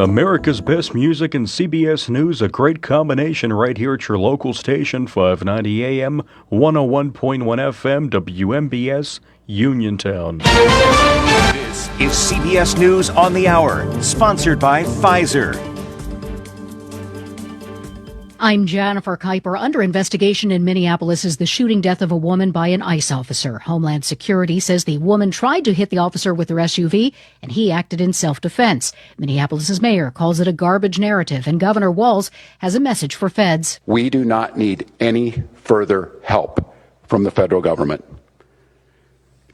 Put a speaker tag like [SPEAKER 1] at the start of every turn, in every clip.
[SPEAKER 1] America's best music and CBS News, a great combination right here at your local station, 590 AM, 101.1 FM, WMBS, Uniontown.
[SPEAKER 2] This is CBS News on the Hour, sponsored by Pfizer.
[SPEAKER 3] I'm Jennifer Kuiper. Under investigation in Minneapolis is the shooting death of a woman by an ICE officer. Homeland Security says the woman tried to hit the officer with her SUV, and he acted in self-defense. Minneapolis's mayor calls it a garbage narrative, and Governor Walz has a message for feds.
[SPEAKER 4] We do not need any further help from the federal government.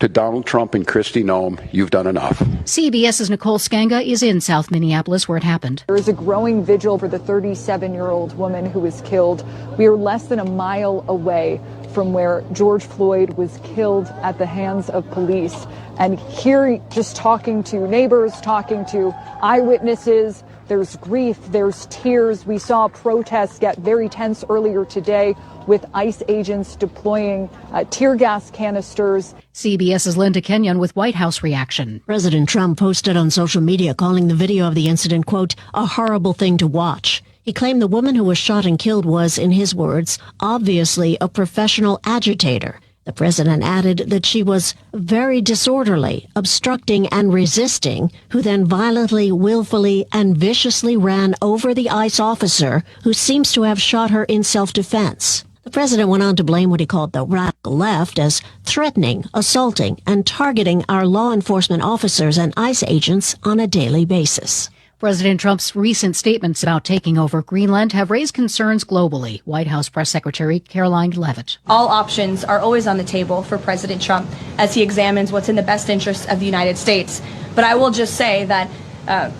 [SPEAKER 4] To Donald Trump and Kristi Noem, you've done enough.
[SPEAKER 3] CBS's Nicole Skanga is in South Minneapolis where it happened.
[SPEAKER 5] There is a growing vigil for the 37-year-old woman who was killed. We are less than a mile away from where George Floyd was killed at the hands of police. And here, just talking to neighbors, talking to eyewitnesses, there's grief, there's tears. We saw protests get very tense earlier today with ICE agents deploying tear gas canisters.
[SPEAKER 3] CBS's Linda Kenyon with White House reaction.
[SPEAKER 6] President Trump posted on social media calling the video of the incident, quote, a horrible thing to watch. He claimed the woman who was shot and killed was, in his words, obviously a professional agitator. The president added that she was very disorderly, obstructing and resisting, who then violently, willfully, and viciously ran over the ICE officer who seems to have shot her in self-defense. The president went on to blame what he called the radical left as threatening, assaulting, and targeting our law enforcement officers and ICE agents on a daily basis.
[SPEAKER 3] President Trump's recent statements about taking over Greenland have raised concerns globally. White House Press Secretary Caroline Leavitt.
[SPEAKER 7] All options are always on the table for President Trump as he examines what's in the best interest of the United States. But I will just say that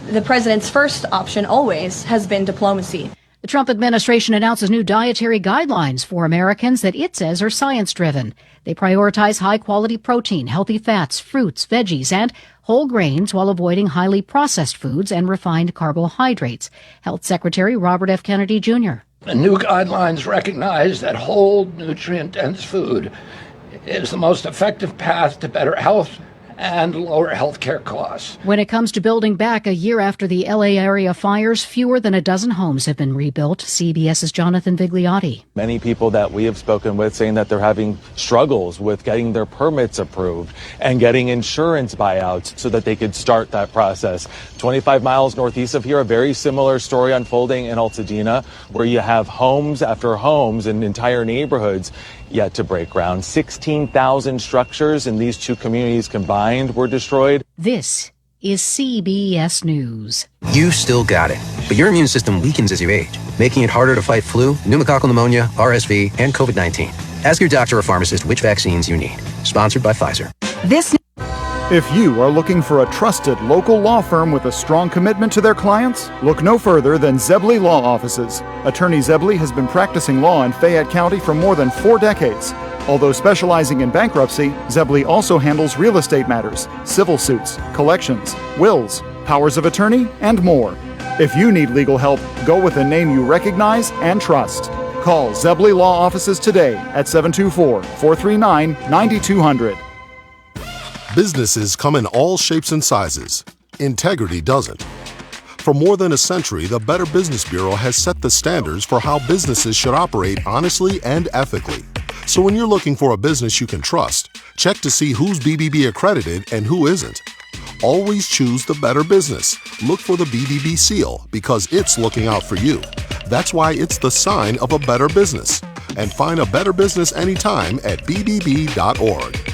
[SPEAKER 7] the president's first option always has been diplomacy.
[SPEAKER 3] The Trump administration announces new dietary guidelines for Americans that it says are science-driven. They prioritize high-quality protein, healthy fats, fruits, veggies, and whole grains while avoiding highly processed foods and refined carbohydrates. Health Secretary Robert F. Kennedy, Jr.
[SPEAKER 8] The new guidelines recognize that whole, nutrient-dense food is the most effective path to better health and lower health care costs.
[SPEAKER 3] When it comes to building back a year after the L.A. area fires, fewer than a dozen homes have been rebuilt. CBS's Jonathan Vigliotti.
[SPEAKER 9] Many people that we have spoken with saying that they're having struggles with getting their permits approved and getting insurance buyouts so that they could start that process. 25 miles northeast of here, a very similar story unfolding in Altadena, where you have homes after homes and entire neighborhoods yet to break ground. 16,000 structures in these two communities combined were destroyed.
[SPEAKER 3] This is CBS News.
[SPEAKER 10] You still got it, but your immune system weakens as you age, making it harder to fight flu, pneumococcal pneumonia, RSV, and COVID-19. Ask your doctor or pharmacist which vaccines you need. Sponsored by Pfizer.
[SPEAKER 11] If you are looking for a trusted local law firm with a strong commitment to their clients, look no further than Zebley Law Offices. Attorney Zebley has been practicing law in Fayette County for more than 4 decades. Although specializing in bankruptcy, Zebley also handles real estate matters, civil suits, collections, wills, powers of attorney, and more. If you need legal help, go with a name you recognize and trust. Call Zebley Law Offices today at 724-439-9200.
[SPEAKER 12] Businesses come in all shapes and sizes. Integrity doesn't. For more than a century, the Better Business Bureau has set the standards for how businesses should operate honestly and ethically. So when you're looking for a business you can trust, check to see who's BBB accredited and who isn't. Always choose the better business. Look for the BBB seal because it's looking out for you. That's why it's the sign of a better business. and find a better business anytime at bbb.org.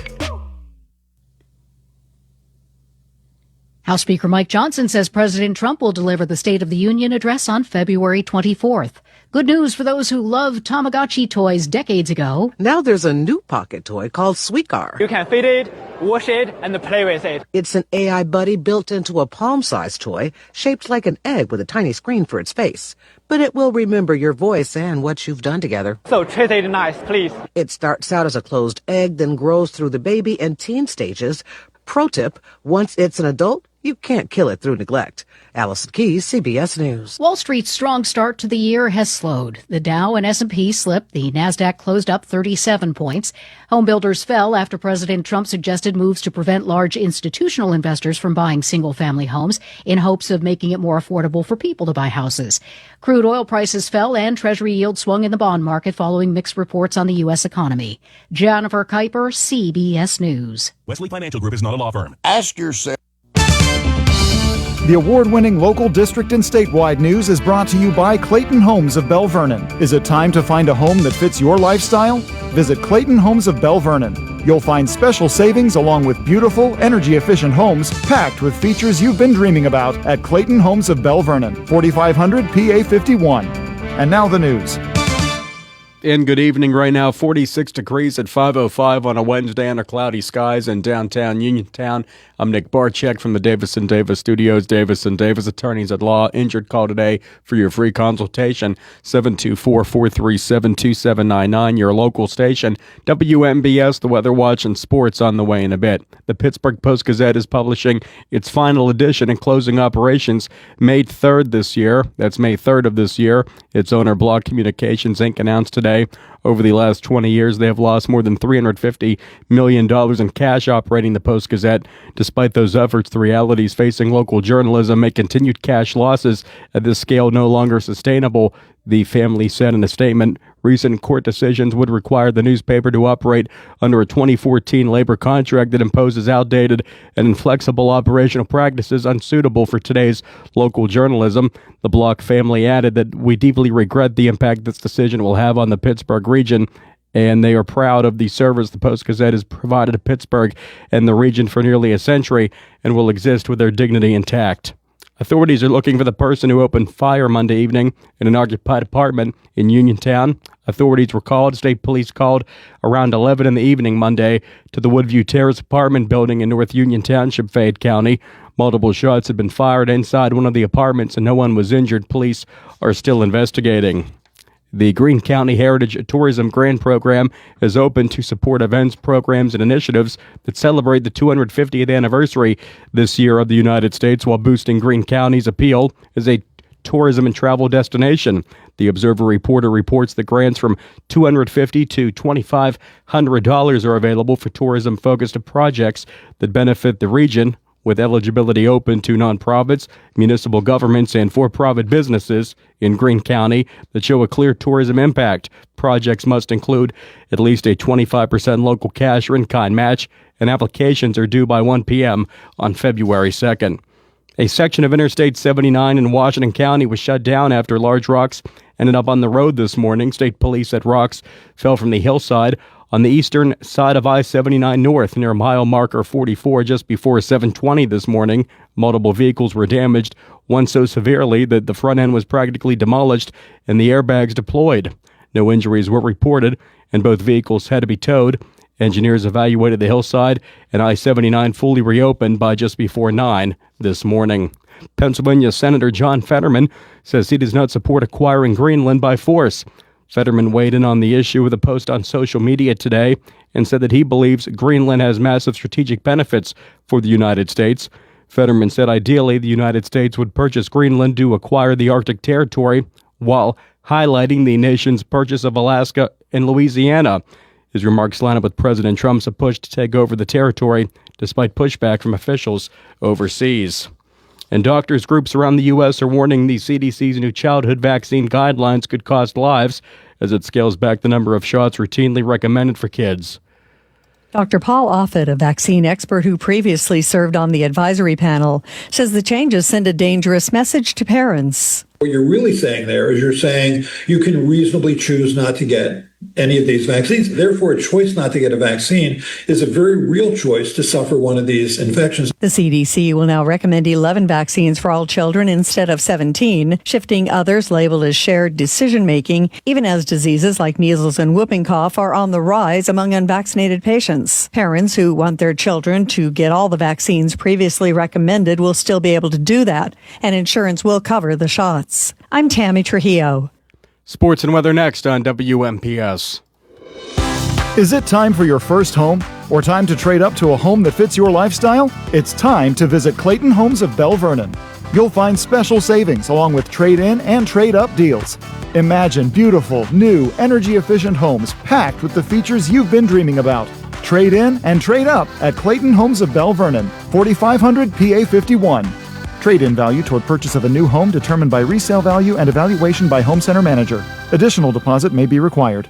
[SPEAKER 3] House Speaker Mike Johnson says President Trump will deliver the State of the Union address on February 24th. Good news for those who loved Tamagotchi toys decades ago.
[SPEAKER 13] Now there's a new pocket toy called Sweetcar.
[SPEAKER 14] You can feed it, wash it, and play with it.
[SPEAKER 13] It's an AI buddy built into a palm-sized toy shaped like an egg with a tiny screen for its face. But it will remember your voice and what you've done together.
[SPEAKER 14] So treat it nice, please.
[SPEAKER 13] It starts out as a closed egg, then grows through the baby and teen stages. Pro tip, once it's an adult, you can't kill it through neglect. Allison Keyes, CBS News.
[SPEAKER 3] Wall Street's strong start to the year has slowed. The Dow and S&P slipped. The Nasdaq closed up 37 points. Home builders fell after President Trump suggested moves to prevent large institutional investors from buying single-family homes in hopes of making it more affordable for people to buy houses. Crude oil prices fell and Treasury yields swung in the bond market following mixed reports on the U.S. economy. Jennifer Kuiper, CBS News.
[SPEAKER 15] Wesley Financial Group is not a law firm.
[SPEAKER 16] Ask yourself.
[SPEAKER 11] The award-winning local, district, and statewide news is brought to you by Clayton Homes of Bell Vernon. Is it time to find a home that fits your lifestyle? Visit Clayton Homes of Bell Vernon. You'll find special savings along with beautiful, energy-efficient homes packed with features you've been dreaming about at Clayton Homes of Bell Vernon, 4500 PA 51. And now the news.
[SPEAKER 1] And good evening. Right now, 46 degrees at 5:05 on a Wednesday under cloudy skies in downtown Uniontown. I'm Nick Barczyk from the Davis & Davis Studios. Davis & Davis Attorneys at Law. Injured call today for your free consultation. 724-437-2799. Your local station. WMBS, the Weather Watch, and sports on the way in a bit. The Pittsburgh Post-Gazette is publishing its final edition and closing operations May 3rd this year. That's May 3rd of this year. Its owner, Block Communications, Inc., announced today over the last 20 years, they have lost more than $350 million in cash operating the Post-Gazette. Despite those efforts, the realities facing local journalism make continued cash losses at this scale no longer sustainable, the family said in a statement. Recent court decisions would require the newspaper to operate under a 2014 labor contract that imposes outdated and inflexible operational practices unsuitable for today's local journalism. The Block family added that we deeply regret the impact this decision will have on the Pittsburgh region, and they are proud of the service the Post-Gazette has provided to Pittsburgh and the region for nearly a century and will exist with their dignity intact. Authorities are looking for the person who opened fire Monday evening in an occupied apartment in Uniontown. Authorities were called. State police called around 11 in the evening Monday to the Woodview Terrace apartment building in North Union Township, Fayette County. Multiple shots had been fired inside one of the apartments and no one was injured. Police are still investigating. The Greene County Heritage Tourism Grant Program is open to support events, programs, and initiatives that celebrate the 250th anniversary this year of the United States while boosting Greene County's appeal as a tourism and travel destination. The Observer Reporter reports that grants from $250 to $2,500 are available for tourism-focused projects that benefit the region, with eligibility open to nonprofits, municipal governments, and for-profit businesses in Greene County that show a clear tourism impact. Projects must include at least a 25% local cash or in-kind match, and applications are due by 1 p.m. on February 2nd. A section of Interstate 79 in Washington County was shut down after large rocks ended up on the road this morning. State police said rocks fell from the hillside on the eastern side of I-79 North near mile marker 44 just before 7:20 this morning. Multiple vehicles were damaged, one so severely that the front end was practically demolished and the airbags deployed. No injuries were reported, and both vehicles had to be towed. Engineers evaluated the hillside, and I-79 fully reopened by just before 9 this morning. Pennsylvania Senator John Fetterman says he does not support acquiring Greenland by force. Fetterman weighed in on the issue with a post on social media today and said that he believes Greenland has massive strategic benefits for the United States. Fetterman said ideally the United States would purchase Greenland to acquire the Arctic territory while highlighting the nation's purchase of Alaska and Louisiana. His remarks line up with President Trump's push to take over the territory, despite pushback from officials overseas. And doctors' groups around the U.S. are warning the CDC's new childhood vaccine guidelines could cost lives as it scales back the number of shots routinely recommended for kids.
[SPEAKER 17] Dr. Paul Offit, a vaccine expert who previously served on the advisory panel, says the changes send a dangerous message to parents.
[SPEAKER 18] What you're really saying there is you're saying you can reasonably choose not to get
[SPEAKER 16] any of these vaccines. Therefore, a choice not to get a vaccine is a very real choice to suffer one of these infections.
[SPEAKER 17] The CDC will now recommend 11 vaccines for all children instead of 17, shifting others labeled as shared decision-making, even as diseases like measles and whooping cough are on the rise among unvaccinated patients. Parents who want their children to get all the vaccines previously recommended will still be able to do that, and insurance will cover the shots. I'm Tammy Trujillo.
[SPEAKER 1] Sports and weather next on WMPS.
[SPEAKER 11] Is it time for your first home? Or time to trade up to a home that fits your lifestyle? It's time to visit Clayton Homes of Bell Vernon. You'll find special savings along with trade-in and trade-up deals. Imagine beautiful, new, energy-efficient homes packed with the features you've been dreaming about. Trade in and trade up at Clayton Homes of Bell Vernon, 4500 PA 51. Trade-in value toward purchase of a new home determined by resale value and evaluation by home center manager. Additional deposit may be required.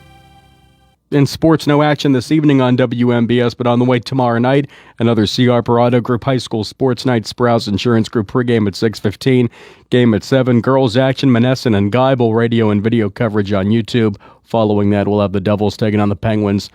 [SPEAKER 1] In sports, no action this evening on WMBS, but on the way tomorrow night, another C.R. Parado Group High School Sports Night, Sprouse Insurance Group pregame at 6:15, game at 7, girls action, Monessen and Geibel, radio and video coverage on YouTube. Following that, we'll have the Devils taking on the Penguins,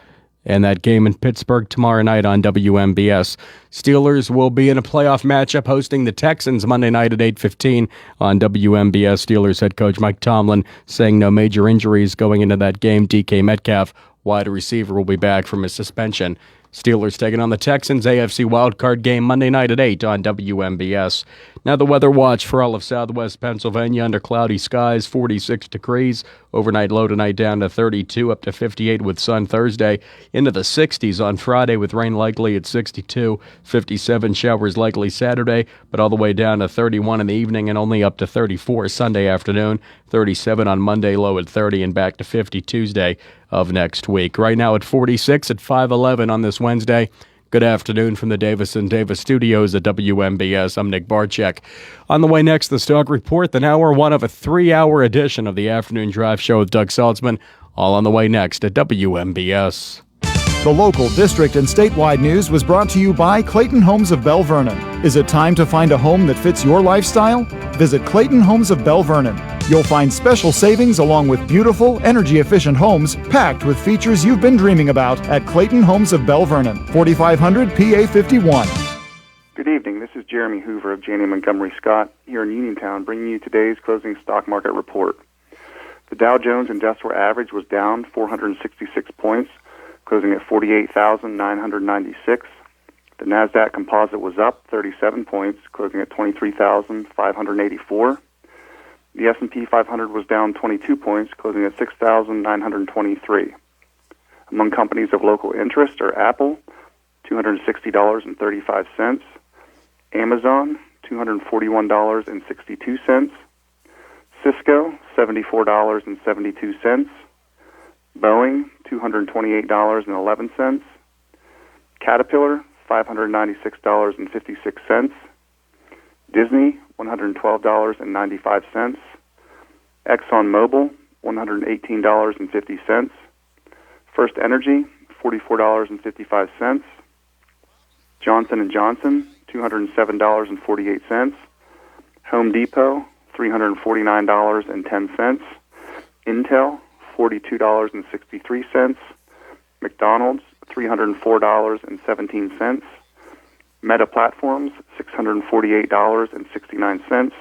[SPEAKER 1] and that game in Pittsburgh tomorrow night on WMBS. Steelers will be in a playoff matchup hosting the Texans Monday night at 8:15 on WMBS. Steelers head coach Mike Tomlin saying no major injuries going into that game. DK Metcalf, wide receiver, will be back from his suspension. Steelers taking on the Texans, AFC wildcard game Monday night at 8 on WMBS. Now the weather watch for all of southwest Pennsylvania under cloudy skies, 46 degrees. Overnight low tonight down to 32, up to 58 with sun Thursday. Into the 60s on Friday with rain likely at 62, 57 showers likely Saturday, but all the way down to 31 in the evening and only up to 34 Sunday afternoon. 37 on Monday, low at 30, and back to 50 Tuesday of next week. Right now at 46 at 5:11 on this Wednesday. Good afternoon from the Davis & Davis studios at WMBS. I'm Nick Barczyk. On the way next, the Stock Report, then hour one of a 3-hour edition of the Afternoon Drive Show with Doug Saltzman. All on the way next at WMBS.
[SPEAKER 11] The local, district, and statewide news was brought to you by Clayton Homes of Bell Vernon. Is it time to find a home that fits your lifestyle? Visit Clayton Homes of Bell Vernon. You'll find special savings along with beautiful, energy-efficient homes packed with features you've been dreaming about at Clayton Homes of Bell Vernon, 4500 PA 51.
[SPEAKER 18] Good evening. This is Jeremy Hoover of Janney Montgomery Scott here in Uniontown, bringing you today's closing stock market report. The Dow Jones Industrial Average was down 466 points, closing at 48,996. The NASDAQ Composite was up 37 points, closing at 23,584. The S&P 500 was down 22 points, closing at 6,923. Among companies of local interest are Apple, $260.35, Amazon, $241.62, Cisco, $74.72, Boeing, $228.11, Caterpillar, $596.56, Disney, $112.95, ExxonMobil, $118.50, First Energy, $44.55, Johnson & Johnson, $207.48, Home Depot, $349.10, Intel, $42.63, McDonald's, $304.17, Meta Platforms, $648.69,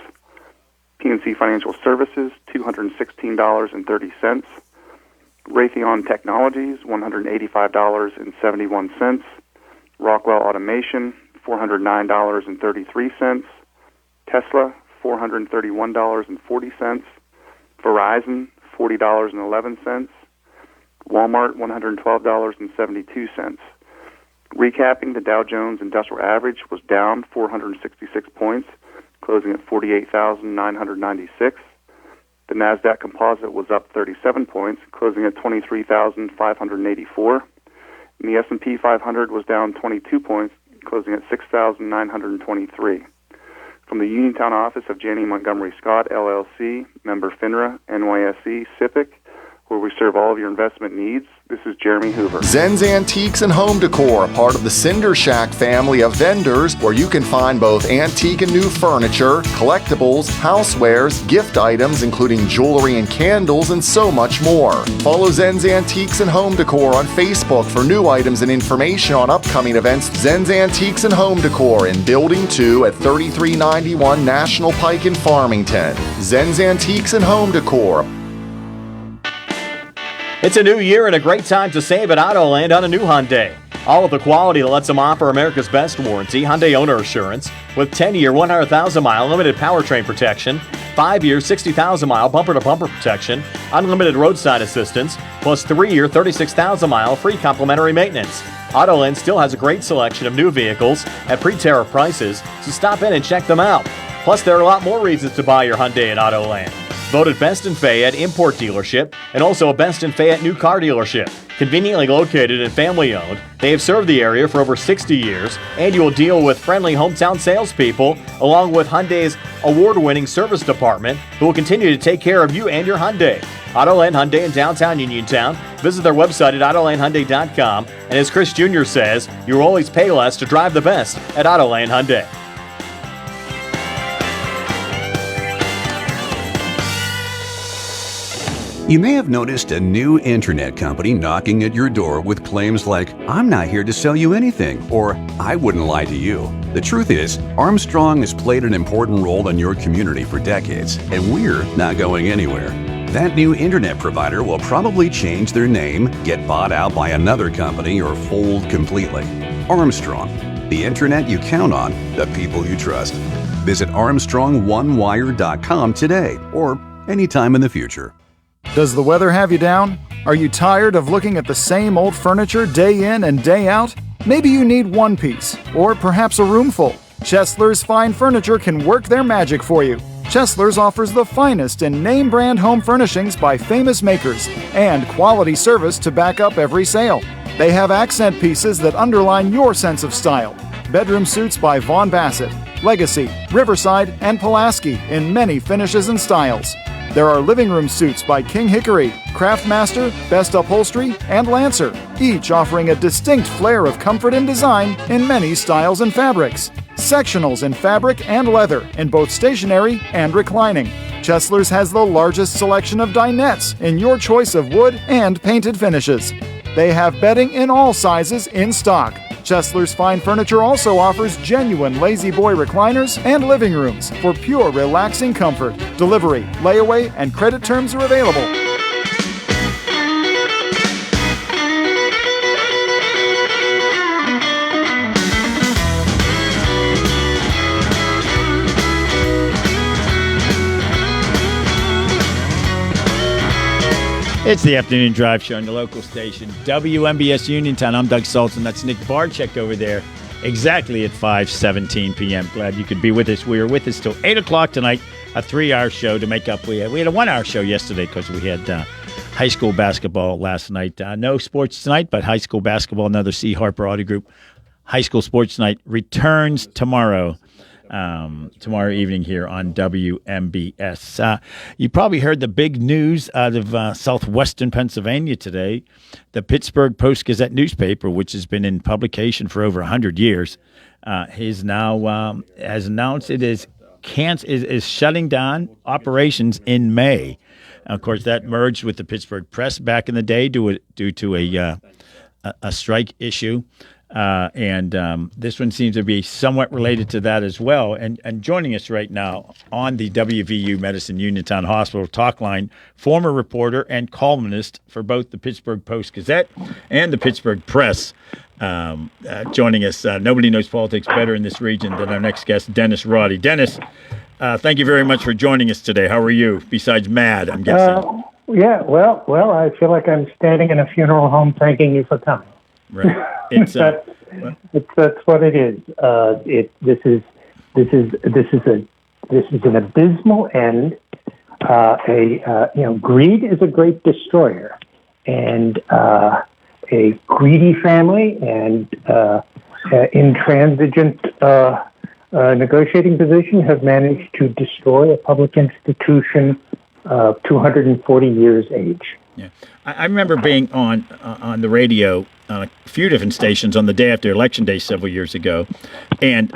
[SPEAKER 18] PNC Financial Services, $216.30, Raytheon Technologies, $185.71, Rockwell Automation, $409.33, Tesla, $431.40, Verizon, $40.11, Walmart, $112.72. Recapping, the Dow Jones Industrial Average was down 466 points, closing at 48,996. The NASDAQ Composite was up 37 points, closing at 23,584. And the S&P 500 was down 22 points, closing at 6,923. From the Uniontown office of Janney Montgomery Scott, LLC, member FINRA, NYSE, SIPC, where we serve all of your investment needs, This is Jeremy Hoover.
[SPEAKER 19] Zen's Antiques and Home Decor, a part of the Cinder Shack family of vendors, where you can find both antique and new furniture, collectibles, housewares, gift items, including jewelry and candles, and so much more. Follow Zen's Antiques and Home Decor on Facebook for new items and information on upcoming events. Zen's Antiques and Home Decor in Building 2 at 3391 National Pike in Farmington. Zen's Antiques and Home Decor.
[SPEAKER 20] It's a new year and a great time to save at Autoland on a new Hyundai. All of the quality that lets them offer America's best warranty, Hyundai Owner Assurance, with 10-year, 100,000-mile limited powertrain protection, 5-year, 60,000-mile bumper-to-bumper protection, unlimited roadside assistance, plus 3-year, 36,000-mile free complimentary maintenance. Autoland still has a great selection of new vehicles at pre-tariff prices, so stop in and check them out. Plus, there are a lot more reasons to buy your Hyundai at Autoland. Voted Best in Fayette Import Dealership and also a Best in Fayette New Car Dealership. Conveniently located and family-owned, they have served the area for over 60 years, and you will deal with friendly hometown salespeople along with Hyundai's award-winning service department who will continue to take care of you and your Hyundai. Autoland Hyundai in downtown Uniontown. Visit their website at AutolandHyundai.com, and as Chris Jr. says, you will always pay less to drive the best at Autoland Hyundai.
[SPEAKER 21] You may have noticed a new internet company knocking at your door with claims like, "I'm not here to sell you anything," or "I wouldn't lie to you." The truth is, Armstrong has played an important role in your community for decades, and we're not going anywhere. That new internet provider will probably change their name, get bought out by another company, or fold completely. Armstrong, the internet you count on, the people you trust. Visit ArmstrongOneWire.com today, or anytime in the future.
[SPEAKER 11] Does the weather have you down? Are you tired of looking at the same old furniture day in and day out? Maybe you need one piece, or perhaps a room full. Chesler's Fine Furniture can work their magic for you. Chesler's offers the finest in name-brand home furnishings by famous makers and quality service to back up every sale. They have accent pieces that underline your sense of style. Bedroom suits by Vaughn Bassett, Legacy, Riverside, and Pulaski in many finishes and styles. There are living room suits by King Hickory, Craftmaster, Best Upholstery, and Lancer, each offering a distinct flair of comfort and design in many styles and fabrics. Sectionals in fabric and leather in both stationary and reclining. Chesler's has the largest selection of dinettes in your choice of wood and painted finishes. They have bedding in all sizes in stock. Chesler's Fine Furniture also offers genuine Lazy Boy recliners and living rooms for pure relaxing comfort. Delivery, layaway, and credit terms are available.
[SPEAKER 22] It's the Afternoon Drive Show on the local station, WMBS Uniontown. I'm Doug Saltzman. That's Nick Barczyk over there, exactly at 5:17 p.m. Glad you could be with us. We are with us till 8 o'clock tonight, a 3-hour show to make up. We had a 1-hour show yesterday because we had high school basketball last night. No sports tonight, but high school basketball, another C. Harper Auto Group. High school sports night returns tomorrow. Tomorrow evening here on WMBS. You probably heard the big news out of southwestern Pennsylvania today. The Pittsburgh Post-Gazette newspaper, which has been in publication for over 100 years, has announced it is shutting down operations in May. Of course, that merged with the Pittsburgh Press back in the day due to a strike issue. And this one seems to be somewhat related to that as well. And joining us right now on the WVU Medicine Uniontown Hospital talk line, former reporter and columnist for both the Pittsburgh Post-Gazette and the Pittsburgh Press. Joining us, nobody knows politics better in this region than our next guest, Dennis Roddy. Dennis, thank you very much for joining us today. How are you, besides mad, I'm guessing?
[SPEAKER 23] Yeah, well, I feel like I'm standing in a funeral home thanking you for coming.
[SPEAKER 22] Right.
[SPEAKER 23] That's what it is. This is an abysmal end. Greed is a great destroyer, and a greedy family and intransigent negotiating position have managed to destroy a public institution of 240 years age.
[SPEAKER 22] Yeah, I remember being on the radio on a few different stations on the day after Election Day several years ago, and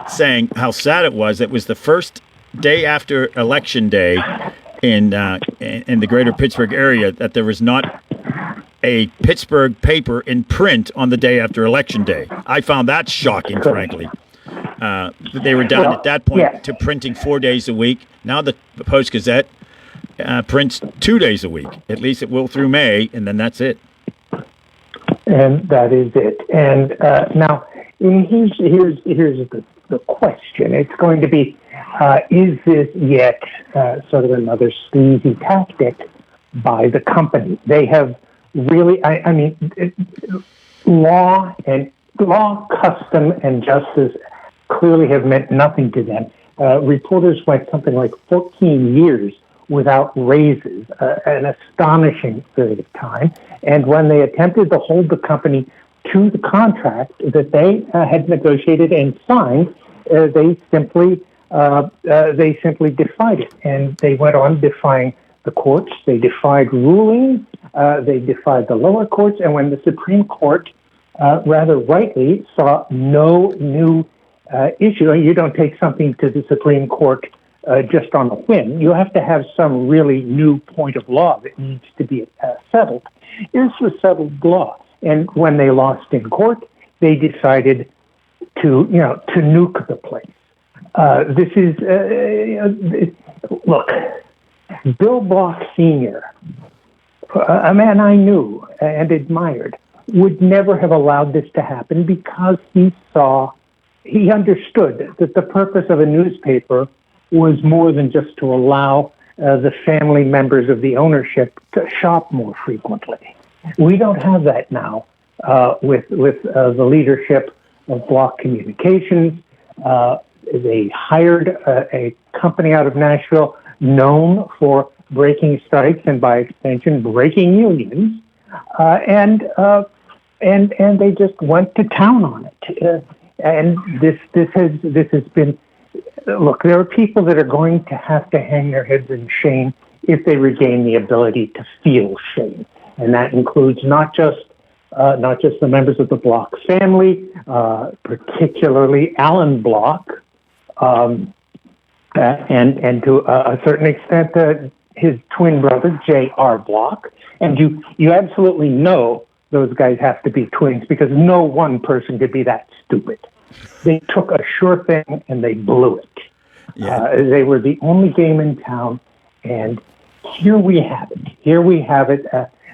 [SPEAKER 22] saying how sad it was. It was the first day after Election Day in the greater Pittsburgh area that there was not a Pittsburgh paper in print on the day after Election Day. I found that shocking, frankly. They were down at that point to printing 4 days a week. Now the Post-Gazette prints 2 days a week. At least it will through May, and then that's it.
[SPEAKER 23] And that is it. And now, here's the question. It's going to be, is this yet sort of another sleazy tactic by the company? They have really, law, custom, and justice clearly have meant nothing to them. Reporters went something like 14 years without raises, an astonishing period of time. And when they attempted to hold the company to the contract that they had negotiated and signed, they simply defied it. And they went on defying the courts. They defied rulings. They defied the lower courts. And when the Supreme Court, rather rightly, saw no new issue, you don't take something to the Supreme Court just on a whim. You have to have some really new point of law that needs to be settled. This was settled law. And when they lost in court, they decided to nuke the place. This is, look, Bill Block Sr., a man I knew and admired, would never have allowed this to happen because he understood that the purpose of a newspaper was more than just to allow the family members of the ownership to shop more frequently. We don't have that now with the leadership of Block Communications. They hired a company out of Nashville known for breaking strikes and, by extension, breaking unions, and they just went to town on it. And this has been. Look, there are people that are going to have to hang their heads in shame if they regain the ability to feel shame, and that includes not just the members of the Block family, particularly Alan Block, and to a certain extent his twin brother J.R. Block. And you absolutely know those guys have to be twins because no one person could be that stupid. They took a sure thing and they blew it. Yeah. They were the only game in town, and here we have it.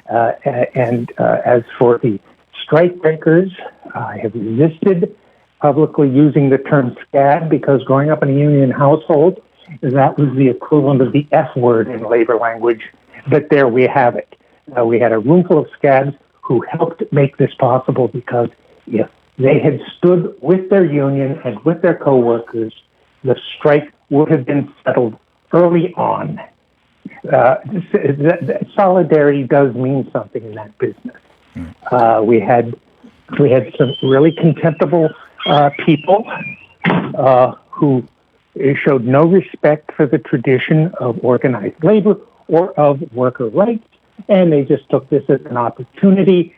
[SPEAKER 23] And as for the strikebreakers, I have resisted publicly using the term scab because growing up in a union household, that was the equivalent of the F word in labor language. But there we have it. We had a room full of scabs who helped make this possible because if they had stood with their union and with their coworkers, the strike would have been settled early on. Solidarity does mean something in that business. We had some really contemptible people who showed no respect for the tradition of organized labor or of worker rights, and they just took this as an opportunity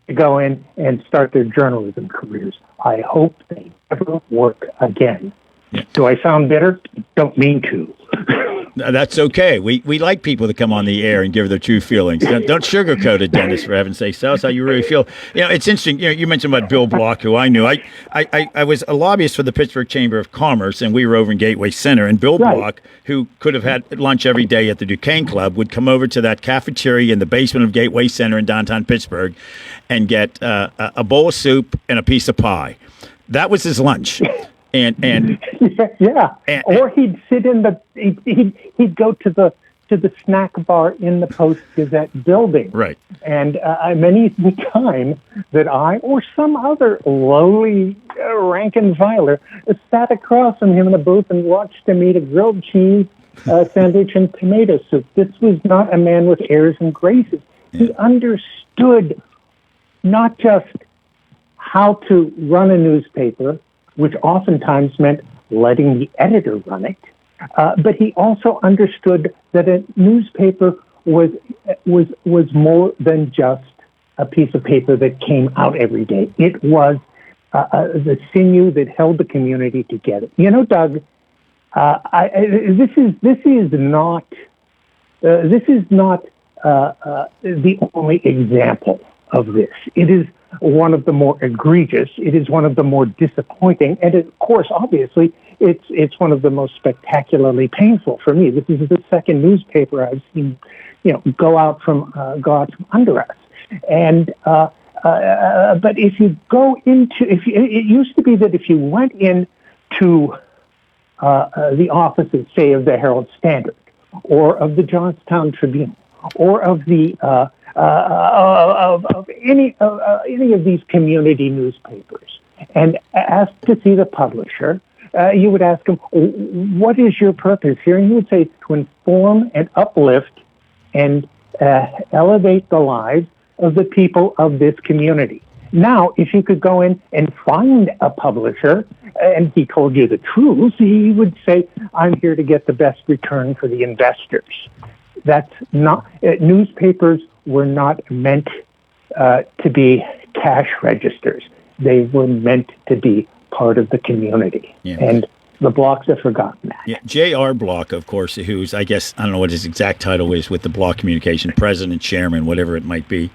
[SPEAKER 23] to go in and start their journalism careers. I hope they never work again. Yeah. Do I sound bitter? Don't mean to.
[SPEAKER 22] That's okay. We like people that come on the air and give their true feelings. Don't sugarcoat it, Dennis, for heaven's sake. Tell us how you really feel. It's interesting. You mentioned about Bill Block, who I knew. I was a lobbyist for the Pittsburgh Chamber of Commerce, and we were over in Gateway Center. And Bill Block, who could have had lunch every day at the Duquesne Club, would come over to that cafeteria in the basement of Gateway Center in downtown Pittsburgh and get a bowl of soup and a piece of pie. That was his lunch. And
[SPEAKER 23] or he'd sit in he'd go to the snack bar in the Post-Gazette building.
[SPEAKER 22] Right.
[SPEAKER 23] And many the time that I or some other lowly rank and filer sat across from him in a booth and watched him eat a grilled cheese sandwich and tomato soup. This was not a man with airs and graces. Yeah. He understood not just how to run a newspaper, which oftentimes meant letting the editor run it, but he also understood that a newspaper was more than just a piece of paper that came out every day. It was the sinew that held the community together. You know, Doug, this is not the only example of this. It is one of the more egregious. It is one of the more disappointing, and of course, obviously, it's one of the most spectacularly painful for me. This is the second newspaper I've seen, go out from under us. And but if you go into, it used to be that if you went into the offices, say, of the Herald Standard, or of the Johnstown Tribune, or of the of any of these community newspapers, and asked to see the publisher, you would ask him, "What is your purpose here?" And he would say, "To inform and uplift and elevate the lives of the people of this community." Now, if you could go in and find a publisher and he told you the truth, he would say, "I'm here to get the best return for the investors." That's not, newspapers were not meant to be cash registers. They were meant to be part of the community.
[SPEAKER 22] Yeah.
[SPEAKER 23] And the Blocks have forgotten that.
[SPEAKER 22] Yeah, J.R. Block, of course, who's, I guess, I don't know what his exact title is with the Block Communication, president, chairman, whatever it might be.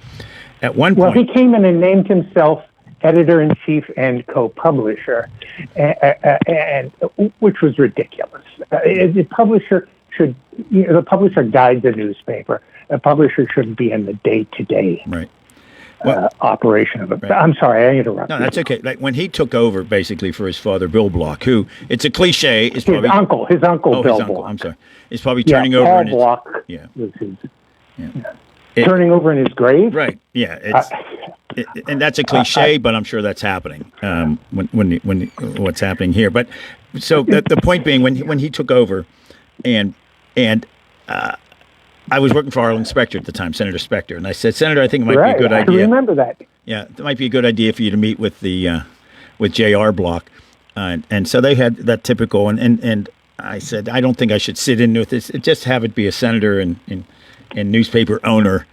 [SPEAKER 22] At one point,
[SPEAKER 23] well, he came in and named himself editor-in-chief and co-publisher, and which was ridiculous. The publisher should, the publisher guides the newspaper. A publisher shouldn't be in the day-to-day operation of it. Right. I'm sorry, I interrupted.
[SPEAKER 22] No, that's okay. Like when he took over, basically, for his father, Bill Block, who, it's a cliche, is probably
[SPEAKER 23] his uncle, Bill Block.
[SPEAKER 22] I'm sorry, is probably turning over.
[SPEAKER 23] Paul
[SPEAKER 22] in his,
[SPEAKER 23] Block was his. Turning over in his grave.
[SPEAKER 22] Right. Yeah. And that's a cliche, but I'm sure that's happening when what's happening here. But so the point being, when he took over, and I was working for Arlen Specter at the time, Senator Specter, and I said, "Senator, I think it might be a good idea.
[SPEAKER 23] I remember that.
[SPEAKER 22] Yeah, it might be a good idea for you to meet with the with J.R. Block." And so they had that typical, and I said, "I don't think I should sit in with this. Just have it be a senator and newspaper owner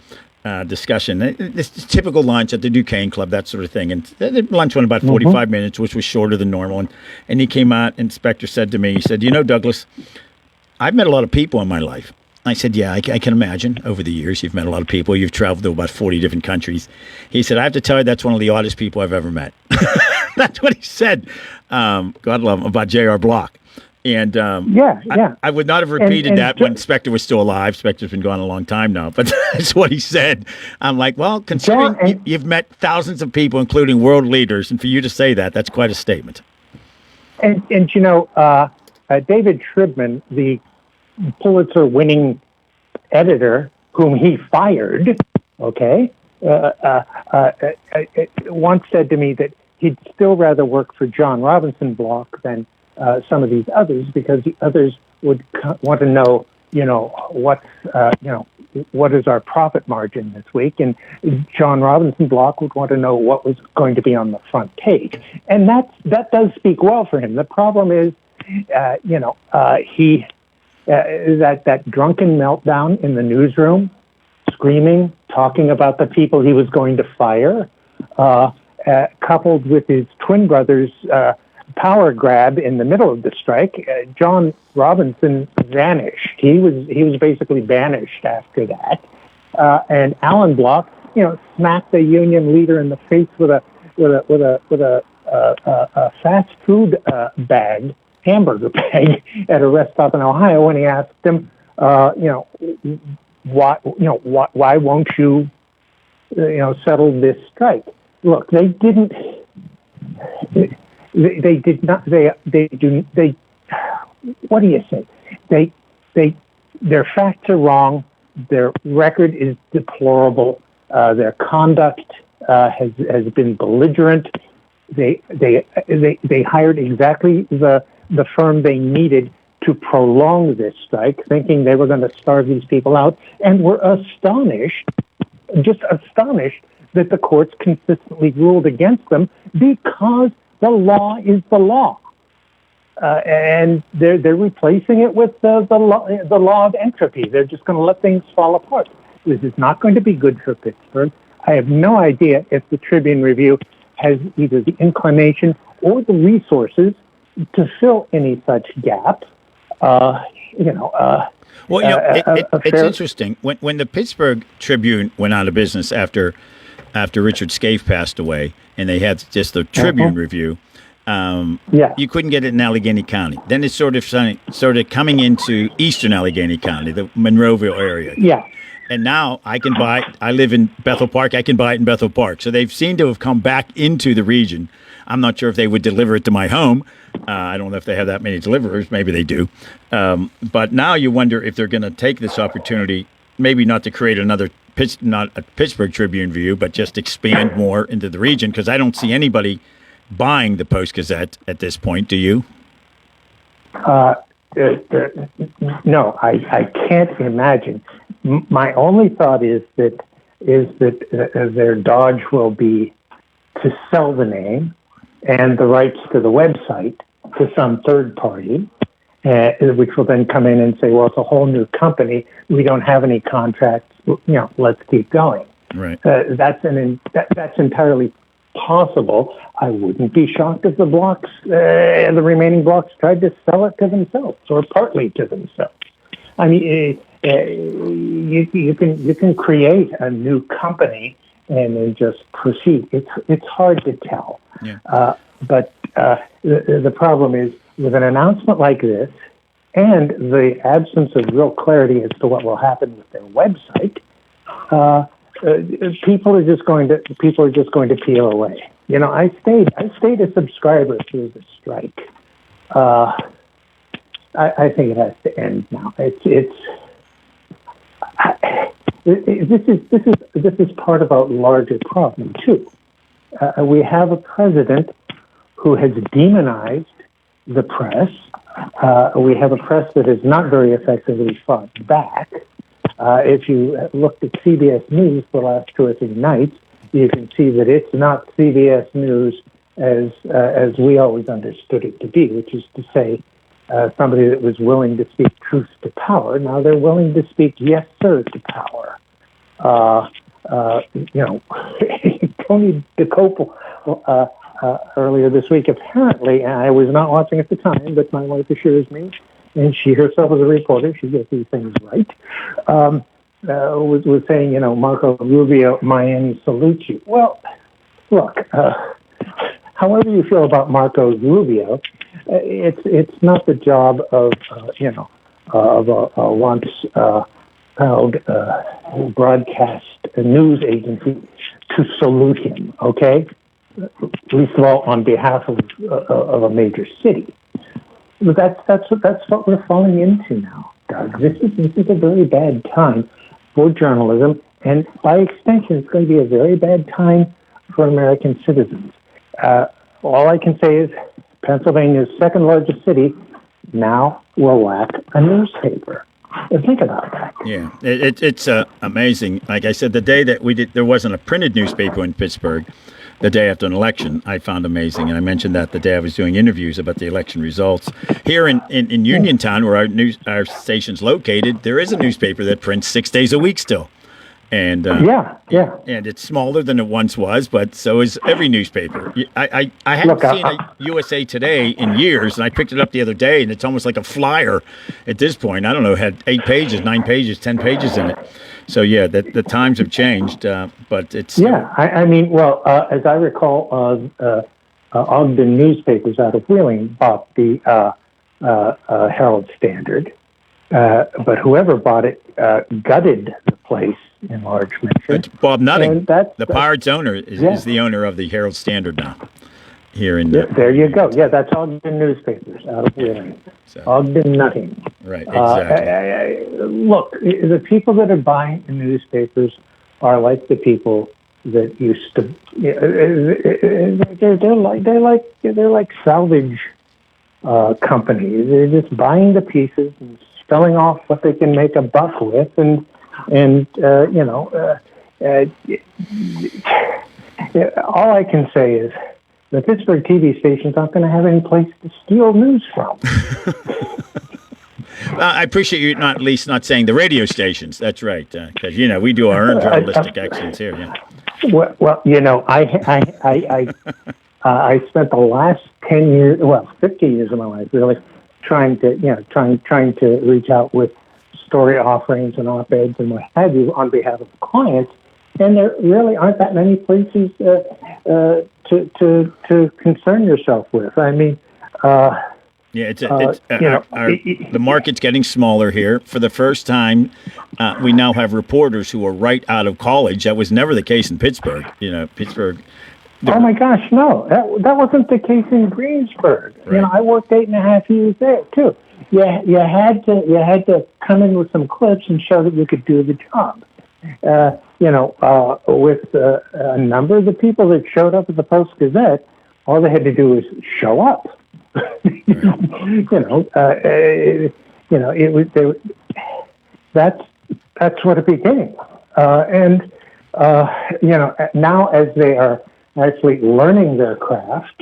[SPEAKER 22] discussion. This typical lunch at the Duquesne Club, that sort of thing." And the lunch went about 45 minutes, which was shorter than normal. And he came out, and Specter said to me, he said, "Douglas, I've met a lot of people in my life." I said, "Yeah, I can imagine. Over the years, you've met a lot of people. You've traveled to about 40 different countries." He said, "I have to tell you, that's one of the oddest people I've ever met." That's what he said. God love him, about J.R. Block. And I would not have repeated that when Specter was still alive. Specter's been gone a long time now, but that's what he said. I'm like, well, considering you've met thousands of people, including world leaders, and for you to say that, that's quite a statement.
[SPEAKER 23] And David Shribman, the Pulitzer-winning editor whom he fired, once said to me that he'd still rather work for John Robinson Block than some of these others, because the others would want to know, what is our profit margin this week, and John Robinson Block would want to know what was going to be on the front page, and that does speak well for him. The problem is, he. That drunken meltdown in the newsroom, screaming, talking about the people he was going to fire, coupled with his twin brother's power grab in the middle of the strike, John Robinson vanished. He was basically banished after that. And Alan Block, smacked the union leader in the face with a fast food bag. Hamburger bag at a rest stop in Ohio when he asked him, why won't you, settle this strike? Look, they didn't. They did not. They. What do you say? Their facts are wrong. Their record is deplorable. Their conduct has been belligerent. They hired exactly the firm they needed to prolong this strike, thinking they were going to starve these people out, and were astonished that the courts consistently ruled against them, because the law is the law. and they're replacing it with the law of entropy. They're just going to let things fall apart. This is not going to be good for Pittsburgh. I have no idea if the Tribune Review has either the inclination or the resources to fill any such gap.
[SPEAKER 22] It's interesting. When the Pittsburgh Tribune went out of business after Richard Scaife passed away, and they had just the Tribune Review, you couldn't get it in Allegheny County. Then it started coming into eastern Allegheny County, the Monroeville area.
[SPEAKER 23] Yeah.
[SPEAKER 22] And now I live in Bethel Park, I can buy it in Bethel Park. So they've seemed to have come back into the region. I'm not sure if they would deliver it to my home. I don't know if they have that many deliverers. Maybe they do. But now you wonder if they're going to take this opportunity, maybe not to create another, not a Pittsburgh Tribune View, but just expand more into the region, because I don't see anybody buying the Post-Gazette at this point. Do you?
[SPEAKER 23] No, I can't imagine. My only thought is that their dodge will be to sell the name and the rights to the website to some third party, which will then come in and say, well, it's a whole new company. We don't have any contracts. Let's keep going.
[SPEAKER 22] Right.
[SPEAKER 23] That's entirely possible. I wouldn't be shocked if the remaining blocks tried to sell it to themselves or partly to themselves. I mean, you can create a new company and then just proceed. It's hard to tell.
[SPEAKER 22] Yeah.
[SPEAKER 23] But the problem is, with an announcement like this and the absence of real clarity as to what will happen with their website, people are just going to peel away. I stayed a subscriber through the strike. I think it has to end now. This is part of a larger problem too. We have a president who has demonized the press. We have a press that has not very effectively fought back. If you looked at CBS News the last 2 or 3 nights, you can see that it's not CBS News as we always understood it to be, which is to say, somebody that was willing to speak truth to power. Now they're willing to speak yes, sir, to power. Tony DeCoppel earlier this week, apparently, and I was not watching at the time, but my wife assures me, and she herself is a reporter, she gets these things right, was saying, Marco Rubio, Miami salutes you. Well, look, however you feel about Marco Rubio, it's not the job of a once proud broadcast news agency to salute him. Okay, least of all on behalf of a major city. But that's what we're falling into now, Doug. This is a very bad time for journalism, and by extension, it's going to be a very bad time for American citizens. All I can say is Pennsylvania's second largest city now will lack a newspaper. Think about that.
[SPEAKER 22] Yeah, it's amazing. Like I said, the day that there wasn't a printed newspaper in Pittsburgh, the day after an election, I found amazing. And I mentioned that the day I was doing interviews about the election results. Here in Uniontown, where our station's located, there is a newspaper that prints 6 days a week still. And and it's smaller than it once was, but so is every newspaper. I haven't seen a USA Today in years, and I picked it up the other day, and it's almost like a flyer at this point. I don't know, it had 8 pages, 9 pages, 10 pages in it. So yeah, the times have changed, but it's
[SPEAKER 23] I mean, as I recall, Ogden Newspapers out of Wheeling bought the Herald Standard, but whoever bought it gutted the place in large measure.
[SPEAKER 22] But Bob Nutting, the Pirates owner, is the owner of the Herald Standard now. Here in
[SPEAKER 23] there you go. Yeah, that's Ogden Newspapers out of Wheeling. Ogden Nutting.
[SPEAKER 22] Right, exactly.
[SPEAKER 23] Look, the people that are buying the newspapers are like the people that used to. They're like salvage companies. They're just buying the pieces and selling off what they can make a buck with, and all I can say is the Pittsburgh TV stations aren't going to have any place to steal news from.
[SPEAKER 22] I appreciate you at least not saying the radio stations. That's right, because we do our own journalistic excellence here. Yeah.
[SPEAKER 23] Well, I spent the last 10 years, 15 years of my life, really, trying to reach out with story offerings and op-eds and what have you on behalf of clients, and there really aren't that many places to concern yourself with. I mean,
[SPEAKER 22] the market's getting smaller here. For the first time, we now have reporters who are right out of college. That was never the case in Pittsburgh. Pittsburgh.
[SPEAKER 23] Oh my gosh, no, that wasn't the case in Greensburg.
[SPEAKER 22] Right.
[SPEAKER 23] I worked 8.5 years there too. You had to come in with some clips and show that you could do the job. With a number of the people that showed up at the Post-Gazette, all they had to do was show up. That's what it became. Now as they are actually learning their craft,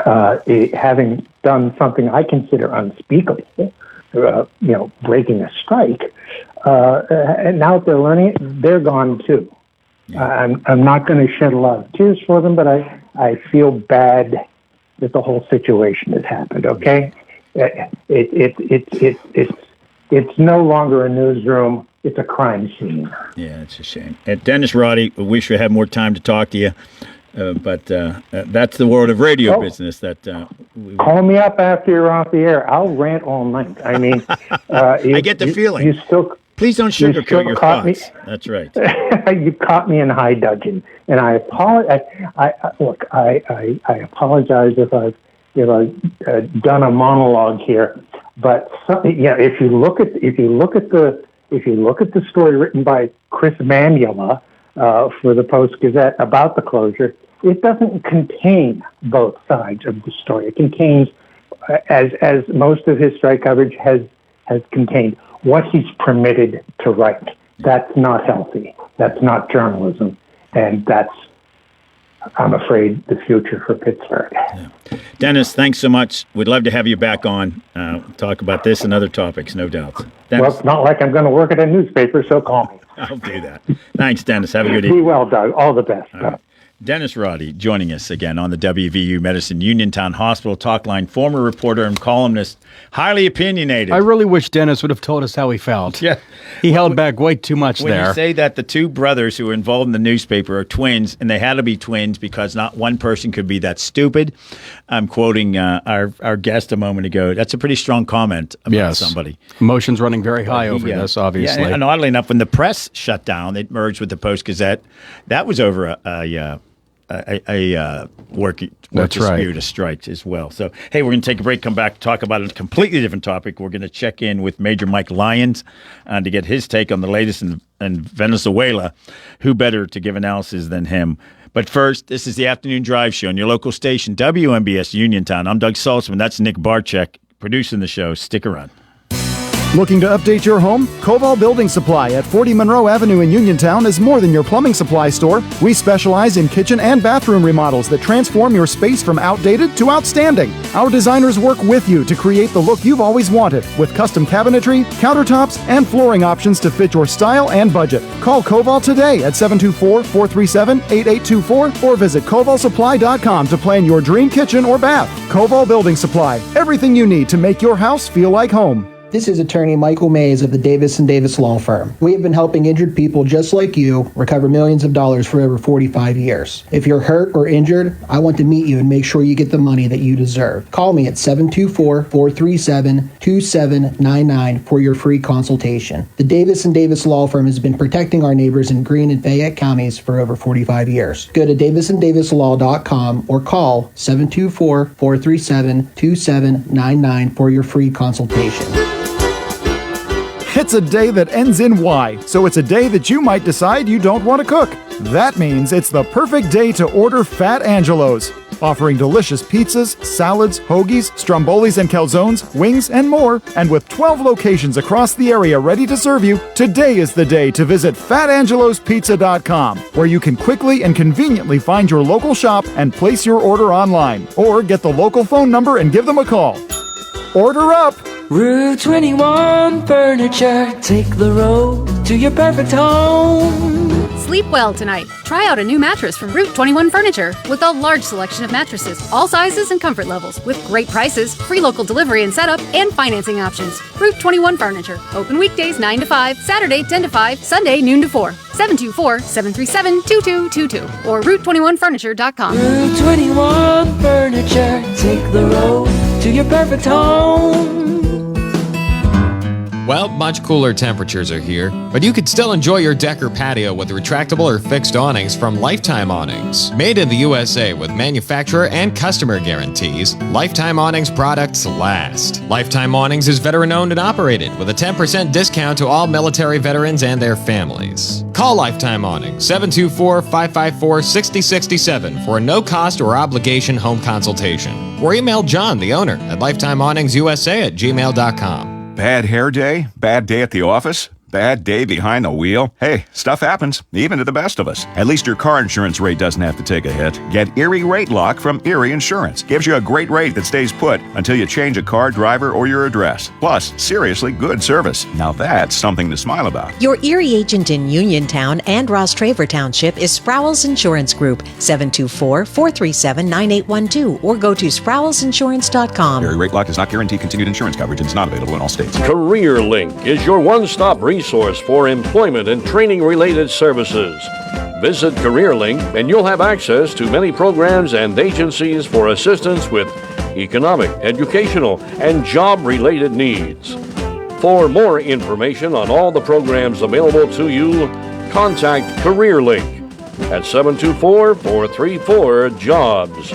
[SPEAKER 23] having done something I consider unspeakable, breaking a strike, and now that they're learning it, they're gone too. I'm not going to shed a lot of tears for them, but I feel bad that the whole situation has happened. Okay, it's no longer a newsroom; it's a crime scene.
[SPEAKER 22] Yeah, it's a shame. Dennis Roddy, I wish we had more time to talk to you, but that's the world of radio business.
[SPEAKER 23] Call me up after you're off the air. I'll rant all night. I mean,
[SPEAKER 22] I get the feeling. Please don't sugarcoat your thoughts. That's right.
[SPEAKER 23] You caught me in high dudgeon, and I apologize. I apologize if I've done a monologue here. But if you look at the story written by Chris Mamula for the Post-Gazette about the closure, it doesn't contain both sides of the story. It contains, as most of his strike coverage has contained, what he's permitted to write. That's not healthy. That's not journalism. And that's, I'm afraid, the future for Pittsburgh.
[SPEAKER 22] Yeah. Dennis, thanks so much. We'd love to have you back on, talk about this and other topics, no doubt. Dennis?
[SPEAKER 23] Well, it's not like I'm going to work at a newspaper, so call me.
[SPEAKER 22] I'll do that. Thanks, Dennis. Have a good evening.
[SPEAKER 23] Be well, Doug. All the best.
[SPEAKER 22] All right. Dennis Roddy joining us again on the WVU Medicine Uniontown Hospital Talk Line, former reporter and columnist, highly opinionated.
[SPEAKER 1] I really wish Dennis would have told us how he felt.
[SPEAKER 22] Yeah.
[SPEAKER 1] He held back way too much
[SPEAKER 22] when
[SPEAKER 1] there.
[SPEAKER 22] When you say that the two brothers who were involved in the newspaper are twins, and they had to be twins because not one person could be that stupid, I'm quoting our guest a moment ago. That's a pretty strong comment about somebody.
[SPEAKER 1] Emotions running very high over this, obviously.
[SPEAKER 22] Yeah, and oddly enough, when the press shut down, it merged with the Post-Gazette. That was over a work dispute, a strike as well. So, hey, we're going to take a break, come back, talk about a completely different topic. We're going to check in with Major Mike Lyons to get his take on the latest in Venezuela. Who better to give analysis than him? But first, this is the Afternoon Drive Show on your local station, WMBS Uniontown. I'm Doug Saltzman. That's Nick Barczyk producing the show. Stick around.
[SPEAKER 11] Looking to update your home? Koval Building Supply at 40 Monroe Avenue in Uniontown is more than your plumbing supply store. We specialize in kitchen and bathroom remodels that transform your space from outdated to outstanding. Our designers work with you to create the look you've always wanted with custom cabinetry, countertops, and flooring options to fit your style and budget. Call Koval today at 724-437-8824 or visit kovalsupply.com to plan your dream kitchen or bath. Koval Building Supply, everything you need to make your house feel like home.
[SPEAKER 2] This is attorney Michael Mays of the Davis & Davis Law Firm. We have been helping injured people just like you recover millions of dollars for over 45 years. If you're hurt or injured, I want to meet you and make sure you get the money that you deserve. Call me at 724-437-2799 for your free consultation. The Davis & Davis Law Firm has been protecting our neighbors in Greene and Fayette counties for over 45 years. Go to davisanddavislaw.com or call 724-437-2799 for your free consultation.
[SPEAKER 11] It's a day that ends in Y, so it's a day that you might decide you don't want to cook. That means it's the perfect day to order Fat Angelo's. offering delicious pizzas, salads, hoagies, strombolis and calzones, wings, and more. And with 12 locations across the area ready to serve you, today is the day to visit FatAngelosPizza.com, where you can quickly and conveniently find your local shop and place your order online. Or get the local phone number and give them a call. Order up!
[SPEAKER 4] Route 21 Furniture, take the road to your perfect home.
[SPEAKER 5] Sleep well tonight. Try out a new mattress from Route 21 Furniture with a large selection of mattresses, all sizes and comfort levels, with great prices, free local delivery and setup, and financing options. Route 21 Furniture. Open weekdays 9 to 5, Saturday 10 to 5, Sunday noon to 4. 724-737-2222 or Route21Furniture.com.
[SPEAKER 4] Route 21 Furniture, take the road to your perfect home.
[SPEAKER 6] Well, much cooler temperatures are here, but you could still enjoy your deck or patio with retractable or fixed awnings from Lifetime Awnings. Made in the USA with manufacturer and customer guarantees, Lifetime Awnings products last. Lifetime Awnings is veteran-owned and operated with a 10% discount to all military veterans and their families. Call Lifetime Awnings 724-554-6067 for a no-cost or obligation home consultation. Or email John, the owner, at lifetimeawningsusa@gmail.com.
[SPEAKER 24] Bad hair day? Bad day at the office? Bad day behind the wheel? Hey, stuff happens, even to the best of us. At least your car insurance rate doesn't have to take a hit. Get Erie Rate Lock from Erie Insurance. Gives you a great rate that stays put until you change a car, driver, or your address. Plus, seriously good service. Now that's something to smile about.
[SPEAKER 25] Your Erie agent in Uniontown and Ross Traver Township is Sproul's Insurance Group, 724-437-9812, or go to SproulsInsurance.com.
[SPEAKER 24] Erie Rate Lock does not guarantee continued insurance coverage and is not available in all states.
[SPEAKER 26] CareerLink is your one-stop resource for employment and training-related services. Visit CareerLink and you'll have access to many programs and agencies for assistance with economic, educational, and job-related needs. For more information on all the programs available to you, contact CareerLink at 724-434-JOBS.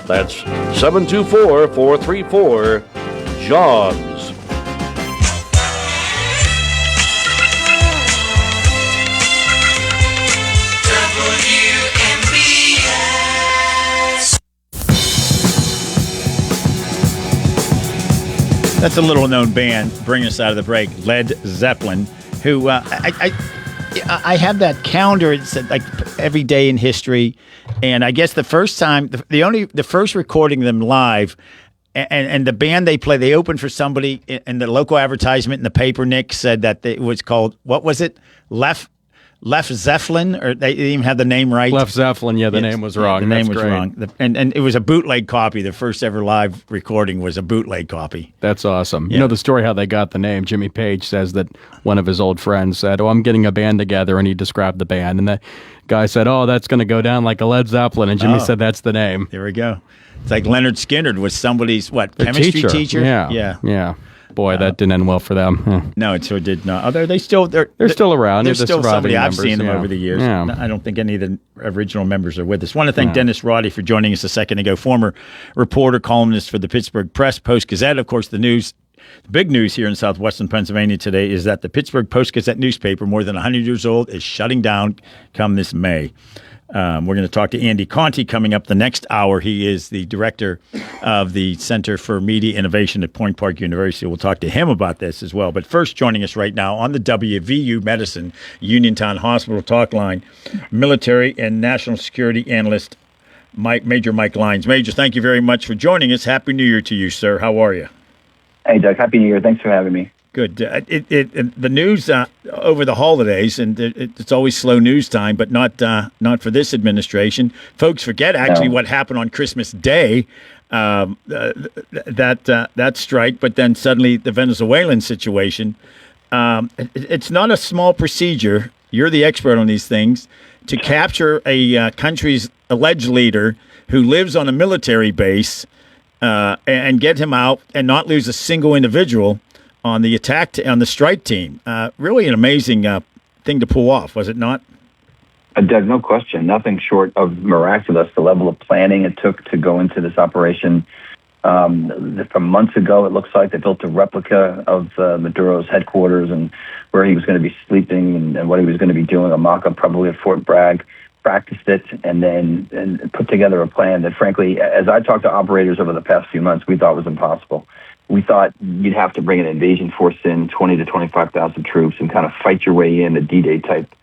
[SPEAKER 26] That's 724-434-JOBS.
[SPEAKER 22] That's a little-known band. Bring us out of the break. Led Zeppelin, who I have that calendar. It's like every day in history, and I guess the first time, the first recording of them live, and the band they play, they opened for somebody, and the local advertisement in the paper, Nick, said that it was called, what was it, Left Zeppelin, or they didn't even have the name right.
[SPEAKER 1] Left Zeppelin, yeah, the name was wrong.
[SPEAKER 22] The name was wrong. And it was a bootleg copy. The first ever live recording was a bootleg copy.
[SPEAKER 1] That's awesome.
[SPEAKER 22] Yeah.
[SPEAKER 1] You know the story how they got the name? Jimmy Page says that one of his old friends said, I'm getting a band together, and he described the band. And the guy said, that's going to go down like a Led Zeppelin. And Jimmy said, that's the name.
[SPEAKER 22] There we go. It's like Leonard Skinner was somebody's, chemistry teacher?
[SPEAKER 1] Yeah. Boy, that didn't end well for them.
[SPEAKER 22] No, it sure did not. Although they're still around.
[SPEAKER 1] They're
[SPEAKER 22] still somebody I've seen them
[SPEAKER 1] yeah.
[SPEAKER 22] over the years.
[SPEAKER 1] Yeah.
[SPEAKER 22] I don't think any of the original members are with us. I want to thank Dennis Roddy for joining us a second ago. Former reporter, columnist for the Pittsburgh Press, Post-Gazette. Of course, the big news here in southwestern Pennsylvania today is that the Pittsburgh Post-Gazette newspaper, more than 100 years old, is shutting down come this May. We're going to talk to Andy Conti coming up the next hour. He is the director of the Center for Media Innovation at Point Park University. We'll talk to him about this as well. But first, joining us right now on the WVU Medicine Uniontown Hospital Talk Line, military and national security analyst Major Mike Lyons. Major, thank you very much for joining us. Happy New Year to you, sir. How are you?
[SPEAKER 27] Hey, Doug. Happy New Year. Thanks for having me.
[SPEAKER 22] Good. The news over the holidays, and it's always slow news time, but not for this administration. Folks forget actually what happened on Christmas Day, that strike, but then suddenly the Venezuelan situation. It's not a small procedure. You're the expert on these things. To capture a country's alleged leader who lives on a military base and get him out and not lose a single individual on the on the strike team. Really an amazing thing to pull off, was it not?
[SPEAKER 27] Doug, no question. Nothing short of miraculous, the level of planning it took to go into this operation. From months ago, it looks like they built a replica of Maduro's headquarters and where he was going to be sleeping and what he was going to be doing, a mock-up probably at Fort Bragg. practiced it, and then put together a plan that, frankly, as I talked to operators over the past few months, we thought was impossible. We thought you'd have to bring an invasion force in, 20 to 25,000 troops, and kind of fight your way in, a D-Day type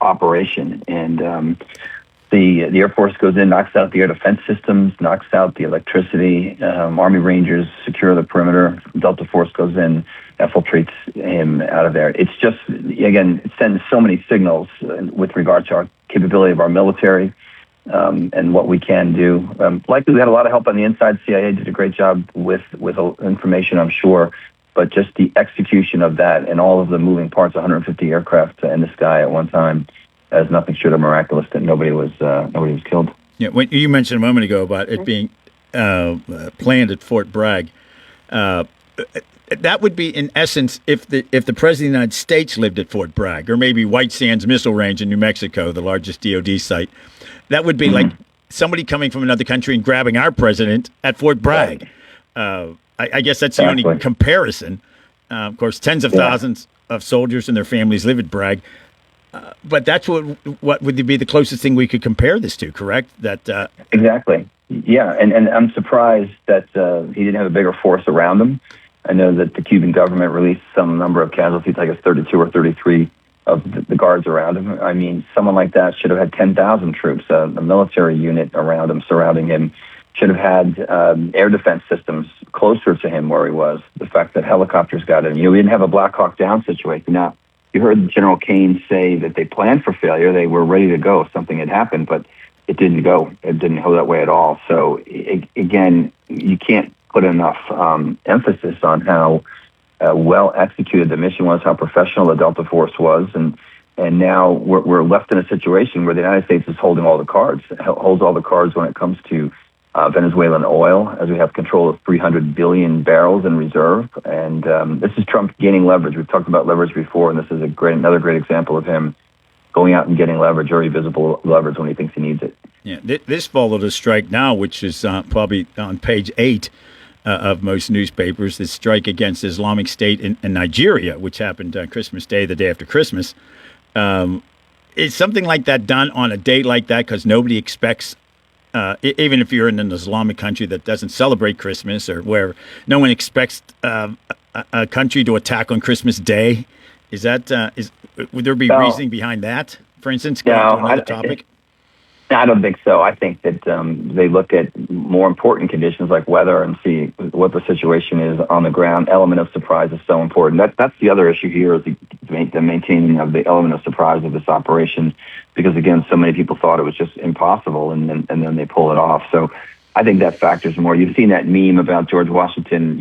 [SPEAKER 27] operation. And the Air Force goes in, knocks out the air defense systems, knocks out the electricity. Army Rangers secure the perimeter. Delta Force goes in, infiltrates him out of there. It's just, again, it sends so many signals with regard to our capability of our military and what we can do. Likely we had a lot of help on the inside. CIA did a great job with information, I'm sure, but just the execution of that and all of the moving parts, 150 aircraft in the sky at one time, is nothing short of miraculous that nobody was killed.
[SPEAKER 22] Yeah, when you mentioned a moment ago about it being planned at Fort Bragg, that would be, in essence, if the President of the United States lived at Fort Bragg, or maybe White Sands Missile Range in New Mexico, the largest DoD site. That would be like somebody coming from another country and grabbing our president at Fort Bragg. I guess that's the only comparison. Of course, tens of thousands of soldiers and their families live at Bragg. But that's what would be the closest thing we could compare this to, correct? That
[SPEAKER 27] Exactly. Yeah, and I'm surprised that he didn't have a bigger force around him. I know that the Cuban government released some number of casualties, I guess 32 or 33 of the guards around him. I mean, someone like that should have had 10,000 troops, a military unit around him, surrounding him. Should have had air defense systems closer to him where he was. The fact that helicopters got in. We didn't have a Black Hawk Down situation. Now, you heard General Kane say that they planned for failure. They were ready to go if something had happened, but it didn't go. It didn't go that way at all. So, again, you can't put enough emphasis on how well executed the mission was, how professional the Delta Force was, and now we're left in a situation where the United States is holding all the cards, holds all the cards when it comes to Venezuelan oil, as we have control of 300 billion barrels in reserve, and this is Trump gaining leverage. We've talked about leverage before, and this is another great example of him going out and getting leverage, very visible leverage when he thinks he needs it.
[SPEAKER 22] Yeah, this followed a strike now, which is probably on page 8 of most newspapers, the strike against Islamic State in Nigeria, which happened Christmas Day, the day after Christmas. Is something like that done on a day like that because nobody expects, even if you're in an Islamic country that doesn't celebrate Christmas or where no one expects a country to attack on Christmas Day? Would there be reasoning behind that, for instance, going to another topic?
[SPEAKER 27] I don't think so. I think that they look at more important conditions like weather and see what the situation is on the ground. Element of surprise is so important. That's the other issue here, is the maintaining of the element of surprise of this operation, because, again, so many people thought it was just impossible, and then they pull it off. So I think that factors more. You've seen that meme about George Washington,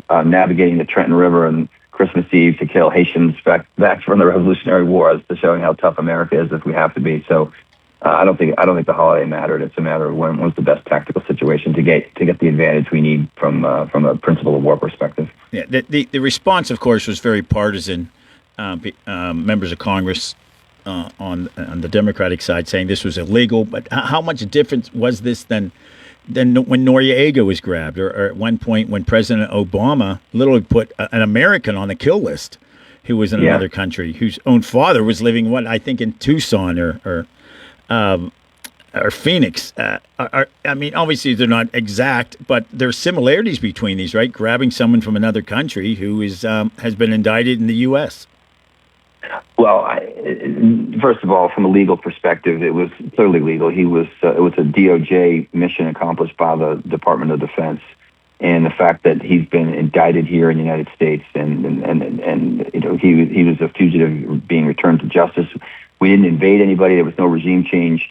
[SPEAKER 27] navigating the Trenton River and Christmas Eve to kill Haitians back from the Revolutionary War, as to showing how tough America is if we have to be. So I don't think the holiday mattered. It's a matter of when's the best tactical situation to get the advantage we need from a principle of war perspective.
[SPEAKER 22] Yeah, the response, of course, was very partisan. Members of Congress on the Democratic side saying this was illegal. But how much different was this than when Noriega was grabbed, or at one point when President Obama literally put an American on the kill list who was in another country, whose own father was living, in Tucson or Phoenix. I mean, obviously they're not exact, but there's similarities between these, right? Grabbing someone from another country who has been indicted in the U.S.
[SPEAKER 27] Well, first of all, from a legal perspective, it was clearly legal. It was a DOJ mission accomplished by the Department of Defense, and the fact that he's been indicted here in the United States, and he was a fugitive being returned to justice. We didn't invade anybody. There was no regime change.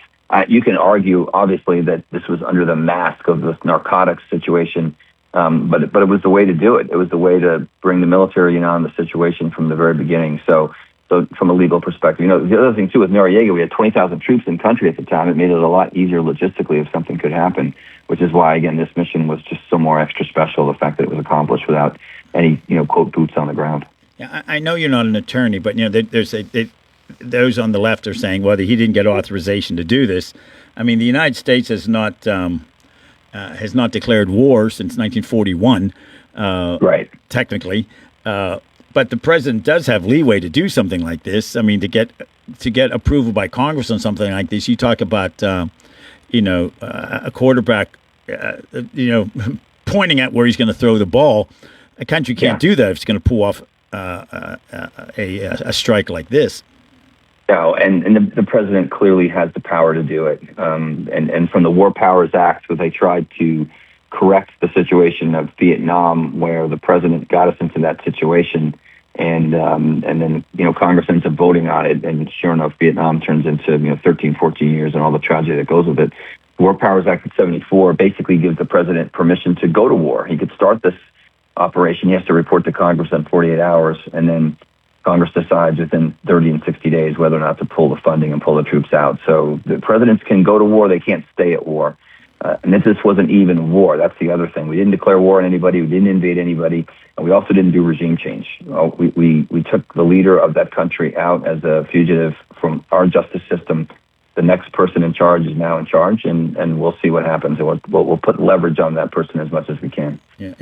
[SPEAKER 27] You can argue, obviously, that this was under the mask of this narcotics situation, but it was the way to do it. It was the way to bring the military in on the situation from the very beginning. So from a legal perspective, the other thing too with Noriega, we had 20,000 troops in country at the time. It made it a lot easier logistically if something could happen, which is why, again, this mission was just so more extra special. The fact that it was accomplished without any, quote, boots on the ground.
[SPEAKER 22] Yeah, I know you're not an attorney, but those on the left are saying, well, he didn't get authorization to do this. I mean, the United States has not declared war since 1941,
[SPEAKER 27] right?
[SPEAKER 22] Technically, but the president does have leeway to do something like this. I mean, to get to get approval by Congress on something like this, you talk about a quarterback, pointing at where he's going to throw the ball. A country can't do that if it's going to pull off a strike like this.
[SPEAKER 27] No, and the president clearly has the power to do it. And from the War Powers Act, where they tried to correct the situation of Vietnam, where the president got us into that situation, and then Congress ends up voting on it, and sure enough, Vietnam turns into 13, 14 years and all the tragedy that goes with it. The War Powers Act of '74 basically gives the president permission to go to war. He could start this operation. He has to report to Congress in 48 hours, and then Congress decides within 30 and 60 days whether or not to pull the funding and pull the troops out. So the presidents can go to war; they can't stay at war. And this wasn't even war. That's the other thing. We didn't declare war on anybody. We didn't invade anybody. And we also didn't do regime change. We took the leader of that country out as a fugitive from our justice system. The next person in charge is now in charge, and we'll see what happens. We'll put leverage on that person as much as we can.
[SPEAKER 22] Yeah,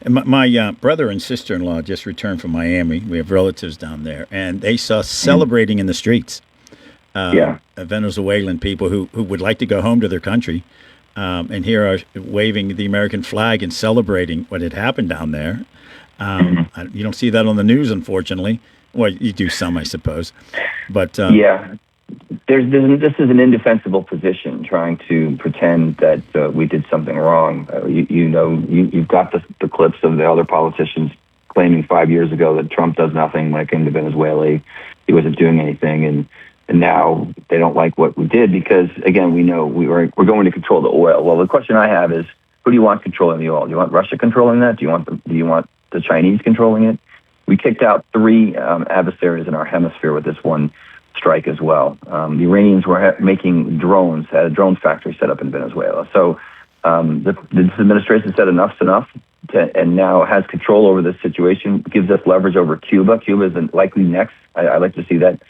[SPEAKER 22] my brother and sister-in-law just returned from Miami. We have relatives down there, and they saw celebrating in the streets. Venezuelan people who would like to go home to their country. And here are waving the American flag and celebrating what had happened down there. You don't see that on the news, unfortunately. Well, you do some, I suppose. But
[SPEAKER 27] this is an indefensible position, trying to pretend that we did something wrong. You've got the clips of the other politicians claiming 5 years ago that Trump does nothing when it came to Venezuela. He wasn't doing anything, and now they don't like what we did because, again, we know we're going to control the oil. Well, the question I have is, who do you want controlling the oil? Do you want Russia controlling that? Do you want the Chinese controlling it? We kicked out 3 adversaries in our hemisphere with this one strike as well. The Iranians were making drones, had a drone factory set up in Venezuela. So this administration said enough's enough, and now has control over this situation, gives us leverage over Cuba. Cuba is likely next. I'd like to see that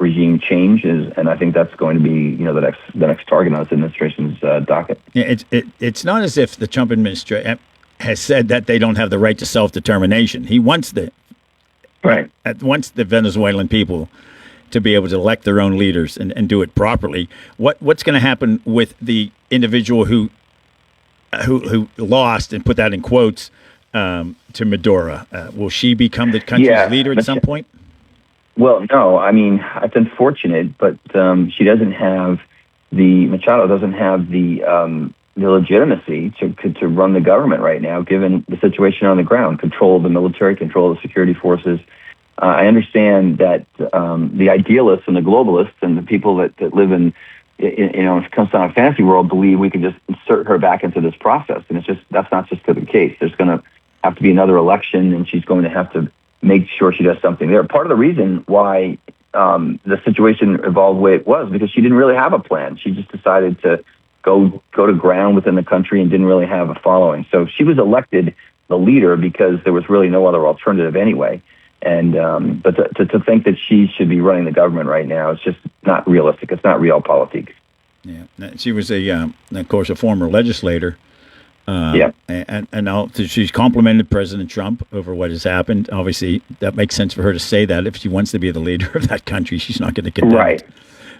[SPEAKER 27] regime changes, and I think that's going to be the next target on this administration's docket.
[SPEAKER 22] Yeah, it's not as if the Trump administration has said that they don't have the right to self-determination. He wants the Venezuelan people to be able to elect their own leaders and do it properly. What's going to happen with the individual who lost, and put that in quotes, to Maduro? Will she become the country's leader at some point?
[SPEAKER 27] Well, no. I mean, it's unfortunate, but Machado doesn't have the legitimacy to run the government right now, given the situation on the ground. Control the military, control the security forces. I understand that the idealists and the globalists and the people that live in comes down a fantasy world believe we can just insert her back into this process, and that's not just the case. There's going to have to be another election, and she's going to have to make sure she does something there. Part of the reason why the situation evolved the way it was because she didn't really have a plan. She just decided to go to ground within the country and didn't really have a following. So she was elected the leader because there was really no other alternative anyway. And but to think that she should be running the government right now, it's just not realistic. It's not realpolitik.
[SPEAKER 22] Yeah, she was of course, a former legislator. And now she's complimented President Trump over what has happened. Obviously, that makes sense for her to say that. If she wants to be the leader of that country, she's not going to condemn it.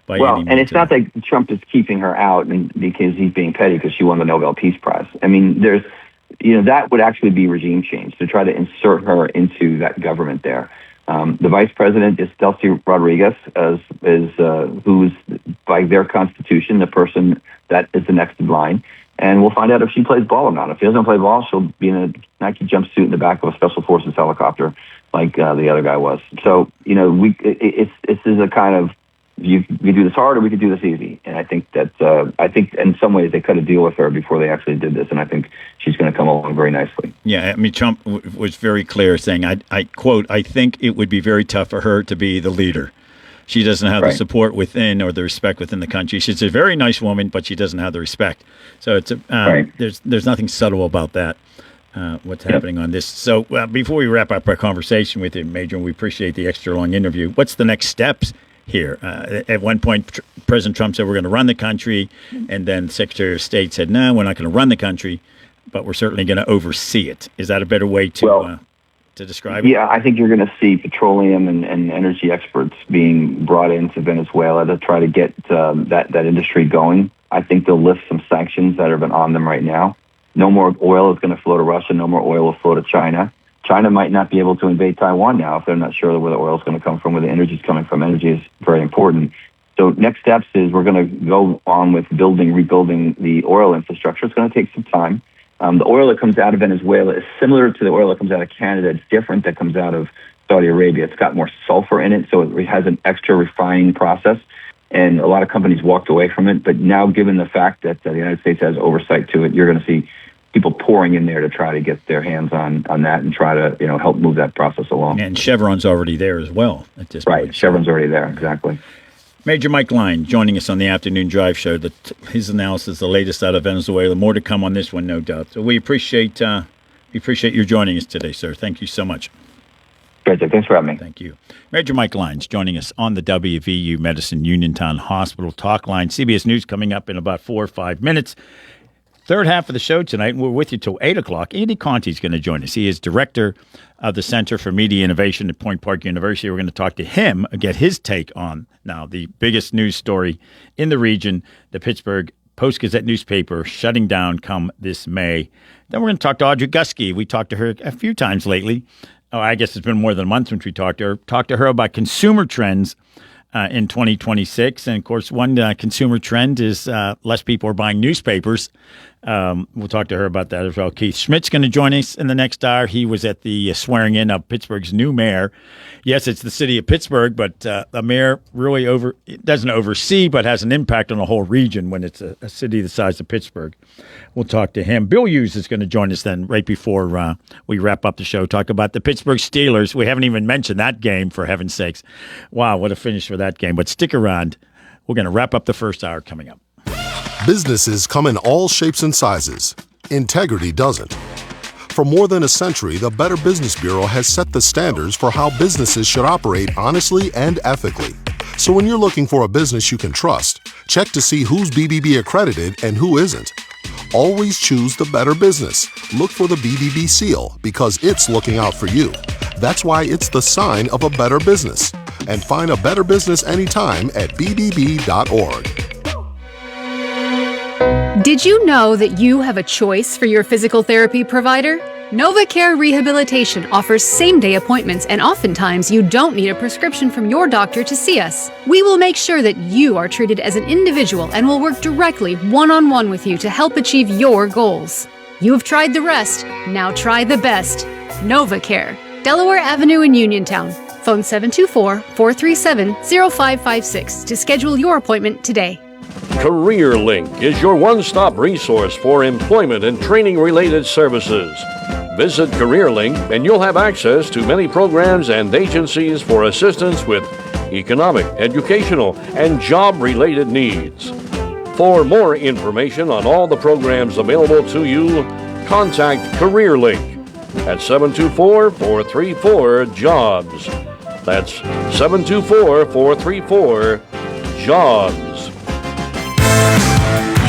[SPEAKER 27] Well, and it's not that Trump is keeping her out because he's being petty because she won the Nobel Peace Prize. I mean, that would actually be regime change to try to insert her into that government there. The vice president is Delcy Rodriguez, who's by their constitution the person that is the next in line. And we'll find out if she plays ball or not. If she doesn't play ball, she'll be in a Nike jumpsuit in the back of a Special Forces helicopter like the other guy was. So, this is a kind of, we could do this hard or we could do this easy. And I think in some ways they cut a deal with her before they actually did this. And I think she's going to come along very nicely.
[SPEAKER 22] Yeah, I mean, Trump was very clear saying, I quote, I think it would be very tough for her to be the leader. She doesn't have the support within or the respect within the country. She's a very nice woman, but she doesn't have the respect. So it's there's nothing subtle about that. What's happening on this? So before we wrap up our conversation with you, Major, and we appreciate the extra long interview. What's the next steps here? At one point, President Trump said we're going to run the country, and then the Secretary of State said, no, we're not going to run the country, but we're certainly going to oversee it. Is that a better way to? to describe it?
[SPEAKER 27] Yeah, I think you're going to see petroleum and energy experts being brought into Venezuela to try to get that industry going. I think they'll lift some sanctions that have been on them right now. No more oil is going to flow to Russia. No more oil will flow to China. China might not be able to invade Taiwan now if they're not sure where the oil is going to come from, where the energy is coming from. Energy is very important. So next steps is we're going to go on with rebuilding the oil infrastructure. It's going to take some time. The oil that comes out of Venezuela is similar to the oil that comes out of Canada. It's different that comes out of Saudi Arabia. It's got more sulfur in it, so it has an extra refining process. And a lot of companies walked away from it. But now, given the fact that the United States has oversight to it, you're going to see people pouring in there to try to get their hands on that and try to help move that process along.
[SPEAKER 22] And Chevron's already there as well at this point.
[SPEAKER 27] Right, Chevron's already there, exactly.
[SPEAKER 22] Major Mike Line joining us on the Afternoon Drive Show. His analysis, the latest out of Venezuela. More to come on this one, no doubt. So we appreciate you joining us today, sir. Thank you so much.
[SPEAKER 27] Great, thanks for having me.
[SPEAKER 22] Thank you. Major Mike Lyons joining us on the WVU Medicine Uniontown Hospital Talk Line. CBS News coming up in about 4 or 5 minutes. Third half of the show tonight, and we're with you till 8 o'clock. Andy Conti is going to join us. He is director of the Center for Media Innovation at Point Park University. We're going to talk to him, get his take on now the biggest news story in the region, the Pittsburgh Post-Gazette newspaper shutting down come this May. Then we're going to talk to Audrey Gusky. We talked to her a few times lately. Oh, I guess it's been more than a month since we talked to her. Talked to her about consumer trends in 2026. And, of course, one consumer trend is less people are buying newspapers. We'll talk to her about that as well. Keith Schmidt's going to join us in the next hour. He was at the swearing in of Pittsburgh's new mayor. Yes, it's the city of Pittsburgh, but the mayor really doesn't oversee, but has an impact on the whole region when it's a city the size of Pittsburgh. We'll talk to him. Bill Hughes is going to join us then right before we wrap up the show. Talk about the Pittsburgh Steelers. We haven't even mentioned that game, for heaven's sakes. Wow, what a finish for that game. But stick around. We're going to wrap up the first hour coming up.
[SPEAKER 7] Businesses come in all shapes and sizes. Integrity doesn't. For more than a century, the Better Business Bureau has set the standards for how businesses should operate honestly and ethically. So when you're looking for a business you can trust, check to see who's BBB accredited and who isn't. Always choose the Better Business. Look for the BBB seal because it's looking out for you. That's why it's the sign of a better business. And find a better business anytime at bbb.org.
[SPEAKER 5] Did you know that you have a choice for your physical therapy provider? NovaCare Rehabilitation offers same-day appointments, and oftentimes you don't need a prescription from your doctor to see us. We will make sure that you are treated as an individual and will work directly one-on-one with you to help achieve your goals. You have tried the rest, now try the best. NovaCare, Delaware Avenue in Uniontown. Phone 724-437-0556 to schedule your appointment today.
[SPEAKER 26] CareerLink is your one-stop resource for employment and training-related services. Visit CareerLink and you'll have access to many programs and agencies for assistance with economic, educational, and job-related needs. For more information on all the programs available to you, contact CareerLink at 724-434-JOBS. That's 724-434-JOBS.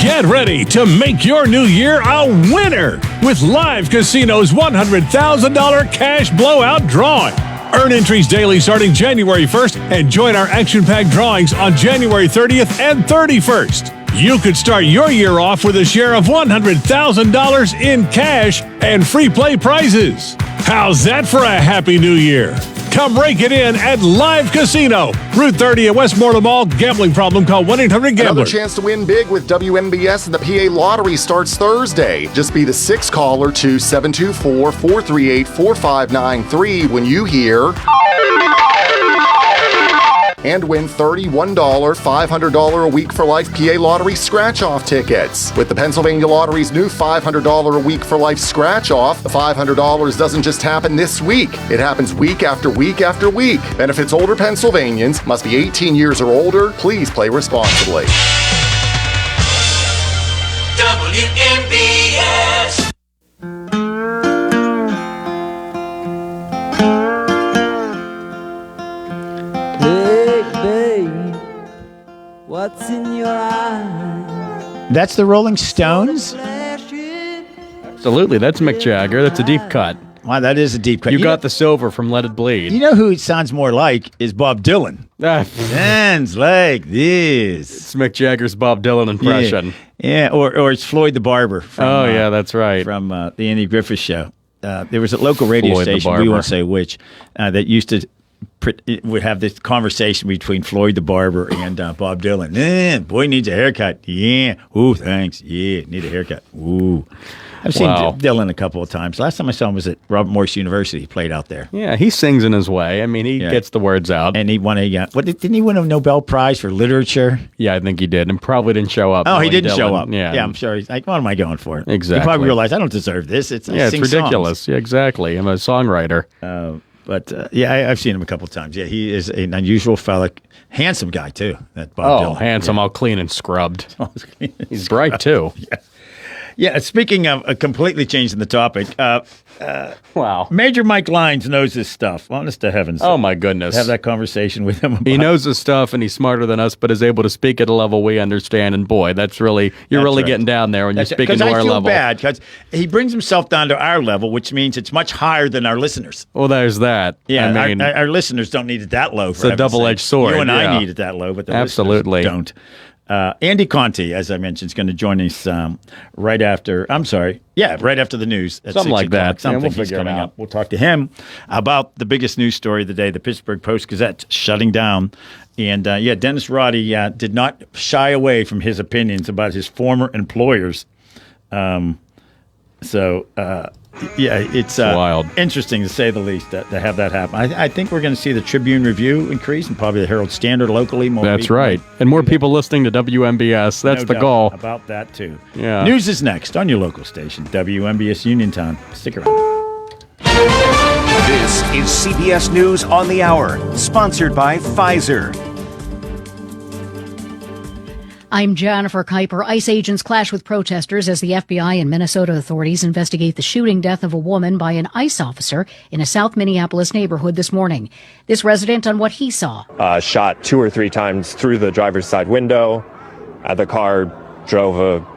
[SPEAKER 15] Get ready to make your new year a winner with Live Casino's $100,000 cash blowout drawing. Earn entries daily starting January 1st and join our action-packed drawings on January 30th and 31st. You could start your year off with a share of $100,000 in cash and free play prizes. How's that for a happy new year? Come rake it in at Live Casino, Route 30 at Westmoreland Mall. Gambling problem? Call 1-800-GAMBLER.
[SPEAKER 19] Another chance to win big with WMBS, and the PA Lottery starts Thursday. Just be the sixth caller to 724-438-4593 when you hear and win $31 $500 a week for life PA Lottery scratch-off tickets. With the Pennsylvania Lottery's new $500 a week for life scratch-off, the $500 doesn't just happen this week. It happens week after week after week. Benefits older Pennsylvanians, must be 18 years or older. Please play responsibly.
[SPEAKER 4] WMBS.
[SPEAKER 8] What's in your eyes?
[SPEAKER 22] That's the Rolling Stones?
[SPEAKER 1] Absolutely. That's Mick Jagger. That's a deep cut.
[SPEAKER 22] Wow, that is a deep cut.
[SPEAKER 1] You got the silver from Let It Bleed.
[SPEAKER 22] You know who it sounds more like is Bob Dylan. Sounds like this.
[SPEAKER 1] It's Mick Jagger's Bob Dylan impression.
[SPEAKER 22] Yeah, or it's Floyd the Barber. From,
[SPEAKER 1] yeah, that's right.
[SPEAKER 22] From the Andy Griffith Show. There was a local radio
[SPEAKER 1] Floyd the
[SPEAKER 22] station, we
[SPEAKER 1] Barber.
[SPEAKER 22] won't say which, that used to would have this conversation between Floyd the Barber and Bob Dylan. Boy needs a haircut. Yeah. Ooh, thanks. Yeah, need a haircut. Ooh. I've seen Dylan a couple of times. Last time I saw him was at Robert Morris University. He played out there.
[SPEAKER 1] Yeah, he sings in his way. I mean, he gets the words out.
[SPEAKER 22] And he won didn't he win a Nobel Prize for literature?
[SPEAKER 1] Yeah, I think he did, and probably didn't show up.
[SPEAKER 22] Oh, he didn't show up.
[SPEAKER 1] Yeah,
[SPEAKER 22] I'm sure. He's like, what am I going for?
[SPEAKER 1] Exactly.
[SPEAKER 22] He probably realized I don't deserve this. I
[SPEAKER 1] it's
[SPEAKER 22] sing
[SPEAKER 1] ridiculous.
[SPEAKER 22] songs.
[SPEAKER 1] Yeah, exactly. I'm a songwriter.
[SPEAKER 22] But I've seen him a couple of times. Yeah, he is an unusual fella. Handsome guy, too. That Bob Dylan.
[SPEAKER 1] Handsome, all clean and scrubbed. He's bright, too.
[SPEAKER 22] Yeah, speaking of completely changing the topic,
[SPEAKER 1] wow.
[SPEAKER 22] Major Mike Lyons knows his stuff. Honest to heavens.
[SPEAKER 1] Oh, my goodness.
[SPEAKER 22] Have that conversation with him.
[SPEAKER 1] He knows his stuff, and he's smarter than us, but is able to speak at a level we understand. And boy, you're really getting down there when you're speaking to our level.
[SPEAKER 22] Because I feel bad, because he brings himself down to our level, which means it's much higher than our listeners.
[SPEAKER 1] Well, there's that.
[SPEAKER 22] Yeah,
[SPEAKER 1] I mean,
[SPEAKER 22] our listeners don't need it that low.
[SPEAKER 1] It's a double-edged sword.
[SPEAKER 22] You and I need it that low, but the listeners don't. Andy Conti, as I mentioned, is going to join us right after the news. At
[SPEAKER 1] Something like that.
[SPEAKER 22] Something
[SPEAKER 1] we'll figure
[SPEAKER 22] coming
[SPEAKER 1] it out.
[SPEAKER 22] up. We'll talk to him about the biggest news story of the day, the Pittsburgh Post-Gazette shutting down. And, Dennis Roddy did not shy away from his opinions about his former employers. It's
[SPEAKER 1] wild.
[SPEAKER 22] Interesting to say the least to have that happen. I think we're going to see the Tribune Review increase and probably the Herald Standard locally.
[SPEAKER 1] That's right. And more people listening to WMBS. That's the goal.
[SPEAKER 22] About that, too.
[SPEAKER 1] Yeah.
[SPEAKER 22] News is next on your local station, WMBS Uniontown. Stick around.
[SPEAKER 3] This is CBS News on the Hour, sponsored by Pfizer.
[SPEAKER 9] I'm Jennifer Kuiper. ICE agents clash with protesters as the FBI and Minnesota authorities investigate the shooting death of a woman by an ICE officer in a South Minneapolis neighborhood this morning. This resident on what he saw.
[SPEAKER 10] Shot 2 or 3 times through the driver's side window. The car drove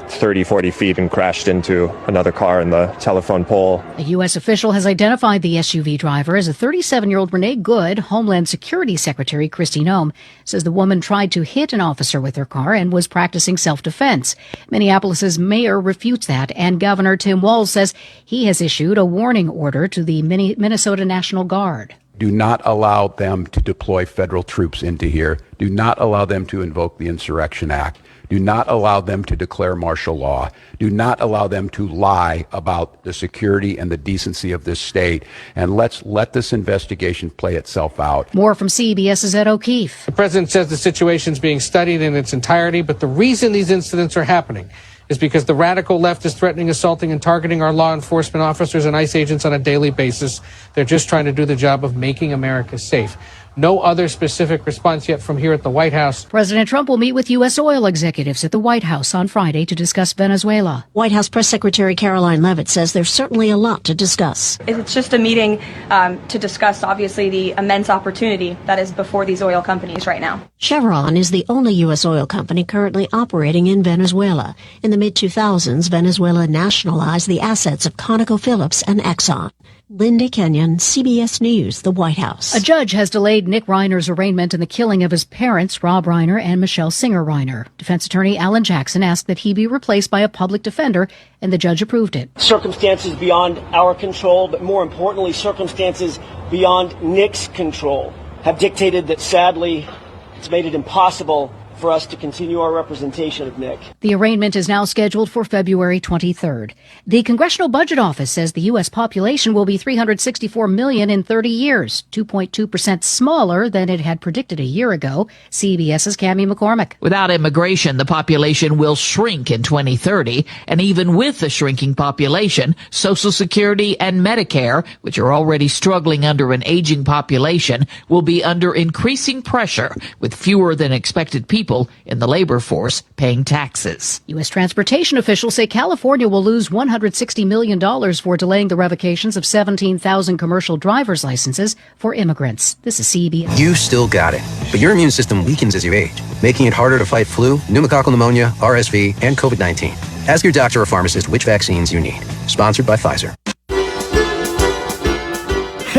[SPEAKER 10] 30, 40 feet and crashed into another car in the telephone pole.
[SPEAKER 9] A U.S. official has identified the SUV driver as a 37-year-old Renee Good. Homeland Security Secretary Kristi Noem says the woman tried to hit an officer with her car and was practicing self-defense. Minneapolis's mayor refutes that, and Governor Tim Walz says he has issued a warning order to the Minnesota National Guard.
[SPEAKER 12] Do not allow them to deploy federal troops into here. Do not allow them to invoke the Insurrection Act. Do not allow them to declare martial law. Do not allow them to lie about the security and the decency of this state. And let's let this investigation play itself out.
[SPEAKER 9] More from CBS's Ed O'Keefe.
[SPEAKER 13] The president says the situation is being studied in its entirety, but the reason these incidents are happening is because the radical left is threatening, assaulting, and targeting our law enforcement officers and ICE agents on a daily basis. They're just trying to do the job of making America safe. No other specific response yet from here at the White House.
[SPEAKER 9] President Trump will meet with U.S. oil executives at the White House on Friday to discuss Venezuela.
[SPEAKER 14] White House Press Secretary Caroline Leavitt says there's certainly a lot to discuss.
[SPEAKER 16] It's just a meeting to discuss, obviously, the immense opportunity that is before these oil companies right now.
[SPEAKER 14] Chevron is the only U.S. oil company currently operating in Venezuela. In the mid-2000s, Venezuela nationalized the assets of ConocoPhillips and Exxon. Linda Kenyon, CBS News, the White House.
[SPEAKER 9] A judge has delayed Nick Reiner's arraignment in the killing of his parents, Rob Reiner and Michelle Singer Reiner. Defense attorney Alan Jackson asked that he be replaced by a public defender, and the judge approved it.
[SPEAKER 28] Circumstances beyond our control, but more importantly, circumstances beyond Nick's control, have dictated that, sadly, it's made it impossible for us to continue our representation of Nick.
[SPEAKER 9] The arraignment is now scheduled for February 23rd. The Congressional Budget Office says the U.S. population will be 364 million in 30 years, 2.2% smaller than it had predicted a year ago. CBS's Cammie McCormick.
[SPEAKER 29] Without immigration, the population will shrink in 2030, and even with the shrinking population, Social Security and Medicare, which are already struggling under an aging population, will be under increasing pressure with fewer than expected people in the labor force paying taxes.
[SPEAKER 9] U.S. transportation officials say California will lose $160 million for delaying the revocations of 17,000 commercial driver's licenses for immigrants. This is CBS.
[SPEAKER 30] You still got it, but your immune system weakens as you age, making it harder to fight flu, pneumococcal pneumonia, RSV, and COVID-19. Ask your doctor or pharmacist which vaccines you need. Sponsored by Pfizer.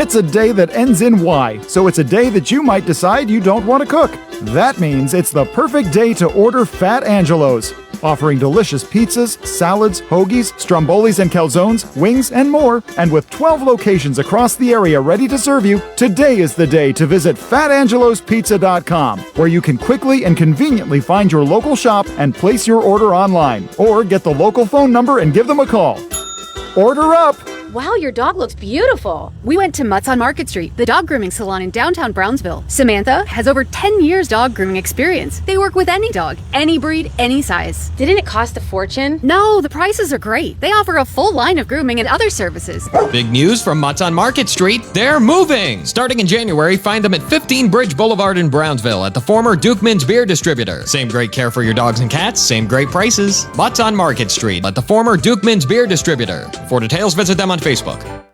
[SPEAKER 2] It's a day that ends in Y, so it's a day that you might decide you don't want to cook. That means it's the perfect day to order Fat Angelo's. Offering delicious pizzas, salads, hoagies, strombolis and calzones, wings, and more. And with 12 locations across the area ready to serve you, today is the day to visit FatAngelosPizza.com, where you can quickly and conveniently find your local shop and place your order online. Or get the local phone number and give them a call. Order up!
[SPEAKER 5] Wow, your dog looks beautiful. We went to Mutt's on Market Street, the dog grooming salon in downtown Brownsville. Samantha has over 10 years dog grooming experience. They work with any dog, any breed, any size.
[SPEAKER 6] Didn't it cost a fortune?
[SPEAKER 5] No, the prices are great. They offer a full line of grooming and other services.
[SPEAKER 11] Big news from Mutt's on Market Street. They're moving! Starting in January, find them at 15 Bridge Boulevard in Brownsville at the former Dukeman's Beer Distributor. Same great care for your dogs and cats, same great prices. Mutt's on Market Street at the former Dukeman's Beer Distributor. For details, visit them on Facebook.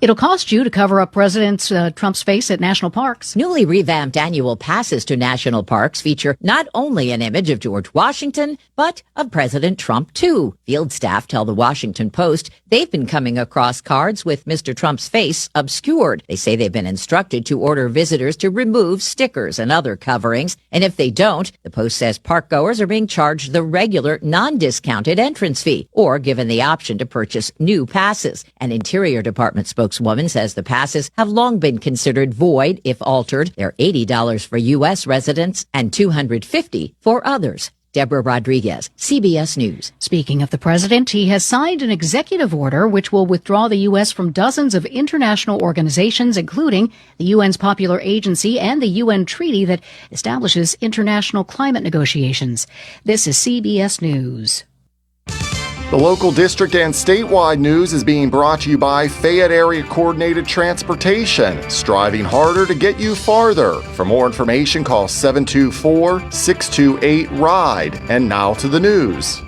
[SPEAKER 9] It'll cost you to cover up President Trump's face at national parks.
[SPEAKER 17] Newly revamped annual passes to national parks feature not only an image of George Washington, but of President Trump, too. Field staff tell the Washington Post they've been coming across cards with Mr. Trump's face obscured. They say they've been instructed to order visitors to remove stickers and other coverings. And if they don't, the Post says parkgoers are being charged the regular non-discounted entrance fee or given the option to purchase new passes. An Interior Department spokeswoman says the passes have long been considered void if altered. They're $80 for U.S. residents and $250 for others. Deborah Rodriguez, CBS News.
[SPEAKER 9] Speaking of the president, he has signed an executive order which will withdraw the U.S. from dozens of international organizations, including the UN's popular agency and the UN treaty that establishes international climate negotiations. This is CBS News.
[SPEAKER 19] The local district and statewide news is being brought to you by Fayette Area Coordinated Transportation, striving harder to get you farther. For more information, call 724-628-RIDE. And now to the news.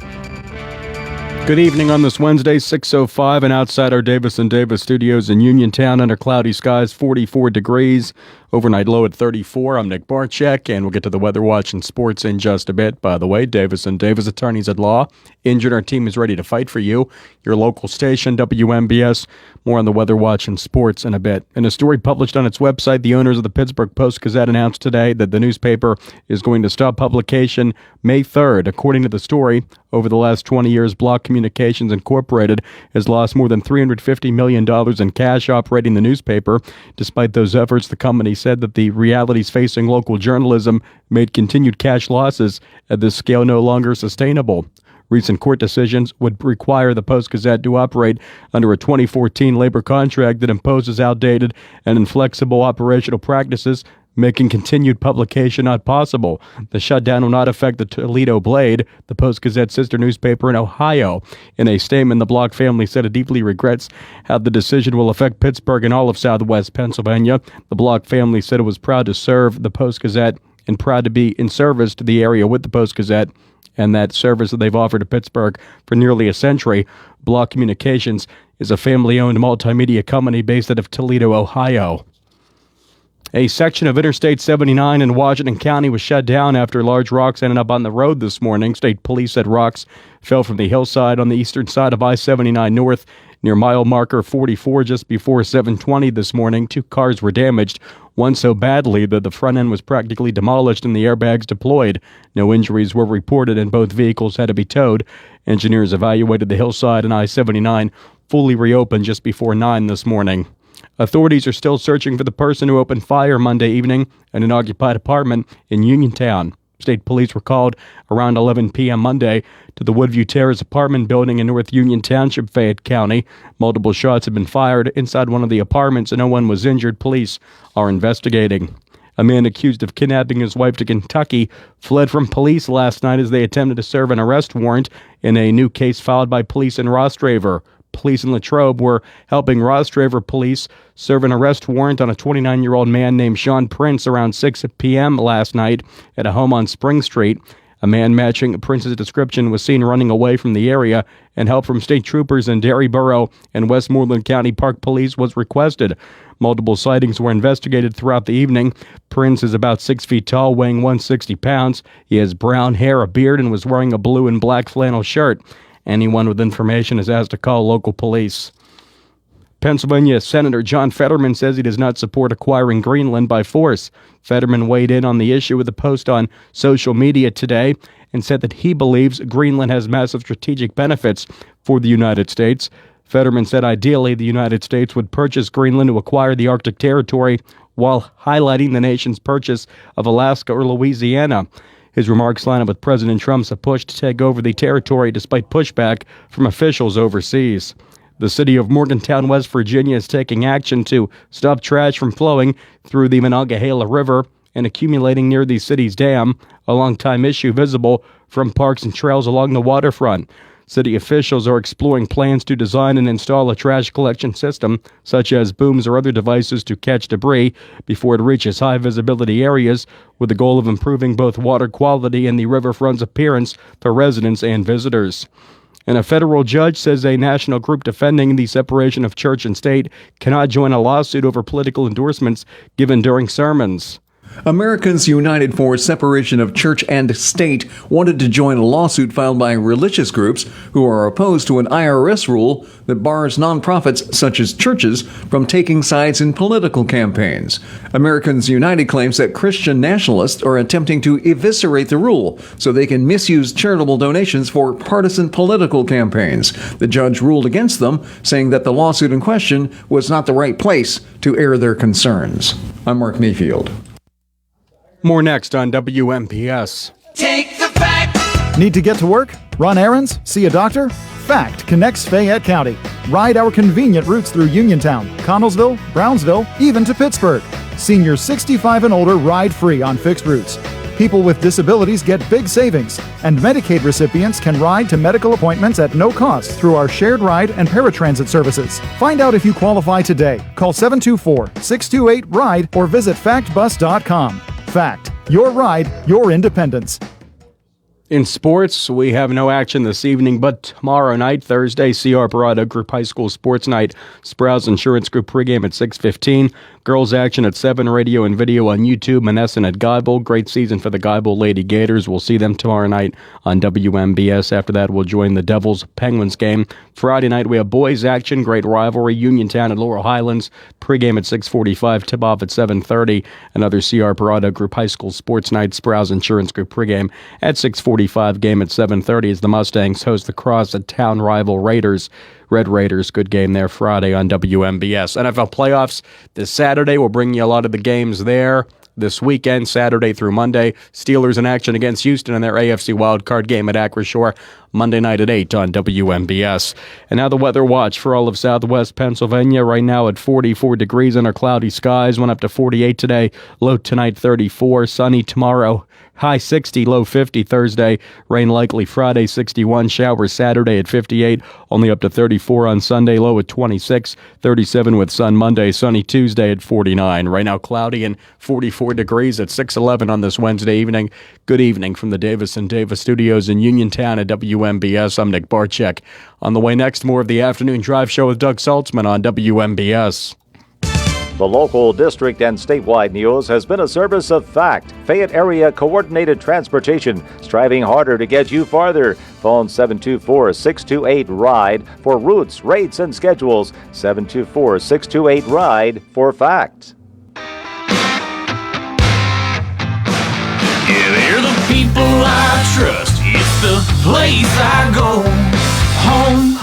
[SPEAKER 1] Good evening on this Wednesday, 6:05, and outside our Davis & Davis studios in Uniontown under cloudy skies, 44 degrees. Overnight low at 34. I'm Nick Barczyk, and we'll get to the Weather Watch and sports in just a bit. By the way, Davis & Davis attorneys at law. Injured, our team is ready to fight for you. Your local station, WMBS. More on the Weather Watch and sports in a bit. In a story published on its website, the owners of the Pittsburgh Post-Gazette announced today that the newspaper is going to stop publication May 3rd. According to the story, over the last 20 years, Block Communications Incorporated has lost more than $350 million in cash operating the newspaper. Despite those efforts, the company said that the realities facing local journalism made continued cash losses at this scale no longer sustainable. Recent court decisions would require the Post-Gazette to operate under a 2014 labor contract that imposes outdated and inflexible operational practices, making continued publication not possible. The shutdown will not affect the Toledo Blade, the Post-Gazette sister newspaper in Ohio. In a statement, the Block family said it deeply regrets how the decision will affect Pittsburgh and all of Southwest Pennsylvania. The Block family said it was proud to serve the Post-Gazette and proud to be in service to the area with the Post-Gazette, and that service that they've offered to Pittsburgh for nearly a century. Block Communications is a family-owned multimedia company based out of Toledo, Ohio. A section of Interstate 79 in Washington County was shut down after large rocks ended up on the road this morning. State police said rocks fell from the hillside on the eastern side of I-79 North near mile marker 44 just before 7:20 this morning. 2 cars were damaged, one so badly that the front end was practically demolished and the airbags deployed. No injuries were reported and both vehicles had to be towed. Engineers evaluated the hillside and I-79 fully reopened just before 9 this morning. Authorities are still searching for the person who opened fire Monday evening at an occupied apartment in Uniontown. State police were called around 11 p.m. Monday to the Woodview Terrace apartment building in North Union Township, Fayette County. Multiple shots have been fired inside one of the apartments and no one was injured. Police are investigating. A man accused of kidnapping his wife to Kentucky fled from police last night as they attempted to serve an arrest warrant in a new case filed by police in Rostraver. Police in Latrobe were helping Rostraver police serve an arrest warrant on a 29-year-old man named Sean Prince around 6 p.m. last night at a home on Spring Street. A man matching Prince's description was seen running away from the area, and help from state troopers in Derryborough and Westmoreland County Park Police was requested. Multiple sightings were investigated throughout the evening. Prince is about 6 feet tall, weighing 160 pounds. He has brown hair, a beard, and was wearing a blue and black flannel shirt. Anyone with information is asked to call local police. Pennsylvania Senator John Fetterman says he does not support acquiring Greenland by force. Fetterman weighed in on the issue with a post on social media today and said that he believes Greenland has massive strategic benefits for the United States. Fetterman said ideally the United States would purchase Greenland to acquire the Arctic territory while highlighting the nation's purchase of Alaska or Louisiana. His remarks line up with President Trump's push to take over the territory despite pushback from officials overseas. The city of Morgantown, West Virginia is taking action to stop trash from flowing through the Monongahela River and accumulating near the city's dam, a long-time issue visible from parks and trails along the waterfront. City officials are exploring plans to design and install a trash collection system, such as booms or other devices to catch debris before it reaches high-visibility areas, with the goal of improving both water quality and the riverfront's appearance for residents and visitors. And a federal judge says a national group defending the separation of church and state cannot join a lawsuit over political endorsements given during sermons.
[SPEAKER 6] Americans United for Separation of Church and State wanted to join a lawsuit filed by religious groups who are opposed to an IRS rule that bars nonprofits such as churches from taking sides in political campaigns. Americans United claims that Christian nationalists are attempting to eviscerate the rule so they can misuse charitable donations for partisan political campaigns. The judge ruled against them, saying that the lawsuit in question was not the right place to air their concerns. I'm Mark Mayfield.
[SPEAKER 1] More next on WMPS.
[SPEAKER 2] Take the fact. Need to get to work? Run errands? See a doctor? Fact connects Fayette County. Ride our convenient routes through Uniontown, Connellsville, Brownsville, even to Pittsburgh. Seniors 65 and older ride free on fixed routes. People with disabilities get big savings, and Medicaid recipients can ride to medical appointments at no cost through our shared ride and paratransit services. Find out if you qualify today. Call 724-628-RIDE or visit factbus.com. Fact, your ride, your independence.
[SPEAKER 1] In sports, we have no action this evening, but tomorrow night, Thursday, CR Parada Group High School Sports Night, Sprouse Insurance Group pregame at 6:15. Girls action at 7, radio and video on YouTube. Monessen at Geibel. Great season for the Geibel Lady Gators. We'll see them tomorrow night on WMBS. After that, we'll join the Devils Penguins game. Friday night, we have boys action. Great rivalry. Uniontown at Laurel Highlands. Pregame at 6:45. Tip-off at 7:30. Another CR Parada Group High School Sports Night. Sprouse Insurance Group pregame at 6:45. Game at 7:30 as the Mustangs host the cross-town rival Raiders. Red Raiders, good game there Friday on WMBS. NFL playoffs this Saturday. We'll bring you a lot of the games there. This weekend, Saturday through Monday, Steelers in action against Houston in their AFC wildcard game at Acrisure, Monday night at 8 on WMBS. And now the weather watch for all of southwest Pennsylvania. Right now at 44 degrees under cloudy skies. Went up to 48 today. Low tonight 34. Sunny tomorrow. High 60, low 50 Thursday. Rain likely Friday, 61. Showers Saturday at 58. Only up to 34 on Sunday. Low at 26. 37 with sun Monday. Sunny Tuesday at 49. Right now cloudy and 44 degrees at 6:11 on this Wednesday evening. Good evening from the Davis & Davis studios in Uniontown at WMBS. I'm Nick Barczyk. On the way next, more of the Afternoon Drive Show with Doug Saltzman on WMBS.
[SPEAKER 7] The local, district, and statewide news has been a service of FACT, Fayette Area Coordinated Transportation, striving harder to get you farther. Phone 724-628-RIDE for routes, rates, and schedules. 724-628-RIDE for FACT.
[SPEAKER 18] Yeah, they're the people I trust. It's the place I go. Home,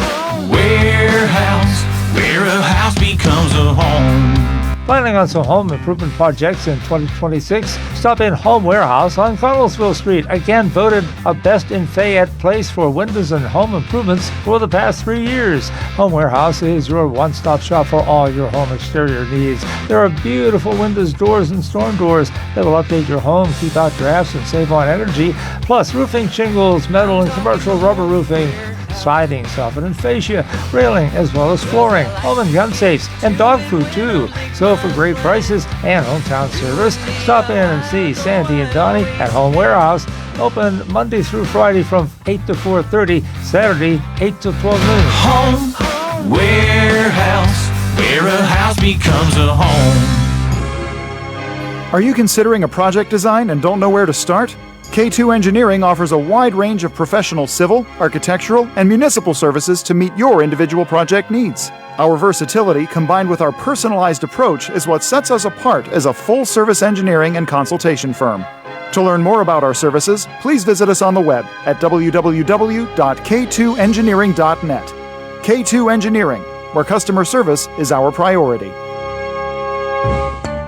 [SPEAKER 18] warehouse, where a house becomes a home.
[SPEAKER 20] Planning on some home improvement projects in 2026? Stop in Home Warehouse on Connellsville Street. Again voted a best in Fayette place for windows and home improvements for the past 3 years. Home Warehouse is your one-stop shop for all your home exterior needs. There are beautiful windows, doors, and storm doors that will update your home, keep out drafts, and save on energy. Plus roofing, shingles, metal, and commercial rubber roofing, siding, soffit and fascia, railing, as well as flooring, home and gun safes, and dog food too. So for great prices and hometown service, stop in and see Sandy and Donnie at Home Warehouse. Open Monday through Friday from 8 to 4:30, Saturday 8 to 12 noon.
[SPEAKER 18] Home, warehouse, where a house becomes a home.
[SPEAKER 2] Are you considering a project design and don't know where to start? K2 Engineering offers a wide range of professional civil, architectural, and municipal services to meet your individual project needs. Our versatility, combined with our personalized approach, is what sets us apart as a full-service engineering and consultation firm. To learn more about our services, please visit us on the web at www.k2engineering.net. K2 Engineering, where customer service is our priority.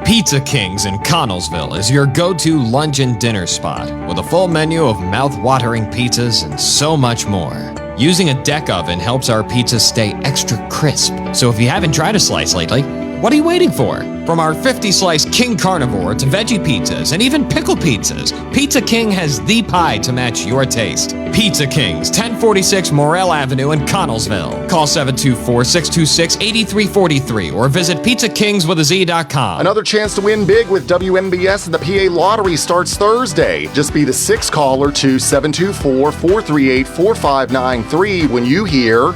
[SPEAKER 11] Pizza King's in Connellsville is your go-to lunch and dinner spot with a full menu of mouth-watering pizzas and so much more. Using a deck oven helps our pizzas stay extra crisp. So if you haven't tried a slice lately, what are you waiting for? From our 50-slice King Carnivore to veggie pizzas and even pickle pizzas, Pizza King has the pie to match your taste. Pizza King's, 1046 Morrell Avenue in Connellsville. Call 724-626-8343 or visit pizzakingswithaz.com.
[SPEAKER 19] Another chance to win big with WMBS and the PA Lottery starts Thursday. Just be the sixth caller to 724-438-4593 when you hear...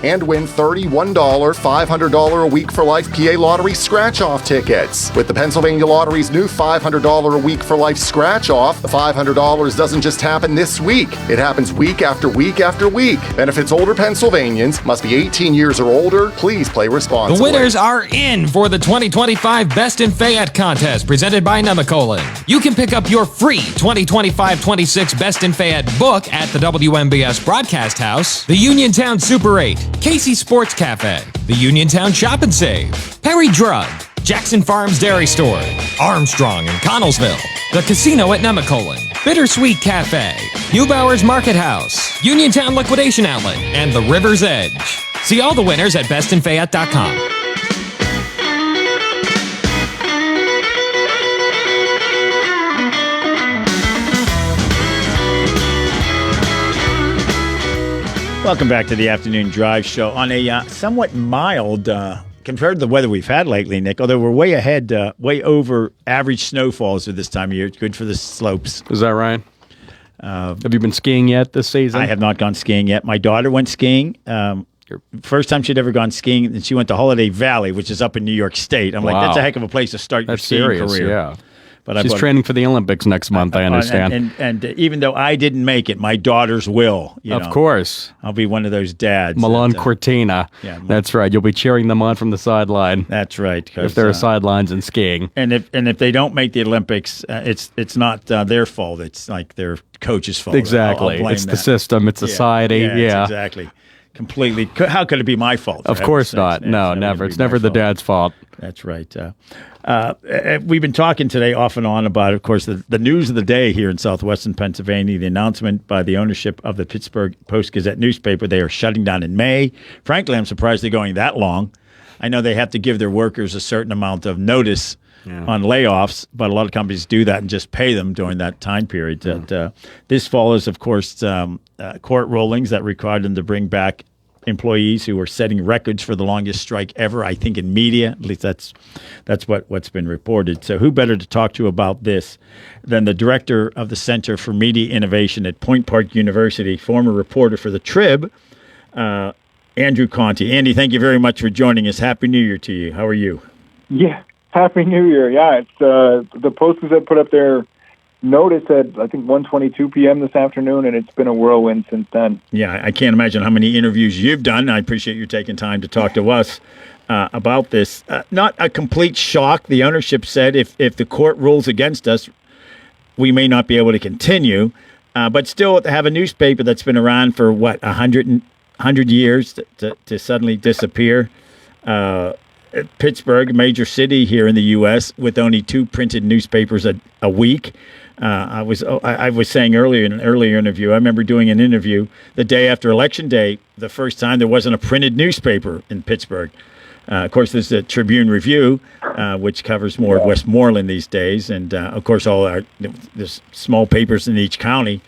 [SPEAKER 19] and win $31, $500 a week for life PA Lottery scratch-off tickets. With the Pennsylvania Lottery's new $500 a week for life scratch-off, the $500 doesn't just happen this week. It happens week after week after week. Benefits older Pennsylvanians, must be 18 years or older. Please play responsibly.
[SPEAKER 11] The winners are in for the 2025 Best in Fayette contest presented by Nemacolin. You can pick up your free 2025-26 Best in Fayette book at the WMBS Broadcast House, the Uniontown Super 8, Casey Sports Cafe, the Uniontown Shop and Save, Perry Drug, Jackson Farms Dairy Store, Armstrong in Connellsville, the Casino at Nemacolin, Bittersweet Cafe, Neubauer's Market House, Uniontown Liquidation Outlet, and the River's Edge. See all the winners at bestinfayette.com.
[SPEAKER 4] Welcome back to the Afternoon Drive Show on a somewhat mild, compared to the weather we've had lately, Nick, although we're way ahead, way over average snowfalls at this time of year. It's good for the slopes.
[SPEAKER 1] Is that right? Have you been skiing yet this season?
[SPEAKER 4] I have not gone skiing yet. My daughter went skiing. First time she'd ever gone skiing, and she went to Holiday Valley, which is up in New York State. I'm like, that's a heck of a place to start your skiing career.
[SPEAKER 1] Yeah.
[SPEAKER 4] But
[SPEAKER 1] she's training for the Olympics next month, I understand.
[SPEAKER 4] And even though I didn't make it, my daughters will.
[SPEAKER 1] Of course.
[SPEAKER 4] I'll be one of those dads.
[SPEAKER 1] Milan Cortina.
[SPEAKER 4] Yeah,
[SPEAKER 1] that's right. You'll be cheering them on from the sideline.
[SPEAKER 4] That's right.
[SPEAKER 1] If there are sidelines in skiing.
[SPEAKER 4] And if they don't make the Olympics, it's not their fault. It's like their coach's fault.
[SPEAKER 1] Exactly.
[SPEAKER 4] I'll blame
[SPEAKER 1] it's
[SPEAKER 4] that.
[SPEAKER 1] the system. It's society. Yeah.
[SPEAKER 4] Exactly. Completely. How could it be my fault?
[SPEAKER 1] Of course not. No, never. It's never the dad's fault.
[SPEAKER 4] That's right. We've been talking today off and on about, of course, the news of the day here in southwestern Pennsylvania, the announcement by the ownership of the Pittsburgh Post-Gazette newspaper. They are shutting down in May. Frankly, I'm surprised they're going that long. I know they have to give their workers a certain amount of notice on layoffs, but a lot of companies do that and just pay them during that time period. This follows, of course, court rulings that required them to bring back employees who were setting records for the longest strike ever, I think, in media. At least that's what's been reported. So who better to talk to about this than the director of the Center for Media Innovation at Point Park University, former reporter for the Trib, Andrew Conti. Andy, thank you very much for joining us. Happy New Year to you. How are you?
[SPEAKER 8] Yeah, Happy New Year. Yeah, it's the Post-Gazette put up their notice at, I think, 1:22 p.m. this afternoon, and it's been a whirlwind since then.
[SPEAKER 4] Yeah, I can't imagine how many interviews you've done. I appreciate you taking time to talk to us about this. Not a complete shock. The ownership said if the court rules against us, we may not be able to continue. But still, to have a newspaper that's been around for, 100 years to suddenly disappear. Pittsburgh, a major city here in the U.S., with only 2 printed newspapers a week. I was saying earlier in an earlier interview, I remember doing an interview the day after Election Day, the first time there wasn't a printed newspaper in Pittsburgh. Of course, there's the Tribune Review, which covers more of Westmoreland these days, and of course, there's small papers in each county.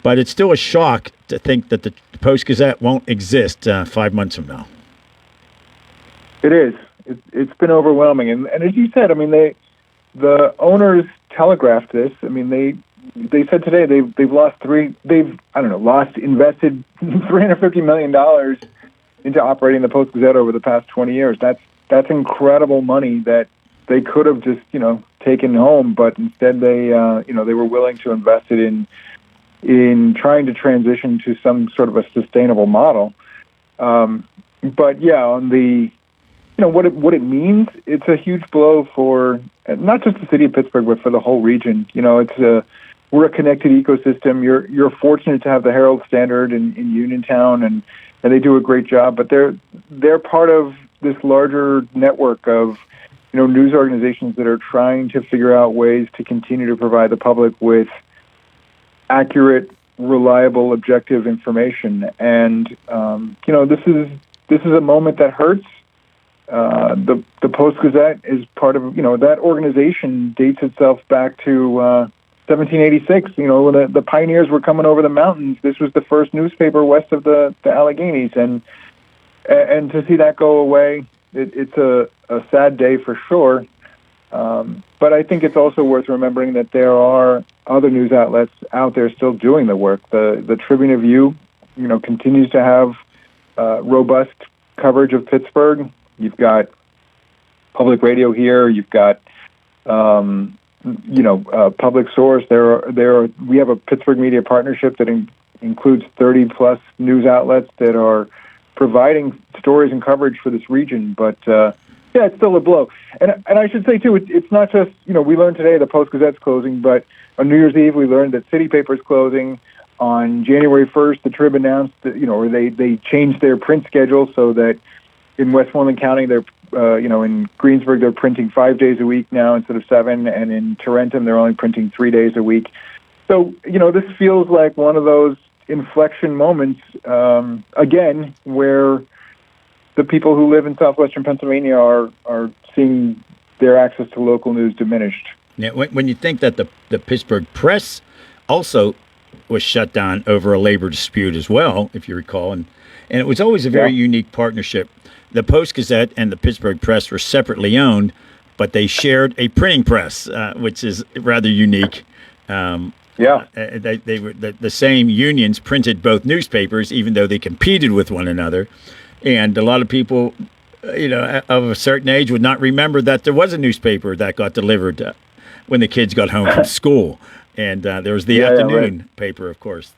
[SPEAKER 4] But it's still a shock to think that the Post-Gazette won't exist 5 months from now.
[SPEAKER 8] It is. It's been overwhelming, and as you said, I mean, the owners telegraphed this. I mean, they said today they've invested $350 million into operating the Post-Gazette over the past 20 years. That's incredible money that they could have just taken home, but instead they they were willing to invest it in trying to transition to some sort of a sustainable model. But yeah, on the what it means, it's a huge blow for not just the city of Pittsburgh, but for the whole region. We're a connected ecosystem. You're fortunate to have the Herald Standard in Uniontown, and they do a great job. But they're part of this larger network of news organizations that are trying to figure out ways to continue to provide the public with accurate, reliable, objective information. And this is a moment that hurts. The Post-Gazette is part of that organization dates itself back to 1786. When the pioneers were coming over the mountains, this was the first newspaper west of the Alleghenies, and to see that go away, it's a sad day for sure. But I think it's also worth remembering that there are other news outlets out there still doing the work. The Tribune Review, continues to have robust coverage of Pittsburgh. You've got public radio here. You've got public source. We have a Pittsburgh Media Partnership that includes 30 plus news outlets that are providing stories and coverage for this region. But yeah, it's still a blow. And I should say too, it's not just we learned today the Post-Gazette's closing, but on New Year's Eve we learned that City Paper's closing. On January 1st, the Trib announced that or they changed their print schedule so that in Westmoreland County, they're in Greensburg, they're printing 5 days a week now instead of 7, and in Tarentum, they're only printing 3 days a week. So, this feels like one of those inflection moments, again, where the people who live in southwestern Pennsylvania are seeing their access to local news diminished.
[SPEAKER 4] Yeah, when you think that the Pittsburgh Press also was shut down over a labor dispute as well, if you recall, and it was always a very unique partnership. The Post-Gazette and the Pittsburgh Press were separately owned, but they shared a printing press, which is rather unique. They were the same unions printed both newspapers, even though they competed with one another. And a lot of people, of a certain age would not remember that there was a newspaper that got delivered when the kids got home from school. And there was the afternoon paper, of course.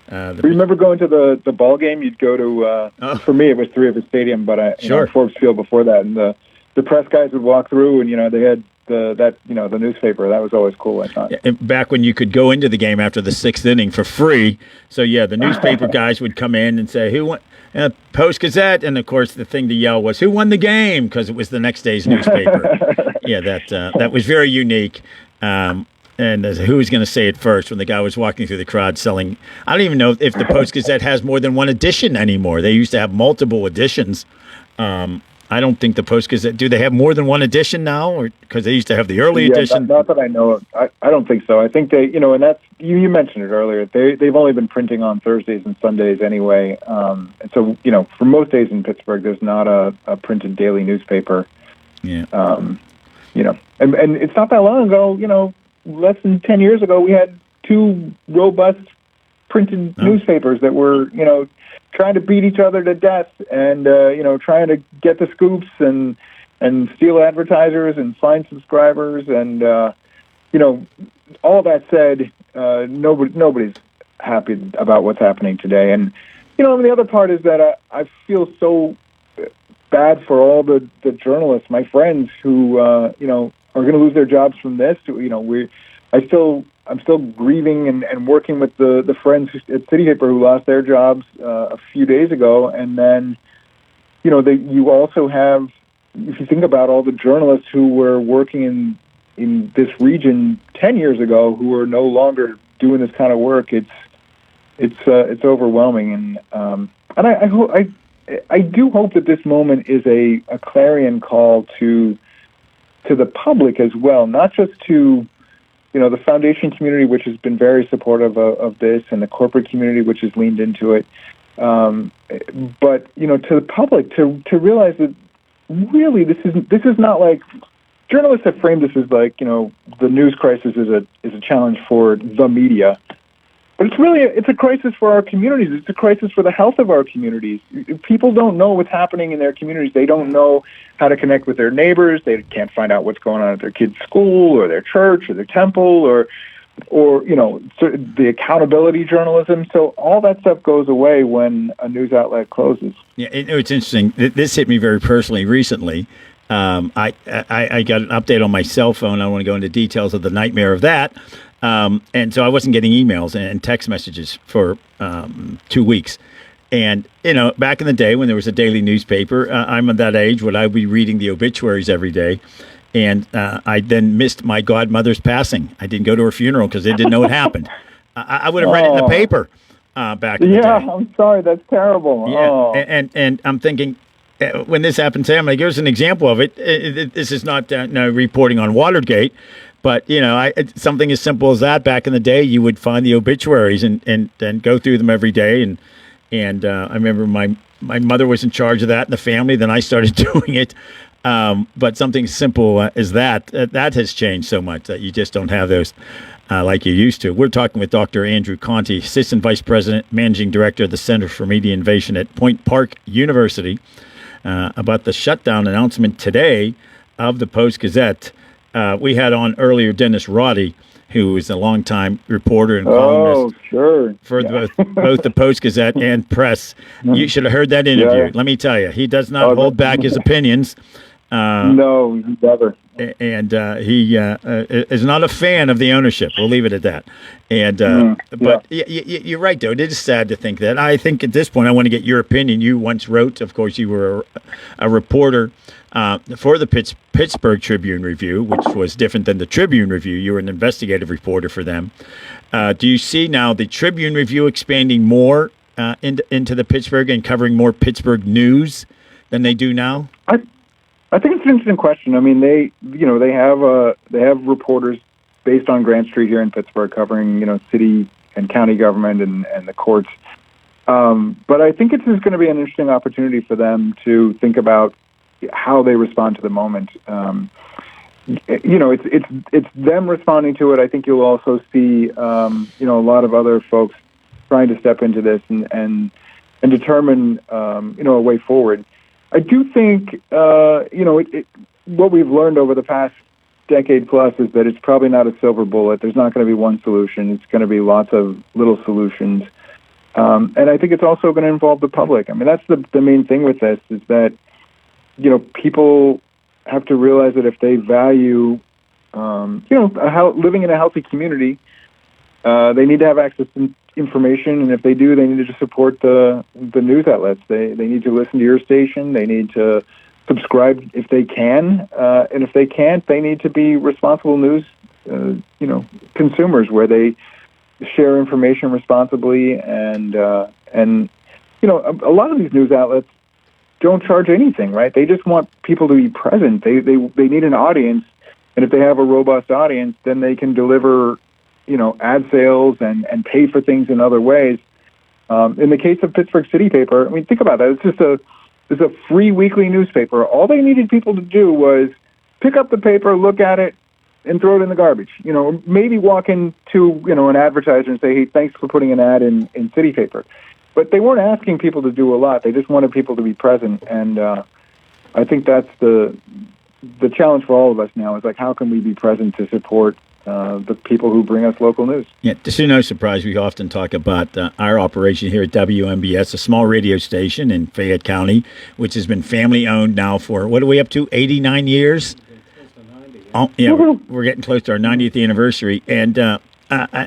[SPEAKER 4] Remember going to the ball game? You'd go to, for me, it was Three Rivers Stadium, but Forbes Field before that. And the press guys would walk through, and, they had the newspaper. That was always cool, I thought. Yeah, back when you could go into the game after the sixth inning for free. So, yeah, the newspaper guys would come in and say, who won? Post-Gazette. And, of course, the thing to yell was, who won the game? Because it was the next day's newspaper. Yeah, that was very unique. And who was going to say it first when the guy was walking through the crowd selling? I don't even know if the Post-Gazette has more than one edition anymore. They used to have multiple editions. I don't think the Post-Gazette, do they have more than one edition now? Because they used to have the early edition?
[SPEAKER 8] Not that I know of. I don't think so. I think they, and that's, you mentioned it earlier, they've only been printing on Thursdays and Sundays anyway. And so, for most days in Pittsburgh, there's not a printed daily newspaper.
[SPEAKER 4] Yeah.
[SPEAKER 8] And it's not that long ago, less than 10 years ago, we had two robust printed newspapers that were, trying to beat each other to death and, trying to get the scoops and steal advertisers and find subscribers. And, all that said, nobody's happy about what's happening today. And, the other part is that I feel so bad for all the journalists, my friends who, are going to lose their jobs from this. I'm still grieving and working with the friends at City Paper who lost their jobs a few days ago. And then, you also have, if you think about all the journalists who were working in this region 10 years ago who are no longer doing this kind of work, it's overwhelming. And I do hope that this moment is a clarion call to the public as well, not just to the foundation community, which has been very supportive of this, and the corporate community, which has leaned into it, but to the public to realize that really this is not like journalists have framed this as like the news crisis is a challenge for the media, But it's a crisis for our communities. It's a crisis for the health of our communities. People don't know what's happening in their communities. They don't know how to connect with their neighbors. They can't find out what's going on at their kid's school or their church or their temple or the accountability journalism. So all that stuff goes away when a news outlet closes.
[SPEAKER 4] Yeah, it's interesting. This hit me very personally recently. I got an update on my cell phone. I don't want to go into details of the nightmare of that. And so I wasn't getting emails and text messages for 2 weeks. And, back in the day when there was a daily newspaper, I'm at that age when I'd be reading the obituaries every day. And I then missed my godmother's passing. I didn't go to her funeral because they didn't know what happened. I would have read it in the paper back in the day.
[SPEAKER 8] Yeah, I'm sorry. That's terrible.
[SPEAKER 4] Yeah, and I'm thinking, when this happened to him, like, here's an example of it. This is not reporting on Watergate, but something as simple as that. Back in the day, you would find the obituaries and go through them every day. And I remember my mother was in charge of that in the family. Then I started doing it. But something simple as that has changed so much that you just don't have those like you used to. We're talking with Dr. Andrew Conti, Assistant Vice President, Managing Director of the Center for Media Innovation at Point Park University, about the shutdown announcement today of the Post-Gazette. We had on earlier Dennis Roddy, who is a longtime reporter and columnist for both the Post-Gazette and Press. You should have heard that interview. Let me tell you, he does not hold back his opinions.
[SPEAKER 8] No, never.
[SPEAKER 4] And he is not a fan of the ownership. We'll leave it at that. And but you're right, though. It is sad to think that. I think at this point, I want to get your opinion. You once wrote, of course, you were a reporter for the Pittsburgh Tribune Review, which was different than the Tribune Review. You were an investigative reporter for them. Do you see now the Tribune Review expanding more into the Pittsburgh and covering more Pittsburgh news than they do now?
[SPEAKER 8] I think it's an interesting question. I mean, they have reporters based on Grant Street here in Pittsburgh covering city and county government and the courts. But I think it's just going to be an interesting opportunity for them to think about how they respond to the moment. It's them responding to it. I think you'll also see a lot of other folks trying to step into this and determine a way forward. I do think what we've learned over the past decade plus is that it's probably not a silver bullet. There's not going to be one solution. It's going to be lots of little solutions. And I think it's also going to involve the public. I mean, that's the main thing with this is that, people have to realize that if they value, living in a healthy community, they need to have access to information. And if they do, they need to support the news outlets. They need to listen to your station. They need to subscribe if they can. And if they can't, they need to be responsible news, consumers where they share information responsibly. And a lot of these news outlets don't charge anything, right? They just want people to be present. They need an audience, and if they have a robust audience, then they can deliver, ad sales and pay for things in other ways. In the case of Pittsburgh City Paper, I mean, think about that. It's a free weekly newspaper. All they needed people to do was pick up the paper, look at it, and throw it in the garbage. Maybe walk into an advertiser and say, "Hey, thanks for putting an ad in City Paper." But they weren't asking people to do a lot. They just wanted people to be present. And I think that's the challenge for all of us now is, like, how can we be present to support the people who bring us local news?
[SPEAKER 4] Yeah, to no surprise, we often talk about our operation here at WMBS, a small radio station in Fayette County, which has been family-owned now for, what are we up to, 89 years? Oh, yeah, we're getting close to our 90th anniversary. And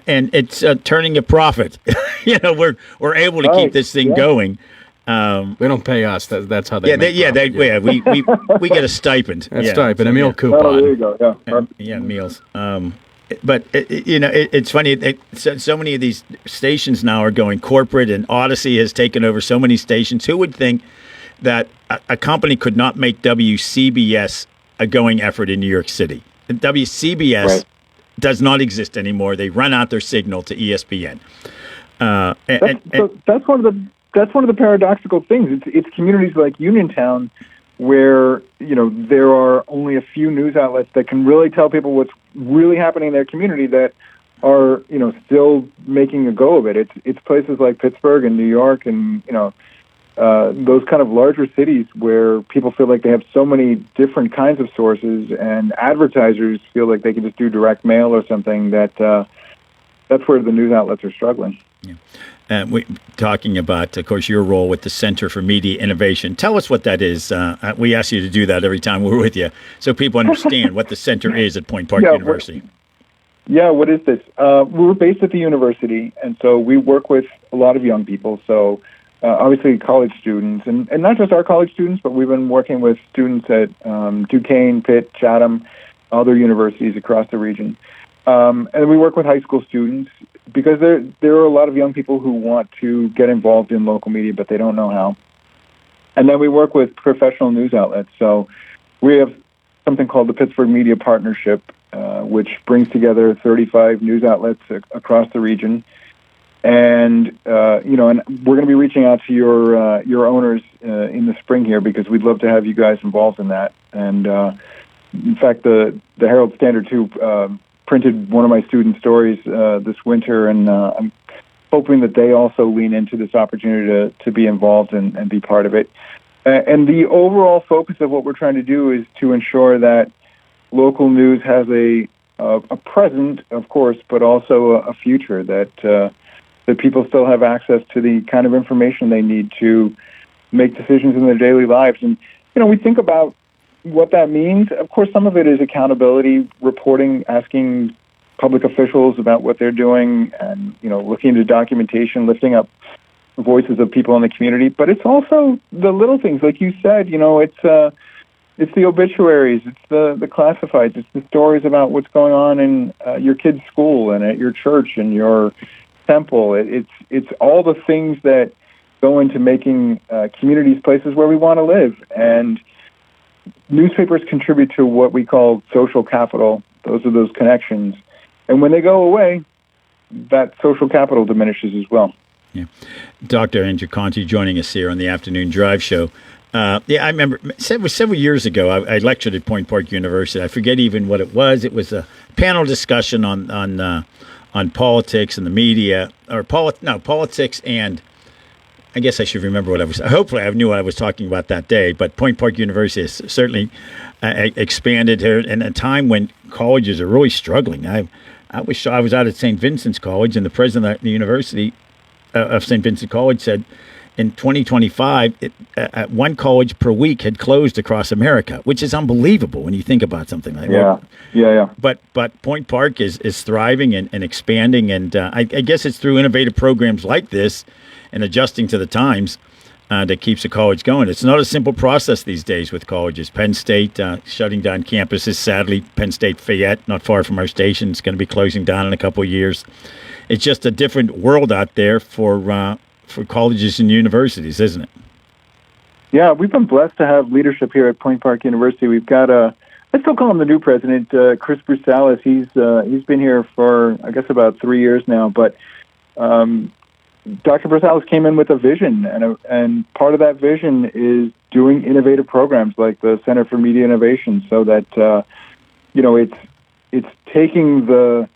[SPEAKER 4] it's turning a profit. We're able to keep this thing going.
[SPEAKER 1] They don't pay us. That's how they.
[SPEAKER 4] We get a stipend.
[SPEAKER 1] A stipend, a meal coupon.
[SPEAKER 8] Oh, there you go.
[SPEAKER 4] Yeah, meals. But it's funny. So many of these stations now are going corporate, and Odyssey has taken over so many stations. Who would think that a company could not make WCBS a going effort in New York City? WCBS does not exist anymore. They run out their signal to ESPN.
[SPEAKER 8] That's one of the paradoxical things. It's communities like Uniontown where there are only a few news outlets that can really tell people what's really happening in their community that are, still making a go of it. It's places like Pittsburgh and New York and, those kind of larger cities where people feel like they have so many different kinds of sources, and advertisers feel like they can just do direct mail or something, that's where the news outlets are struggling.
[SPEAKER 4] Talking about, of course, your role with the Center for Media Innovation. Tell us what that is. We ask you to do that every time we're with you, so people understand what the center is at Point Park University.
[SPEAKER 8] What is this? We're based at the university, and so we work with a lot of young people. So obviously college students, and not just our college students, but we've been working with students at Duquesne, Pitt, Chatham, other universities across the region. And we work with high school students because there are a lot of young people who want to get involved in local media, but they don't know how. And then we work with professional news outlets. So we have something called the Pittsburgh Media Partnership, which brings together 35 news outlets across the region. And, and we're going to be reaching out to your owners in the spring here because we'd love to have you guys involved in that. And, in fact, the Herald Standard, too, printed one of my student stories this winter, and I'm hoping that they also lean into this opportunity to be involved and be part of it. And the overall focus of what we're trying to do is to ensure that local news has a present, of course, but also a future, that people still have access to the kind of information they need to make decisions in their daily lives. And, we think about what that means. Of course, some of it is accountability, reporting, asking public officials about what they're doing, and, looking into documentation, lifting up voices of people in the community. But it's also the little things, like you said, it's the obituaries, it's the classifieds, it's the stories about what's going on in your kid's school and at your church and your temple. It's all the things that go into making communities places where we want to live. And newspapers contribute to what we call social capital. Those are those connections. And when they go away, that social capital diminishes as well.
[SPEAKER 4] Yeah. Dr. Andrew Conti joining us here on the Afternoon Drive Show. I remember several years ago, I lectured at Point Park University. I forget even what it was. It was a panel discussion on politics and the media, or politics and, I guess I should remember what I was. Hopefully, I knew what I was talking about that day. But Point Park University has certainly expanded here in a time when colleges are really struggling. I was out at St. Vincent's College, and the president of the university of St. Vincent College said, in 2025, one college per week had closed across America, which is unbelievable when you think about something like that.
[SPEAKER 8] Yeah.
[SPEAKER 4] But Point Park is thriving and expanding, and I guess it's through innovative programs like this and adjusting to the times that keeps the college going. It's not a simple process these days with colleges. Penn State shutting down campuses. Sadly, Penn State Fayette, not far from our station, is going to be closing down in a couple of years. It's just a different world out there for colleges and universities, isn't it?
[SPEAKER 8] Yeah, we've been blessed to have leadership here at Point Park University. We've got I still call him the new president, Chris Brusalis. He's been here for, I guess, about 3 years now. But Dr. Brusalis came in with a vision, and part of that vision is doing innovative programs like the Center for Media Innovation, so that it's taking the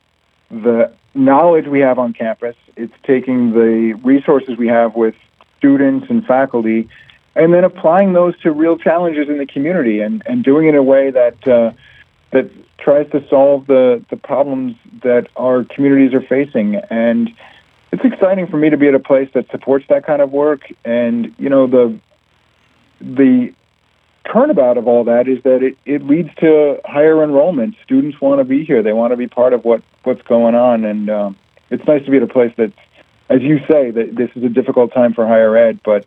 [SPEAKER 8] knowledge we have on campus, it's taking the resources we have with students and faculty, and then applying those to real challenges in the community, and doing it in a way that tries to solve the problems that our communities are facing. And it's exciting for me to be at a place that supports that kind of work. And, the turnabout of all that is that it leads to higher enrollment. Students want to be here. They want to be part of what's going on. And it's nice to be at a place that, as you say, that this is a difficult time for higher ed, but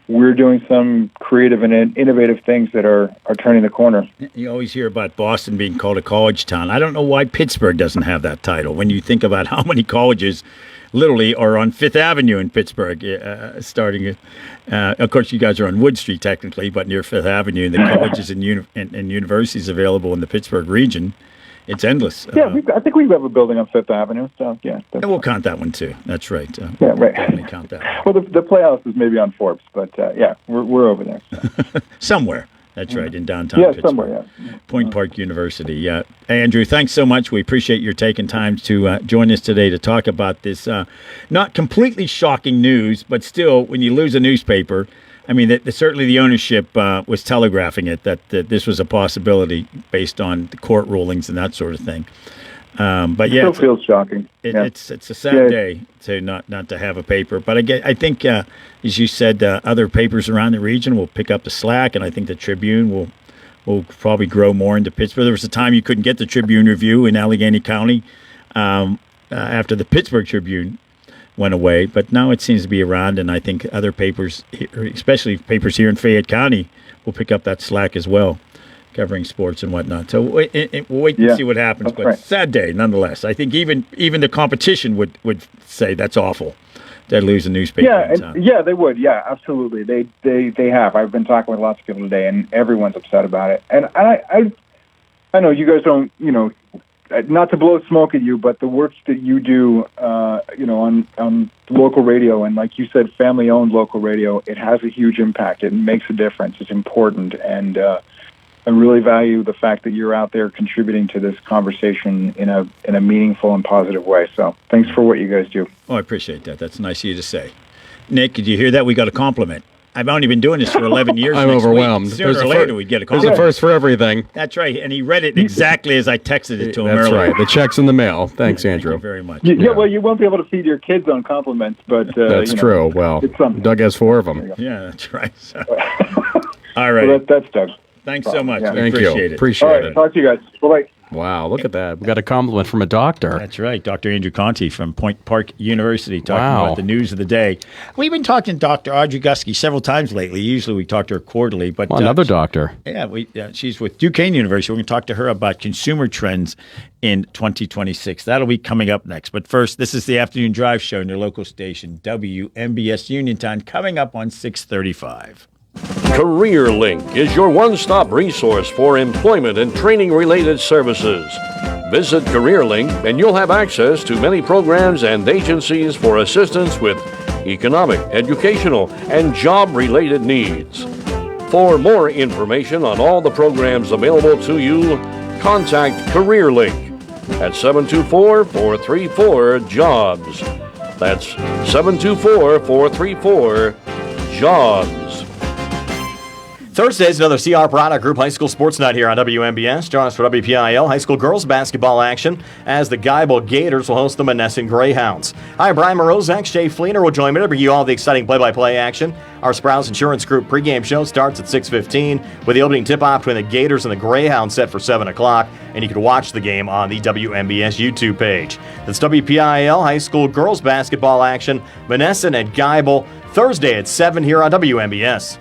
[SPEAKER 8] we're doing some creative and innovative things that are turning the corner.
[SPEAKER 4] You always hear about Boston being called a college town. I don't know why Pittsburgh doesn't have that title. When you think about how many colleges literally are on Fifth Avenue in Pittsburgh, starting of course, you guys are on Wood Street technically, but near Fifth Avenue, the colleges and universities available in the Pittsburgh region, it's endless.
[SPEAKER 8] Yeah, I think we have a building on Fifth Avenue, so yeah.
[SPEAKER 4] And we'll count that one too. That's right.
[SPEAKER 8] Yeah, right.
[SPEAKER 4] Definitely count that one.
[SPEAKER 8] Well, the Playhouse is maybe on Forbes, but yeah, we're over there. So.
[SPEAKER 4] Somewhere. That's right, in downtown
[SPEAKER 8] Yeah,
[SPEAKER 4] Pittsburgh.
[SPEAKER 8] somewhere, yeah.
[SPEAKER 4] Point Park University, yeah. Hey, Andrew, thanks so much. We appreciate your taking time to join us today to talk about this not completely shocking news, but still, when you lose a newspaper, I mean, certainly the ownership was telegraphing it, that this was a possibility based on the court rulings and that sort of thing. But yeah,
[SPEAKER 8] it still feels shocking.
[SPEAKER 4] It's a sad day to not to have a paper. But I think, as you said, other papers around the region will pick up the slack, and I think the Tribune will probably grow more into Pittsburgh. There was a time you couldn't get the Tribune Review in Allegheny County after the Pittsburgh Tribune went away, but now it seems to be around, and I think other papers, especially papers here in Fayette County, will pick up that slack as well, covering sports and whatnot. So we'll wait and see what happens. But
[SPEAKER 8] right.
[SPEAKER 4] Sad day, nonetheless. I think even the competition would say that's awful. They lose a newspaper.
[SPEAKER 8] Yeah, they would. Yeah, absolutely. They have. I've been talking with lots of people today, and everyone's upset about it. And I know you guys don't, not to blow smoke at you, but the work that you do, on local radio, and like you said, family-owned local radio, it has a huge impact. It makes a difference. It's important, and I really value the fact that you're out there contributing to this conversation in a meaningful and positive way. So thanks for what you guys do.
[SPEAKER 4] Oh, I appreciate that. That's nice of you to say. Nick, did you hear that? We got a compliment. I've only been doing this for 11 years.
[SPEAKER 1] I'm overwhelmed.
[SPEAKER 4] Sooner or later, we'd get a compliment.
[SPEAKER 1] There's a first for everything.
[SPEAKER 4] That's right. And he read it exactly as I texted it to him
[SPEAKER 1] That's
[SPEAKER 4] earlier.
[SPEAKER 1] right. The check's in the mail. Thanks, Andrew.
[SPEAKER 4] Thank you very much.
[SPEAKER 8] Yeah, well, you won't be able to feed your kids on compliments, but
[SPEAKER 1] That's true. Well, Doug has 4 of them.
[SPEAKER 4] Yeah, that's right. So. All right.
[SPEAKER 8] Well, that's Doug.
[SPEAKER 4] Thanks so much.
[SPEAKER 8] Yeah.
[SPEAKER 4] We
[SPEAKER 1] Thank
[SPEAKER 4] appreciate
[SPEAKER 1] you.
[SPEAKER 4] it.
[SPEAKER 1] Appreciate
[SPEAKER 8] All right,
[SPEAKER 1] it.
[SPEAKER 8] talk to you guys. Bye-bye.
[SPEAKER 1] Wow, look at that. We got a compliment from a doctor.
[SPEAKER 4] That's right. Dr. Andrew Conti from Point Park University talking
[SPEAKER 1] Wow.
[SPEAKER 4] about the news of the day. We've been talking to Dr. Audrey Gusky several times lately. Usually we talk to her quarterly. But
[SPEAKER 1] Well, another doctor.
[SPEAKER 4] Yeah, she's with Duquesne University. We're going to talk to her about consumer trends in 2026. That'll be coming up next. But first, this is the Afternoon Drive Show in your local station, WMBS Uniontown, coming up on 6:35.
[SPEAKER 3] CareerLink is your one-stop resource for employment and training-related services. Visit CareerLink and you'll have access to many programs and agencies for assistance with economic, educational, and job-related needs. For more information on all the programs available to you, contact CareerLink at 724-434-JOBS. That's 724-434-JOBS.
[SPEAKER 10] Thursday is another CR Product Group High School Sports Night here on WMBS. Join us for WPIL High School Girls Basketball action as the Geibel Gators will host the Monessen Greyhounds. Hi, Brian Morozak. Shay Fleener will join me to bring you all the exciting play-by-play action. Our Sprouse Insurance Group pregame show starts at 6:15 with the opening tip-off between the Gators and the Greyhounds set for 7 o'clock, and you can watch the game on the WMBS YouTube page. That's WPIL High School Girls Basketball action, Monessen at Geibel, Thursday at 7 here on WMBS.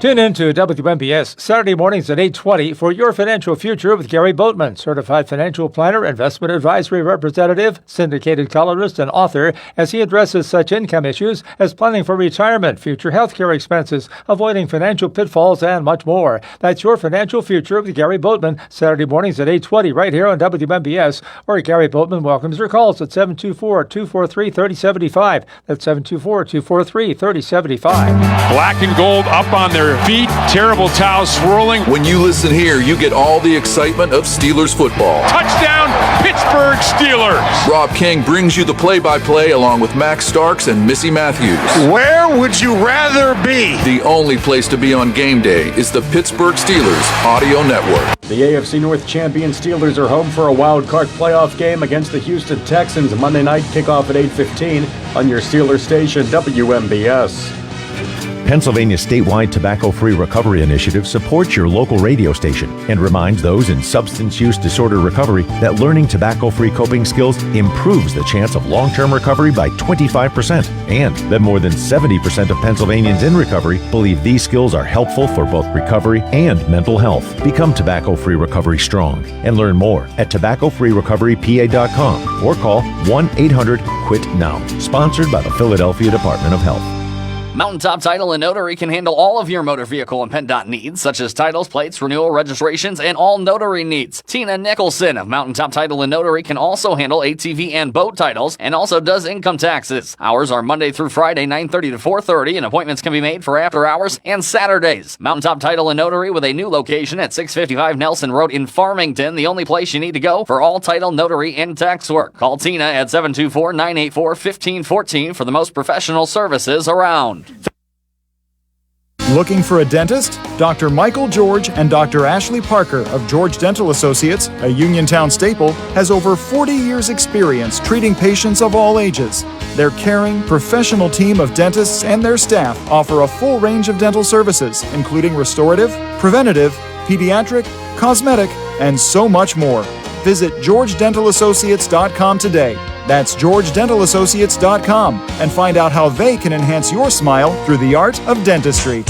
[SPEAKER 20] Tune in to WMBS Saturday mornings at 8:20 for Your Financial Future with Gary Boatman, certified financial planner, investment advisory representative, syndicated columnist, and author, as he addresses such income issues as planning for retirement, future health care expenses, avoiding financial pitfalls, and much more. That's Your Financial Future with Gary Boatman, Saturday mornings at 8:20 right here on WMBS, or Gary Boatman welcomes your calls at 724-243-3075. That's 724-243-3075.
[SPEAKER 15] Black and gold up on their feet, terrible towel swirling.
[SPEAKER 21] When you listen here, you get all the excitement of Steelers football.
[SPEAKER 15] Touchdown, Pittsburgh Steelers.
[SPEAKER 21] Rob King brings you the play-by-play along with Max Starks and Missy Matthews.
[SPEAKER 15] Where would you rather be?
[SPEAKER 21] The only place to be on game day is the Pittsburgh Steelers Audio Network.
[SPEAKER 22] The AFC North champion Steelers are home for a wild card playoff game against the Houston Texans. Monday night kickoff at 8:15 on your Steelers station, WMBS.
[SPEAKER 23] Pennsylvania's statewide tobacco-free recovery initiative supports your local radio station and reminds those in substance use disorder recovery that learning tobacco-free coping skills improves the chance of long-term recovery by 25%, and that more than 70% of Pennsylvanians in recovery believe these skills are helpful for both recovery and mental health. Become tobacco-free recovery strong and learn more at tobaccofreerecoverypa.com or call 1-800-QUIT-NOW. Sponsored by the Philadelphia Department of Health.
[SPEAKER 12] Mountaintop Title and Notary can handle all of your motor vehicle and PennDOT needs, such as titles, plates, renewal, registrations, and all notary needs. Tina Nicholson of Mountaintop Title and Notary can also handle ATV and boat titles and also does income taxes. Hours are Monday through Friday, 9:30 to 4:30, and appointments can be made for after hours and Saturdays. Mountaintop Title and Notary with a new location at 655 Nelson Road in Farmington, the only place you need to go for all title, notary, and tax work. Call Tina at 724-984-1514 for the most professional services around.
[SPEAKER 2] Looking for a dentist? Dr. Michael George and Dr. Ashley Parker of George Dental Associates, a Uniontown staple, has over 40 years' experience treating patients of all ages. Their caring, professional team of dentists and their staff offer a full range of dental services, including restorative, preventative, pediatric, cosmetic, and so much more. Visit georgedentalassociates.com today. That's georgedentalassociates.com and find out how they can enhance your smile through the art of dentistry.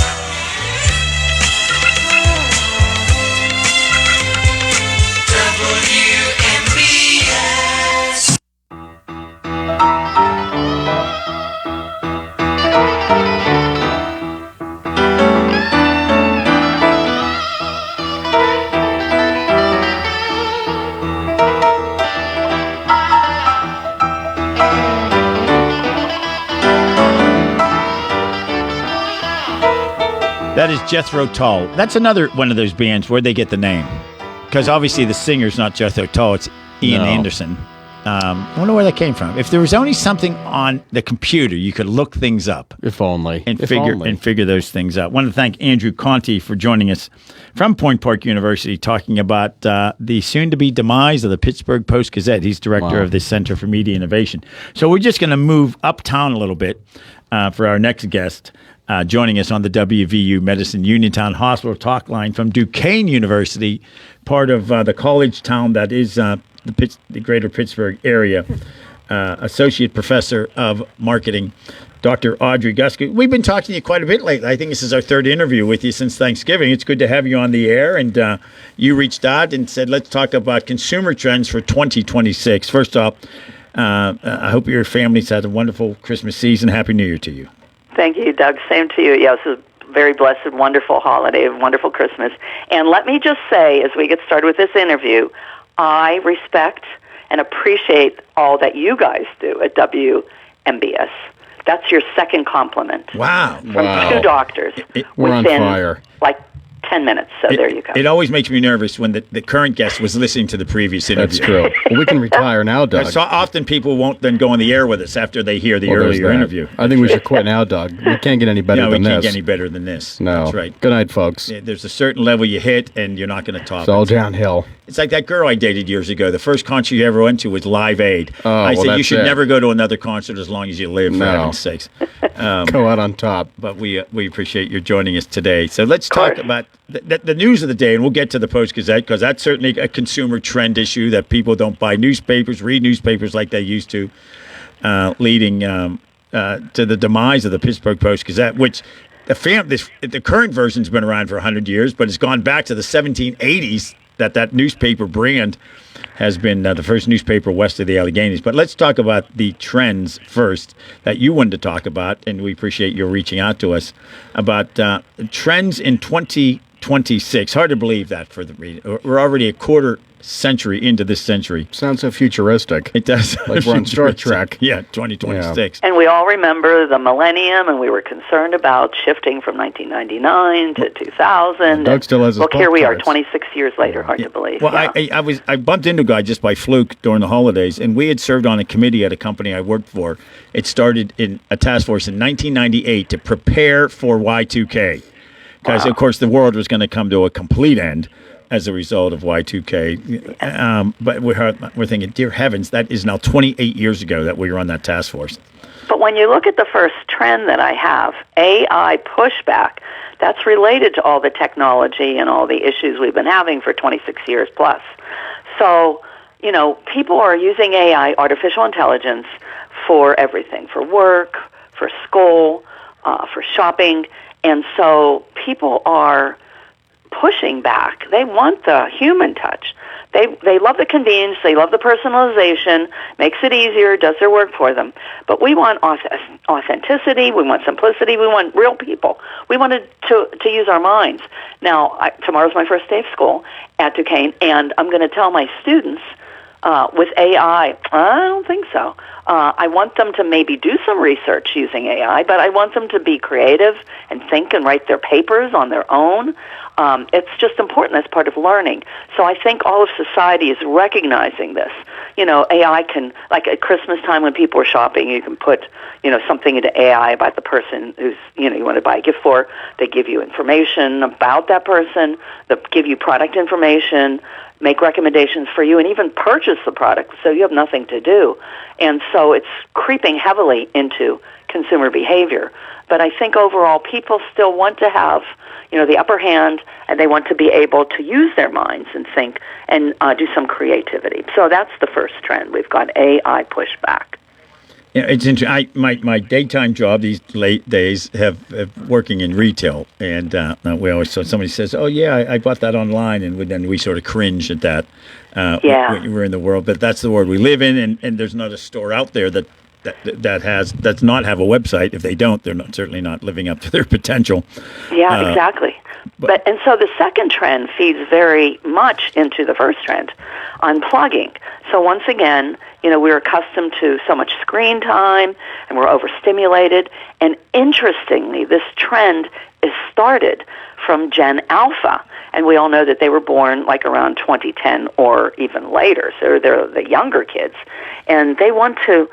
[SPEAKER 4] That is Jethro Tull. That's another one of those bands where they get the name. Because obviously the singer's not Jethro Tull, it's Ian Anderson. I wonder where that came from. If there was only something on the computer, you could look things up.
[SPEAKER 1] If only.
[SPEAKER 4] And figure those things out. I want to thank Andrew Conti for joining us from Point Park University, talking about the soon-to-be demise of the Pittsburgh Post-Gazette. He's director of the Center for Media Innovation. So we're just going to move uptown a little bit for our next guest. Joining us on the WVU Medicine Uniontown Hospital talk line from Duquesne University, part of the college town that is the greater Pittsburgh area, Associate Professor of Marketing, Dr. Audrey Guskey. We've been talking to you quite a bit lately. I think this is our third interview with you since Thanksgiving. It's good to have you on the air. And you reached out and said, let's talk about consumer trends for 2026. First off, I hope your family's had a wonderful Christmas season. Happy New Year to you.
[SPEAKER 13] Thank you, Doug. Same to you. Yes, it's a very blessed, wonderful holiday, a wonderful Christmas. And let me just say, as we get started with this interview, I respect and appreciate all that you guys do at WMBS. That's your second compliment.
[SPEAKER 4] Wow.
[SPEAKER 13] From two doctors.
[SPEAKER 1] We're on fire.
[SPEAKER 13] Like 10 minutes, so there you go.
[SPEAKER 4] It always makes me nervous when the current guest was listening to the previous interview.
[SPEAKER 1] That's true. Well, we can retire now, Doug.
[SPEAKER 4] So often people won't then go on the air with us after they hear the earlier interview.
[SPEAKER 1] I think we should quit now, Doug. We can't get any better than this.
[SPEAKER 4] No, we can't get any better than this.
[SPEAKER 1] No.
[SPEAKER 4] That's right.
[SPEAKER 1] Good night, folks.
[SPEAKER 4] There's a certain level you hit, and you're not going to top it.
[SPEAKER 1] It's all downhill.
[SPEAKER 4] It's like that girl I dated years ago. The first concert you ever went to was Live Aid. I said, you should never go to another concert as long as you live, for heaven's sakes.
[SPEAKER 1] Go out on top.
[SPEAKER 4] But we appreciate your joining us today. So let's talk about the news of the day, and we'll get to the Post-Gazette, because that's certainly a consumer trend issue that people don't buy newspapers, read newspapers like they used to, leading to the demise of the Pittsburgh Post-Gazette, which the current version's been around for 100 years, but it's gone back to the 1780s that newspaper brand has been the first newspaper west of the Alleghenies. But let's talk about the trends first that you wanted to talk about, and we appreciate your reaching out to us about trends in 2026. Hard to believe that for the reader. We're already a quarter century into this century.
[SPEAKER 1] Sounds so futuristic.
[SPEAKER 4] It does.
[SPEAKER 1] Like we're on Star Trek.
[SPEAKER 4] Yeah, 2026.
[SPEAKER 13] And we all remember the millennium, and we were concerned about shifting from 1999 to 2000.
[SPEAKER 1] Doug still has his
[SPEAKER 13] Look, here we are
[SPEAKER 1] cards.
[SPEAKER 13] 26 years later. Hard to believe.
[SPEAKER 4] Well, I bumped into a guy just by fluke during the holidays, and we had served on a committee at a company I worked for. It started in a task force in 1998 to prepare for Y2K. Because, of course, the world was going to come to a complete end as a result of Y2K. But we're thinking, dear heavens, that is now 28 years ago that we were on that task force.
[SPEAKER 13] But when you look at the first trend that I have, AI pushback, that's related to all the technology and all the issues we've been having for 26 years plus. So, people are using AI, artificial intelligence, for everything, for work, for school, for shopping. And so people are pushing back. They want the human touch. They love the convenience, they love the personalization, makes it easier, does their work for them. But we want authenticity, we want simplicity, we want real people. We wanted to use our minds. Now, tomorrow's my first day of school at Duquesne, and I'm going to tell my students with AI, I don't think so. I want them to maybe do some research using AI, but I want them to be creative and think and write their papers on their own. It's just important as part of learning. So I think all of society is recognizing this. AI can, like at Christmas time when people are shopping, you can put, something into AI about the person who's, you want to buy a gift for. They give you information about that person. They give you product information, make recommendations for you, and even purchase the product so you have nothing to do. And so it's creeping heavily into consumer behavior. But I think overall people still want to have, the upper hand, and they want to be able to use their minds and think and do some creativity. So that's the first trend. We've got AI pushback.
[SPEAKER 4] Yeah, it's interesting. My daytime job these late days have working in retail, and we always so somebody says, "Oh yeah, I bought that online," and then we sort of cringe at that. We're in the world, but that's the world we live in, and there's not a store out there that does not have a website. If they don't, they're certainly not living up to their potential.
[SPEAKER 13] Yeah, exactly. But so the second trend feeds very much into the first trend, unplugging. So once again, we're accustomed to so much screen time, and we're overstimulated. And interestingly, this trend is started from Gen Alpha, and we all know that they were born like around 2010 or even later. So they're the younger kids, and they want their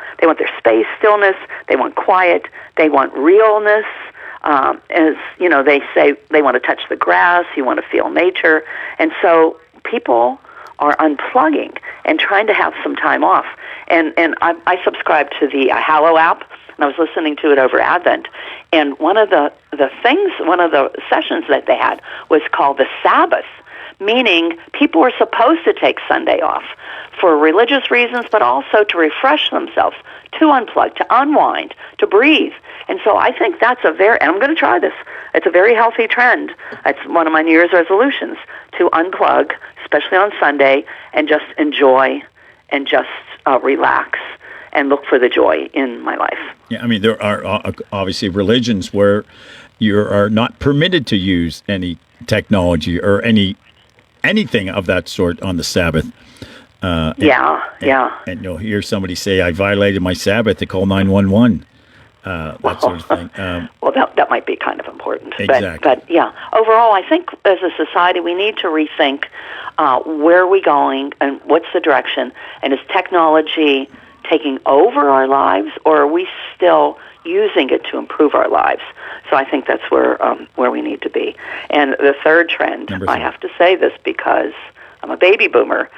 [SPEAKER 13] space, stillness. They want quiet. They want realness. As they say, they want to touch the grass. You want to feel nature, and so people are unplugging and trying to have some time off. And I subscribe to the Hallow app, and I was listening to it over Advent. And one of the sessions that they had was called the Sabbath, meaning people are supposed to take Sunday off for religious reasons, but also to refresh themselves, to unplug, to unwind, to breathe. And so I think that's and I'm going to try this, it's a very healthy trend. It's one of my New Year's resolutions, to unplug, especially on Sunday, and just enjoy and just relax and look for the joy in my life.
[SPEAKER 4] Yeah, I mean, there are obviously religions where you are not permitted to use any technology or anything of that sort on the Sabbath. And you'll hear somebody say, "I violated my Sabbath," to call 911. That sort of thing.
[SPEAKER 13] Well, that might be kind of important.
[SPEAKER 4] Exactly.
[SPEAKER 13] But yeah, overall, I think as a society we need to rethink where are we going and what's the direction, and is technology taking over our lives, or are we still using it to improve our lives? So I think that's where we need to be. And the third trend, I have to say this because I'm a baby boomer,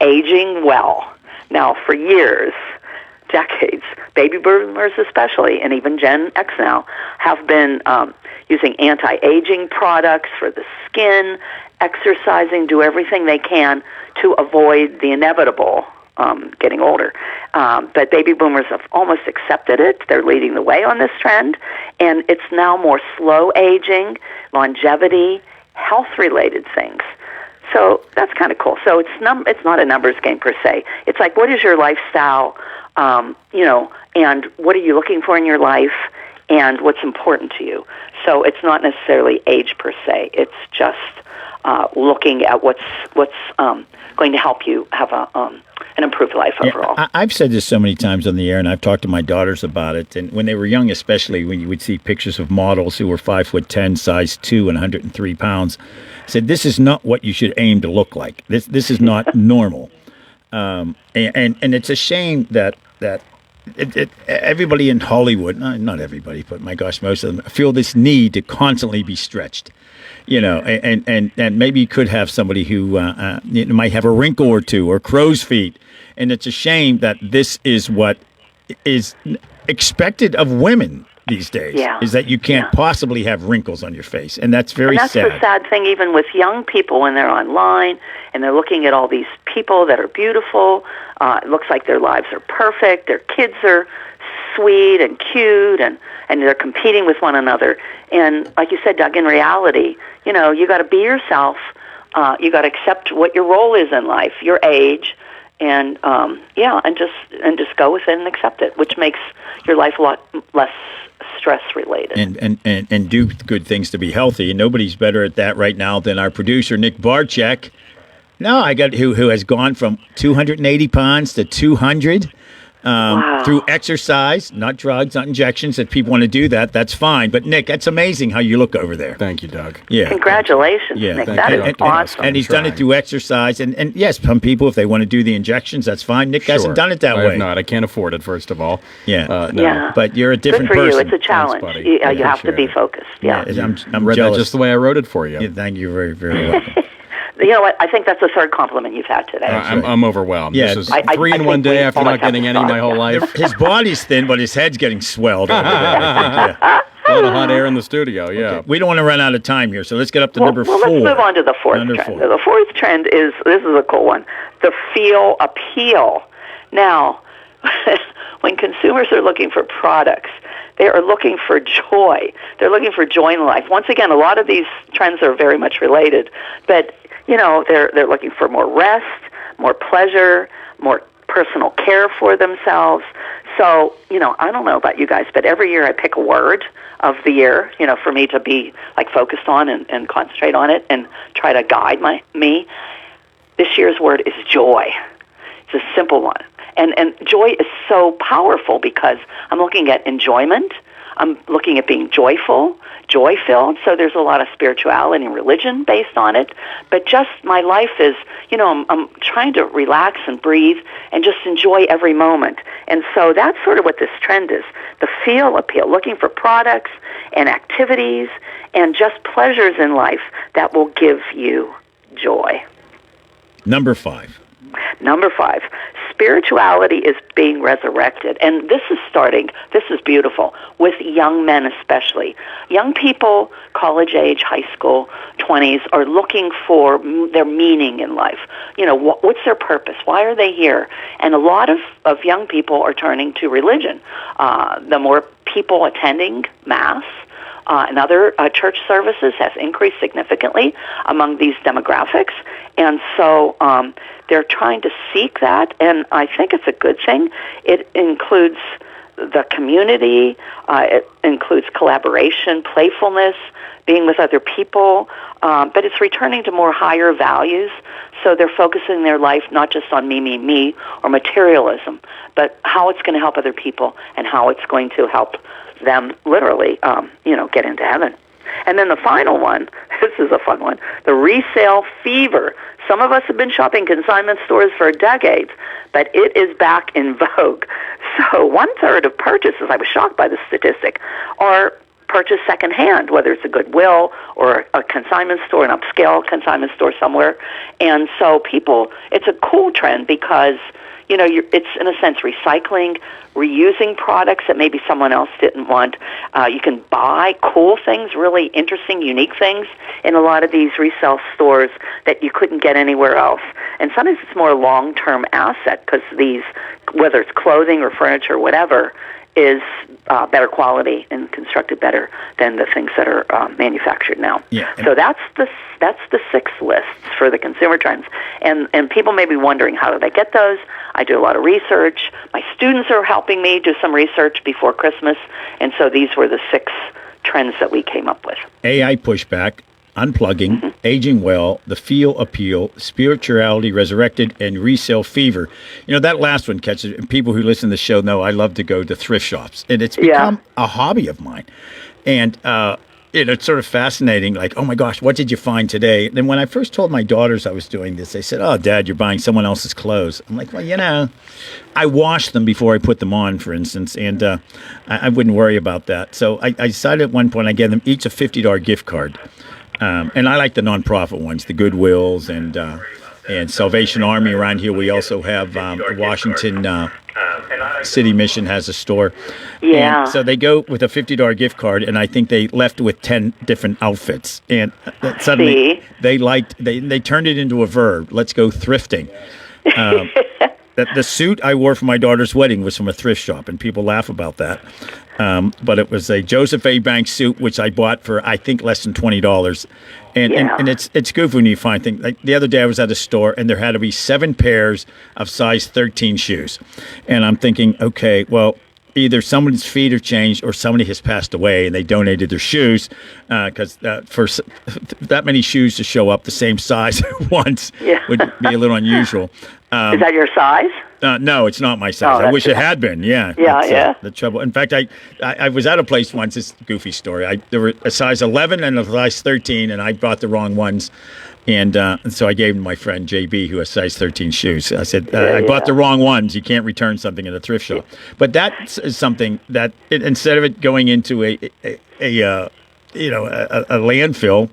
[SPEAKER 13] aging well. Now, for years, decades, baby boomers especially, and even Gen X now, have been using anti-aging products for the skin, exercising, do everything they can to avoid the inevitable getting older. But baby boomers have almost accepted it. They're leading the way on this trend, and it's now more slow aging, longevity, health-related things. So that's kind of cool. So it's not a numbers game per se. It's like, what is your lifestyle, and what are you looking for in your life, and what's important to you. So it's not necessarily age per se. It's just looking at what's going to help you have an improved life overall.
[SPEAKER 4] Yeah, I've said this so many times on the air, and I've talked to my daughters about it. And when they were young, especially when you would see pictures of models who were 5'10", size 2, and 103 pounds, said this is not what you should aim to look like. This is not normal. And it's a shame that everybody in Hollywood, not everybody, but my gosh, most of them feel this need to constantly be stretched. And maybe you could have somebody who might have a wrinkle or two or crow's feet. And it's a shame that this is what is expected of women these days, is that you can't possibly have wrinkles on your face. And that's very sad.
[SPEAKER 13] And that's the sad thing, even with young people when they're online and they're looking at all these people that are beautiful. It looks like their lives are perfect. Their kids are sweet and cute, and they're competing with one another. And like you said, Doug, in reality, you got to be yourself, You got to accept what your role is in life, your age, and just go with it and accept it, which makes your life a lot less stress related.
[SPEAKER 4] And do good things to be healthy. And nobody's better at that right now than our producer Nick Barczyk. No, I got who has gone from 280 pounds to 200 through exercise, not drugs, not injections. If people want to do that, that's fine. But Nick, that's amazing how you look over there.
[SPEAKER 1] Thank you, Doug.
[SPEAKER 4] Yeah,
[SPEAKER 13] congratulations,
[SPEAKER 4] yeah.
[SPEAKER 13] Nick. That is awesome.
[SPEAKER 4] And he's done it through exercise. And yes, some people, if they want to do the injections, that's fine. Nick hasn't done it that
[SPEAKER 1] I
[SPEAKER 4] way.
[SPEAKER 1] have not. I can't afford it. First of all.
[SPEAKER 4] Yeah.
[SPEAKER 1] No.
[SPEAKER 13] Yeah.
[SPEAKER 4] But you're a different
[SPEAKER 13] Good for
[SPEAKER 4] person.
[SPEAKER 13] you. It's a challenge.
[SPEAKER 1] Thanks, buddy.
[SPEAKER 13] You have to be focused. Yeah.
[SPEAKER 4] I'm
[SPEAKER 1] read
[SPEAKER 4] jealous.
[SPEAKER 1] that just the way I wrote it for you.
[SPEAKER 4] Yeah, thank you very, very welcome.
[SPEAKER 13] You know what? I think that's the third compliment you've had today.
[SPEAKER 1] I'm overwhelmed.
[SPEAKER 4] Yeah.
[SPEAKER 1] This is
[SPEAKER 13] I
[SPEAKER 1] 3 in
[SPEAKER 13] think
[SPEAKER 1] one day
[SPEAKER 13] we
[SPEAKER 1] after
[SPEAKER 13] all
[SPEAKER 1] not
[SPEAKER 13] have
[SPEAKER 1] getting
[SPEAKER 13] to
[SPEAKER 1] any
[SPEAKER 13] start,
[SPEAKER 1] my whole life.
[SPEAKER 4] His body's thin, but his head's getting swelled over there. Yeah.
[SPEAKER 1] A lot of hot air in the studio, yeah.
[SPEAKER 4] Okay. We don't want to run out of time here, so let's get up to number 4.
[SPEAKER 13] Let's move on to the fourth
[SPEAKER 4] Number
[SPEAKER 13] trend.
[SPEAKER 4] 4.
[SPEAKER 13] The fourth trend is, this is a cool one, the feel appeal. Now, when consumers are looking for products, they are looking for joy. They're looking for joy in life. Once again, a lot of these trends are very much related, but they're looking for more rest, more pleasure, more personal care for themselves. So, I don't know about you guys, but every year I pick a word of the year, for me to be focused on and concentrate on it and try to guide me. This year's word is joy. It's a simple one. And joy is so powerful because I'm looking at enjoyment. I'm looking at being joyful, joy-filled. So there's a lot of spirituality and religion based on it. But just my life is, I'm trying to relax and breathe and just enjoy every moment. And so that's sort of what this trend is, the feel appeal, looking for products and activities and just pleasures in life that will give you joy.
[SPEAKER 4] Number 5.
[SPEAKER 13] Number 5, spirituality is being resurrected. And this is beautiful, with young men especially. Young people, college age, high school, 20s, are looking for their meaning in life. What's their purpose? Why are they here? And a lot of young people are turning to religion. The more people attending Mass, and other church services has increased significantly among these demographics. And so they're trying to seek that, and I think it's a good thing. It includes the community. It includes collaboration, playfulness, being with other people. But it's returning to more higher values. So they're focusing their life not just on me, or materialism, but how it's going to help other people and how it's going to help them literally, get into heaven. And then the final one, this is a fun one, the resale fever. Some of us have been shopping consignment stores for decades, but it is back in vogue. So 1/3 of purchases, I was shocked by the statistic, are purchased secondhand, whether it's a Goodwill or a consignment store, an upscale consignment store somewhere. And so it's a cool trend because it's in a sense recycling, reusing products that maybe someone else didn't want. You can buy cool things, really interesting, unique things in a lot of these resale stores that you couldn't get anywhere else. And sometimes it's more long-term asset because these, whether it's clothing or furniture or whatever, is better quality and constructed better than the things that are manufactured now.
[SPEAKER 4] Yeah.
[SPEAKER 13] So that's the 6 lists for the consumer trends. And people may be wondering, how did I get those? I do a lot of research. My students are helping me do some research before Christmas. And so these were the 6 trends that we came up with.
[SPEAKER 4] AI pushback, unplugging, aging well, the feel appeal, spirituality resurrected, and resale fever. That last one catches, and people who listen to the show know I love to go to thrift shops, and it's become a hobby of mine. And it's sort of fascinating, like, oh my gosh, what did you find today? Then when I first told my daughters I was doing this, they said, oh, Dad, you're buying someone else's clothes. I'm like, well, I wash them before I put them on, for instance, and I wouldn't worry about that. So I decided at one point I gave them each a $50 gift card. And I like the nonprofit ones, the Goodwills and Salvation Army around here. We also have Washington City Mission has a store.
[SPEAKER 13] Yeah.
[SPEAKER 4] And so they go with a $50 gift card, and I think they left with 10 different outfits. And suddenly they turned it into a verb. Let's go thrifting. the suit I wore for my daughter's wedding was from a thrift shop, and people laugh about that. But it was a Joseph A. Banks suit, which I bought for, I think, less than $20. And it's good when you find things. Like the other day I was at a store, and there had to be 7 pairs of size 13 shoes. And I'm thinking, okay, well, either someone's feet have changed or somebody has passed away and they donated their shoes, because for that many shoes to show up the same size at once would be a little unusual.
[SPEAKER 13] Is that your size?
[SPEAKER 4] No, it's not my size. I wish it had been. Yeah.
[SPEAKER 13] Yeah.
[SPEAKER 4] The trouble. In fact, I was at a place once. It's a goofy story. There were a size 11 and a size 13, and I bought the wrong ones. And so I gave my friend JB, who has size 13 shoes. I said, I bought the wrong ones. You can't return something in a thrift shop. But that is something that instead of it going into a landfill,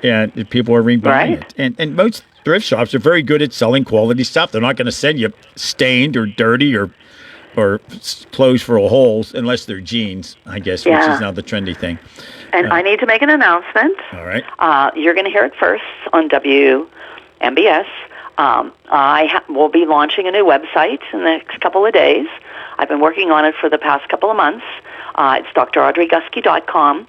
[SPEAKER 4] and people are rebuying it. And most thrift shops are very good at selling quality stuff. They're not going to send you stained or dirty or clothes full of holes unless they're jeans, I guess, which is now the trendy thing.
[SPEAKER 13] And I need to make an announcement.
[SPEAKER 4] All right.
[SPEAKER 13] You're going to hear it first on WMBS. I will be launching a new website in the next couple of days. I've been working on it for the past couple of months. It's draudreygusky.com.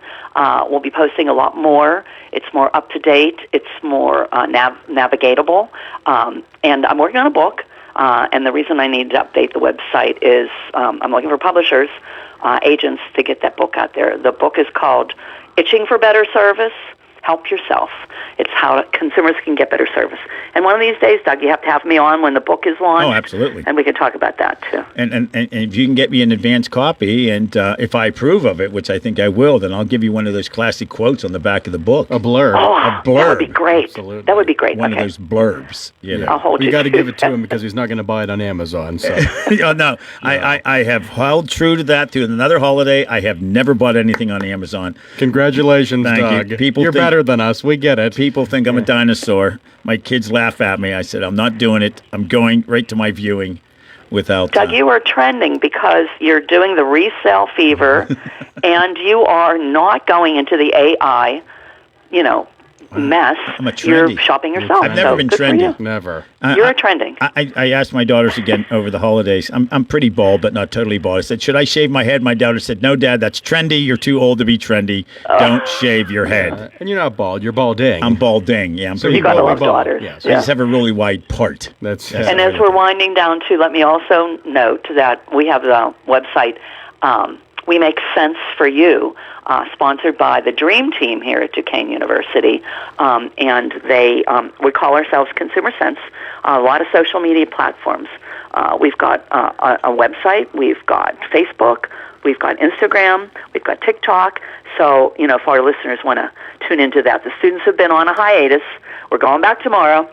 [SPEAKER 13] We'll be posting a lot more. It's more up-to-date. It's more navigatable. And I'm working on a book. And the reason I need to update the website is I'm looking for publishers, agents to get that book out there. The book is called Itching for Better Service, Help Yourself. It's how consumers can get better service. And one of these days, Doug, you have to have me on when the book is launched.
[SPEAKER 4] Oh, absolutely.
[SPEAKER 13] And we can talk about that, too.
[SPEAKER 4] And if you can get me an advance copy, and if I approve of it, which I think I will, then I'll give you one of those classic quotes on the back of the book.
[SPEAKER 1] A blurb.
[SPEAKER 13] Oh,
[SPEAKER 4] a blurb.
[SPEAKER 13] That would be great.
[SPEAKER 1] Absolutely.
[SPEAKER 13] That would be great.
[SPEAKER 4] One of those blurbs.
[SPEAKER 13] I'll hold
[SPEAKER 1] you
[SPEAKER 13] you
[SPEAKER 1] got to
[SPEAKER 13] to
[SPEAKER 1] give it to him because he's not going to buy it on Amazon. So.
[SPEAKER 4] No. I have held true to that through another holiday. I have never bought anything on Amazon.
[SPEAKER 1] Congratulations,
[SPEAKER 4] Thank
[SPEAKER 1] Doug.
[SPEAKER 4] you.
[SPEAKER 1] You're better than us. We get it.
[SPEAKER 4] People think I'm a dinosaur. My kids laugh at me. I said, I'm not doing it. I'm going right to my viewing without...
[SPEAKER 13] Doug, you are trending because you're doing the resale fever, and you are not going into the AI, mess.
[SPEAKER 4] I'm a trendy.
[SPEAKER 13] You're shopping yourself.
[SPEAKER 4] I've never been
[SPEAKER 13] good for
[SPEAKER 4] trendy.
[SPEAKER 13] you.
[SPEAKER 1] Never.
[SPEAKER 13] You're trending.
[SPEAKER 4] I asked my daughters again over the holidays. I'm pretty bald, but not totally bald. I said, should I shave my head? My daughter said, no, Dad, that's trendy. You're too old to be trendy. Don't shave your head.
[SPEAKER 1] And you're not bald. You're balding.
[SPEAKER 4] I'm balding. Yeah, I'm
[SPEAKER 1] So
[SPEAKER 4] pretty
[SPEAKER 13] you got
[SPEAKER 4] bald.
[SPEAKER 13] 11 daughters.
[SPEAKER 1] Yes.
[SPEAKER 4] I just have a really wide part.
[SPEAKER 1] That's
[SPEAKER 13] And as we're winding down, too, let me also note that we have the website, We Make Sense for You, sponsored by the Dream Team here at Duquesne University. And we call ourselves Consumer Sense, a lot of social media platforms. We've got a website, we've got Facebook, we've got Instagram, we've got TikTok. So, if our listeners want to tune into that. The students have been on a hiatus. We're going back tomorrow.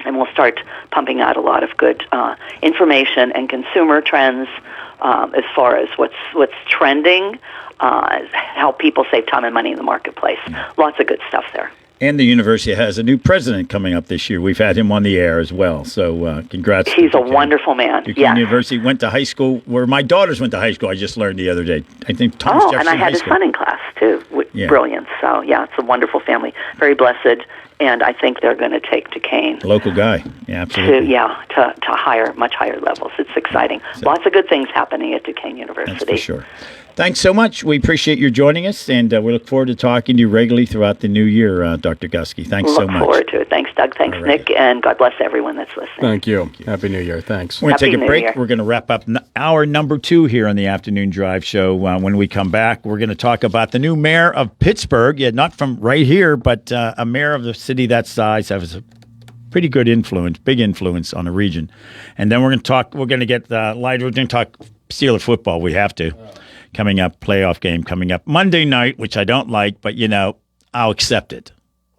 [SPEAKER 13] And we'll start pumping out a lot of good information and consumer trends as far as what's trending, how people save time and money in the marketplace. Lots of good stuff there.
[SPEAKER 4] And the university has a new president coming up this year. We've had him on the air as well. So congrats.
[SPEAKER 13] He's a wonderful man.
[SPEAKER 4] Duquesne University went to high school where my daughters went to high school. I just learned the other day. I think Thomas Jefferson
[SPEAKER 13] and I had
[SPEAKER 4] High
[SPEAKER 13] his
[SPEAKER 4] School.
[SPEAKER 13] son in class, too. Brilliant. So, it's a wonderful family. Very blessed. And I think they're going to take Duquesne.
[SPEAKER 4] Local guy. Yeah, absolutely.
[SPEAKER 13] To much higher levels. It's exciting. Lots of good things happening at Duquesne University.
[SPEAKER 4] That's for sure. Thanks so much. We appreciate your joining us, and we look forward to talking to you regularly throughout the new year, Dr. Gusky. Thanks so much.
[SPEAKER 13] Look forward to it. Thanks, Doug. Thanks, Nick. And God bless everyone that's listening.
[SPEAKER 1] Thank you. Happy New Year. Thanks.
[SPEAKER 4] We're going to take
[SPEAKER 13] Happy
[SPEAKER 4] a
[SPEAKER 13] New
[SPEAKER 4] break.
[SPEAKER 13] Year.
[SPEAKER 4] We're going to wrap up hour number 2 here on the Afternoon Drive Show. When we come back, we're going to talk about the new mayor of Pittsburgh. Yeah, not from right here, but a mayor of the city that size has a pretty good influence, big influence on the region. And then we're going to talk. We're going to get light. We're going to talk Steeler football. We have to. Coming up, playoff game coming up Monday night, which I don't like, but I'll accept it.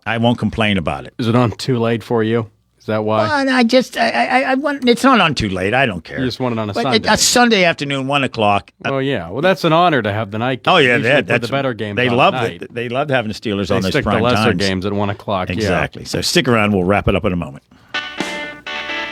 [SPEAKER 4] I won't complain about it.
[SPEAKER 1] Is it on too late for you? Is that why?
[SPEAKER 4] Well, I want. It's not on too late. I don't care.
[SPEAKER 1] You just want it on a
[SPEAKER 4] But
[SPEAKER 1] Sunday.
[SPEAKER 4] A Sunday afternoon, 1:00.
[SPEAKER 1] Oh yeah. Well, that's an honor to have the night game.
[SPEAKER 4] Oh yeah,
[SPEAKER 1] Usually
[SPEAKER 4] that's
[SPEAKER 1] the better games.
[SPEAKER 4] They
[SPEAKER 1] on
[SPEAKER 4] love
[SPEAKER 1] night.
[SPEAKER 4] it. They love having the Steelers
[SPEAKER 1] They
[SPEAKER 4] on those
[SPEAKER 1] stick
[SPEAKER 4] prime
[SPEAKER 1] the lesser
[SPEAKER 4] times.
[SPEAKER 1] games at 1:00.
[SPEAKER 4] Exactly. So stick around. We'll wrap it up in a moment.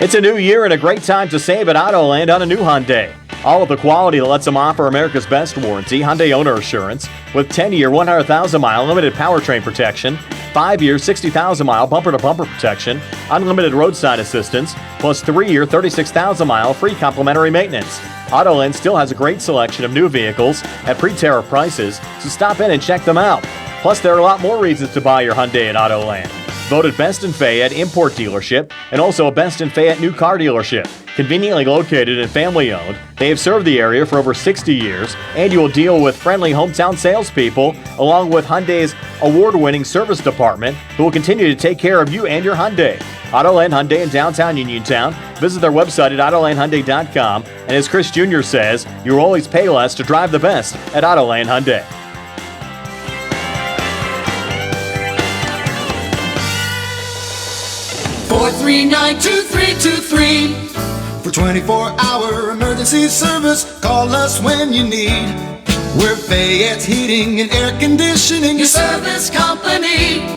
[SPEAKER 10] It's a new year and a great time to save at Autoland on a new Hyundai. All of the quality that lets them offer America's best warranty, Hyundai Owner Assurance, with 10-year, 100,000-mile limited powertrain protection, 5-year, 60,000-mile bumper-to-bumper protection, unlimited roadside assistance, plus 3-year, 36,000-mile free complimentary maintenance. Autoland still has a great selection of new vehicles at pre-tariff prices, so stop in and check them out. Plus, there are a lot more reasons to buy your Hyundai at Autoland. Voted Best in Fayette Import Dealership and also a Best in Fayette New Car Dealership. Conveniently located and family-owned, they have served the area for over 60 years, and you will deal with friendly hometown salespeople, along with Hyundai's award-winning service department, who will continue to take care of you and your Hyundai. Autoland Hyundai in downtown Uniontown. Visit their website at AutolandHyundai.com, and as Chris Jr. says, you will always pay less to drive the best at Autoland Hyundai.
[SPEAKER 5] 439-2323. For 24-hour emergency service, call us when you need. We're Fayette's Heating and Air Conditioning, your service company.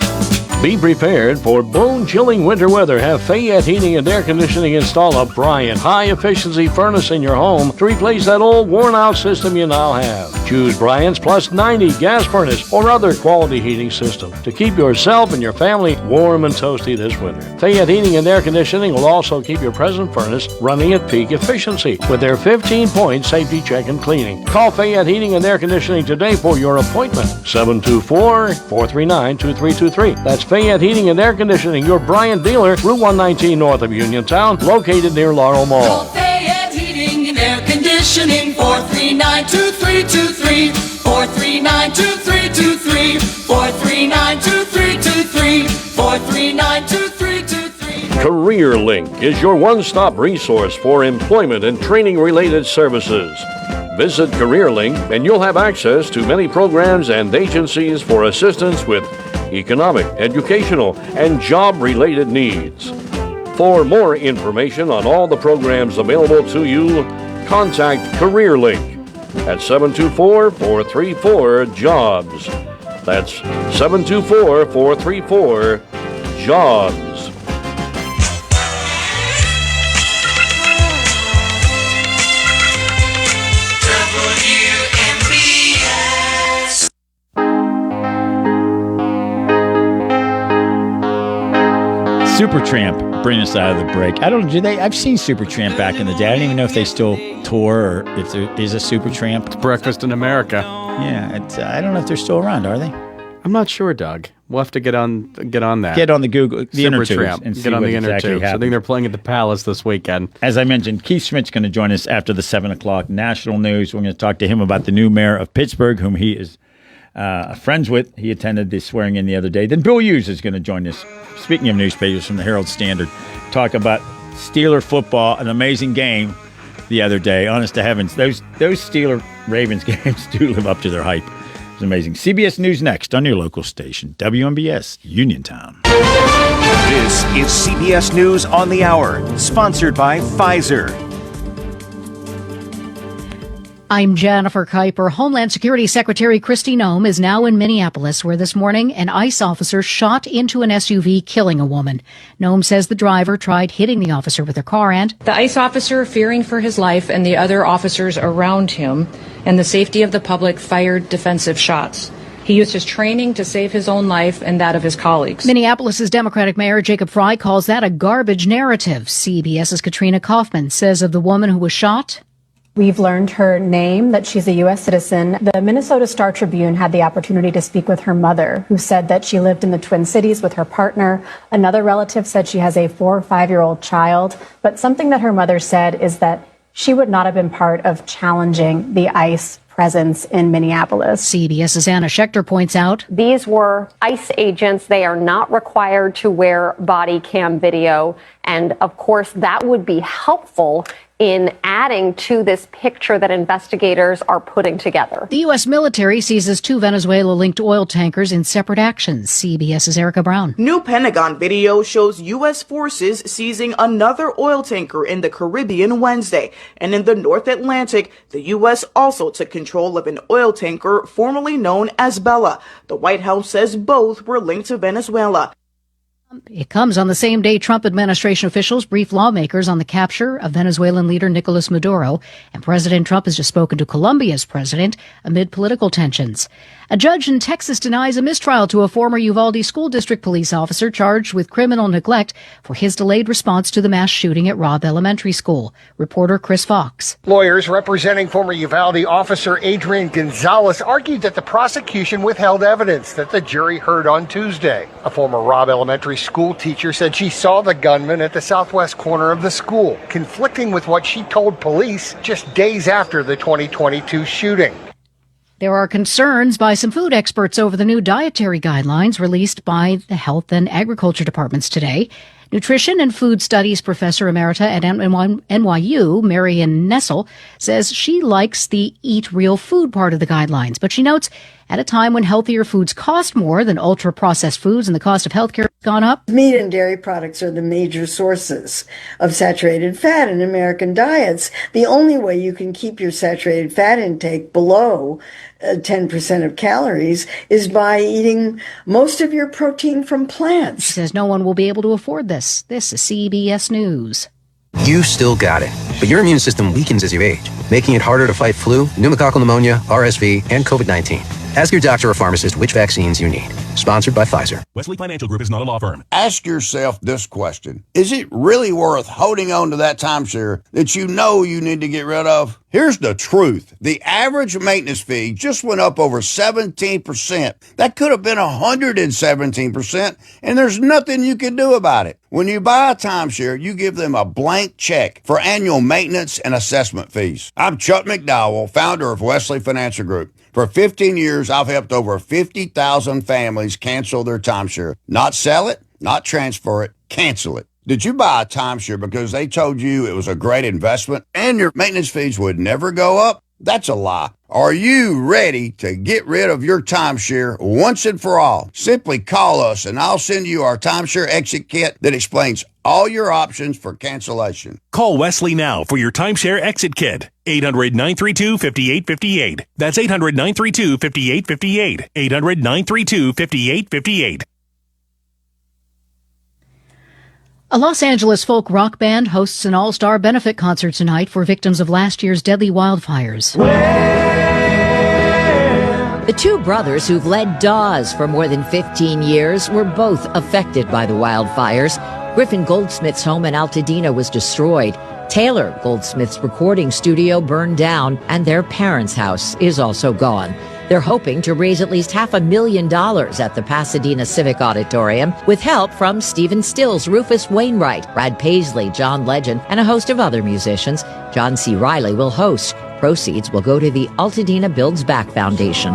[SPEAKER 3] Be prepared for bone-chilling winter weather. Have Fayette Heating and Air Conditioning install a Bryant high-efficiency furnace in your home to replace that old worn-out system you now have. Choose Bryant's Plus 90 gas furnace or other quality heating system to keep yourself and your family warm and toasty this winter. Fayette Heating and Air Conditioning will also keep your present furnace running at peak efficiency with their 15-point safety check and cleaning. Call Fayette Heating and Air Conditioning today for your appointment. 724-439-2323. That's Fayette Heating and Air Conditioning, your Bryant dealer, Route 119 north of Uniontown, located near Laurel Mall.
[SPEAKER 5] Call Fayette Heating and Air Conditioning, 439-2323, 439-2323, 439-2323, 439-2323.
[SPEAKER 3] Career Link is your one-stop resource for employment and training-related services. Visit Career Link and you'll have access to many programs and agencies for assistance with economic, educational, and job-related needs. For more information on all the programs available to you, contact CareerLink at 724-434-JOBS. That's 724-434-JOBS.
[SPEAKER 4] Supertramp bring us out of the break. I've seen Supertramp back in the day. I don't even know if they still tour or if there is a Supertramp.
[SPEAKER 1] It's Breakfast in America.
[SPEAKER 4] Yeah, I don't know if they're still around. Are they?
[SPEAKER 1] I'm not sure, Doug. We'll have to get on that.
[SPEAKER 4] Get on the Google, the inner tubes, and see
[SPEAKER 1] get on
[SPEAKER 4] what
[SPEAKER 1] the inner
[SPEAKER 4] exactly
[SPEAKER 1] tubes. I
[SPEAKER 4] happened.
[SPEAKER 1] think they're playing at the Palace this weekend.
[SPEAKER 4] As I mentioned, Keith Schmidt's going to join us after the 7 o'clock national news. We're going to talk to him about the new mayor of Pittsburgh, whom he is friends with. He attended the swearing in the other day. Then Bill Hughes is going to join us. Speaking of newspapers from the Herald Standard, talk about Steeler football, an amazing game the other day. Honest to heavens, those Steeler Ravens games do live up to their hype. It's amazing. CBS News next on your local station, WMBS Uniontown.
[SPEAKER 14] This is CBS News on the Hour, sponsored by Pfizer.
[SPEAKER 9] I'm Jennifer Kuiper. Homeland Security Secretary Kristi Noem is now in Minneapolis, where this morning an ICE officer shot into an SUV, killing a woman. Noem says the driver tried hitting the officer with her car and
[SPEAKER 16] the ICE officer, fearing for his life and the other officers around him and the safety of the public, fired defensive shots. He used his training to save his own life and that of his colleagues.
[SPEAKER 9] Minneapolis's Democratic Mayor Jacob Frey calls that a garbage narrative. CBS's Katrina Kaufman says of the woman who was shot,
[SPEAKER 24] we've learned her name, that she's a U.S. citizen. The Minnesota Star Tribune had the opportunity to speak with her mother, who said that she lived in the Twin Cities with her partner. Another relative said she has a 4 or 5-year-old child. But something that her mother said is that she would not have been part of challenging the ICE presence in Minneapolis.
[SPEAKER 9] CBS's Anna Schechter points out,
[SPEAKER 25] these were ICE agents. They are not required to wear body cam video. And of course, that would be helpful in adding to this picture that investigators are putting together.
[SPEAKER 9] The U.S. military seizes 2 Venezuela-linked oil tankers in separate actions. CBS's Erica Brown.
[SPEAKER 26] New Pentagon video shows U.S. forces seizing another oil tanker in the Caribbean Wednesday. And in the North Atlantic, the U.S. also took control of an oil tanker formerly known as Bella. The White House says both were linked to Venezuela.
[SPEAKER 9] It comes on the same day Trump administration officials brief lawmakers on the capture of Venezuelan leader Nicolas Maduro, and President Trump has just spoken to Colombia's president amid political tensions. A judge in Texas denies a mistrial to a former Uvalde School District police officer charged with criminal neglect for his delayed response to the mass shooting at Robb Elementary School. Reporter Chris Fox.
[SPEAKER 6] Lawyers representing former Uvalde officer Adrian Gonzalez argued that the prosecution withheld evidence that the jury heard on Tuesday. A former Robb Elementary school teacher said she saw the gunman at the southwest corner of the school, conflicting with what she told police just days after the 2022 shooting.
[SPEAKER 9] There are concerns by some food experts over the new dietary guidelines released by the Health and Agriculture Departments today. Nutrition and Food Studies Professor Emerita at NYU, Marian Nessel, says she likes the Eat Real Food part of the guidelines, but she notes at a time when healthier foods cost more than ultra-processed foods and the cost of healthcare has gone up.
[SPEAKER 7] Meat and dairy products are the major sources of saturated fat in American diets. The only way you can keep your saturated fat intake below 10% of calories is by eating most of your protein from plants.
[SPEAKER 9] She says no one will be able to afford this. This is CBS News.
[SPEAKER 11] You still got it, but your immune system weakens as you age, making it harder to fight flu, pneumococcal pneumonia, RSV, and COVID-19. Ask your doctor or pharmacist which vaccines you need. Sponsored by Pfizer.
[SPEAKER 17] Wesley Financial Group is not a law firm.
[SPEAKER 18] Ask yourself this question. Is it really worth holding on to that timeshare that you know you need to get rid of? Here's the truth. The average maintenance fee just went up over 17%. That could have been 117%, and there's nothing you can do about it. When you buy a timeshare, you give them a blank check for annual maintenance and assessment fees. I'm Chuck McDowell, founder of Wesley Financial Group. For 15 years, I've helped over 50,000 families cancel their timeshare. Not sell it, not transfer it, cancel it. Did you buy a timeshare because they told you it was a great investment and your maintenance fees would never go up? That's a lie. Are you ready to get rid of your timeshare once and for all? Simply call us and I'll send you our timeshare exit kit that explains all your options for cancellation.
[SPEAKER 14] Call Wesley now for your timeshare exit kit. 800-932-5858. That's 800-932-5858. 800-932-5858.
[SPEAKER 9] A Los Angeles folk rock band hosts an all-star benefit concert tonight for victims of last year's deadly wildfires.
[SPEAKER 19] The two brothers who've led Dawes for more than 15 years were both affected by the wildfires. Griffin Goldsmith's home in Altadena was destroyed. Taylor Goldsmith's recording studio burned down, and their parents' house is also gone. They're hoping to raise at least $500,000 at the Pasadena Civic Auditorium with help from Stephen Stills, Rufus Wainwright, Brad Paisley, John Legend, and a host of other musicians. John C. Riley will host. Proceeds will go to the Altadena Builds Back Foundation.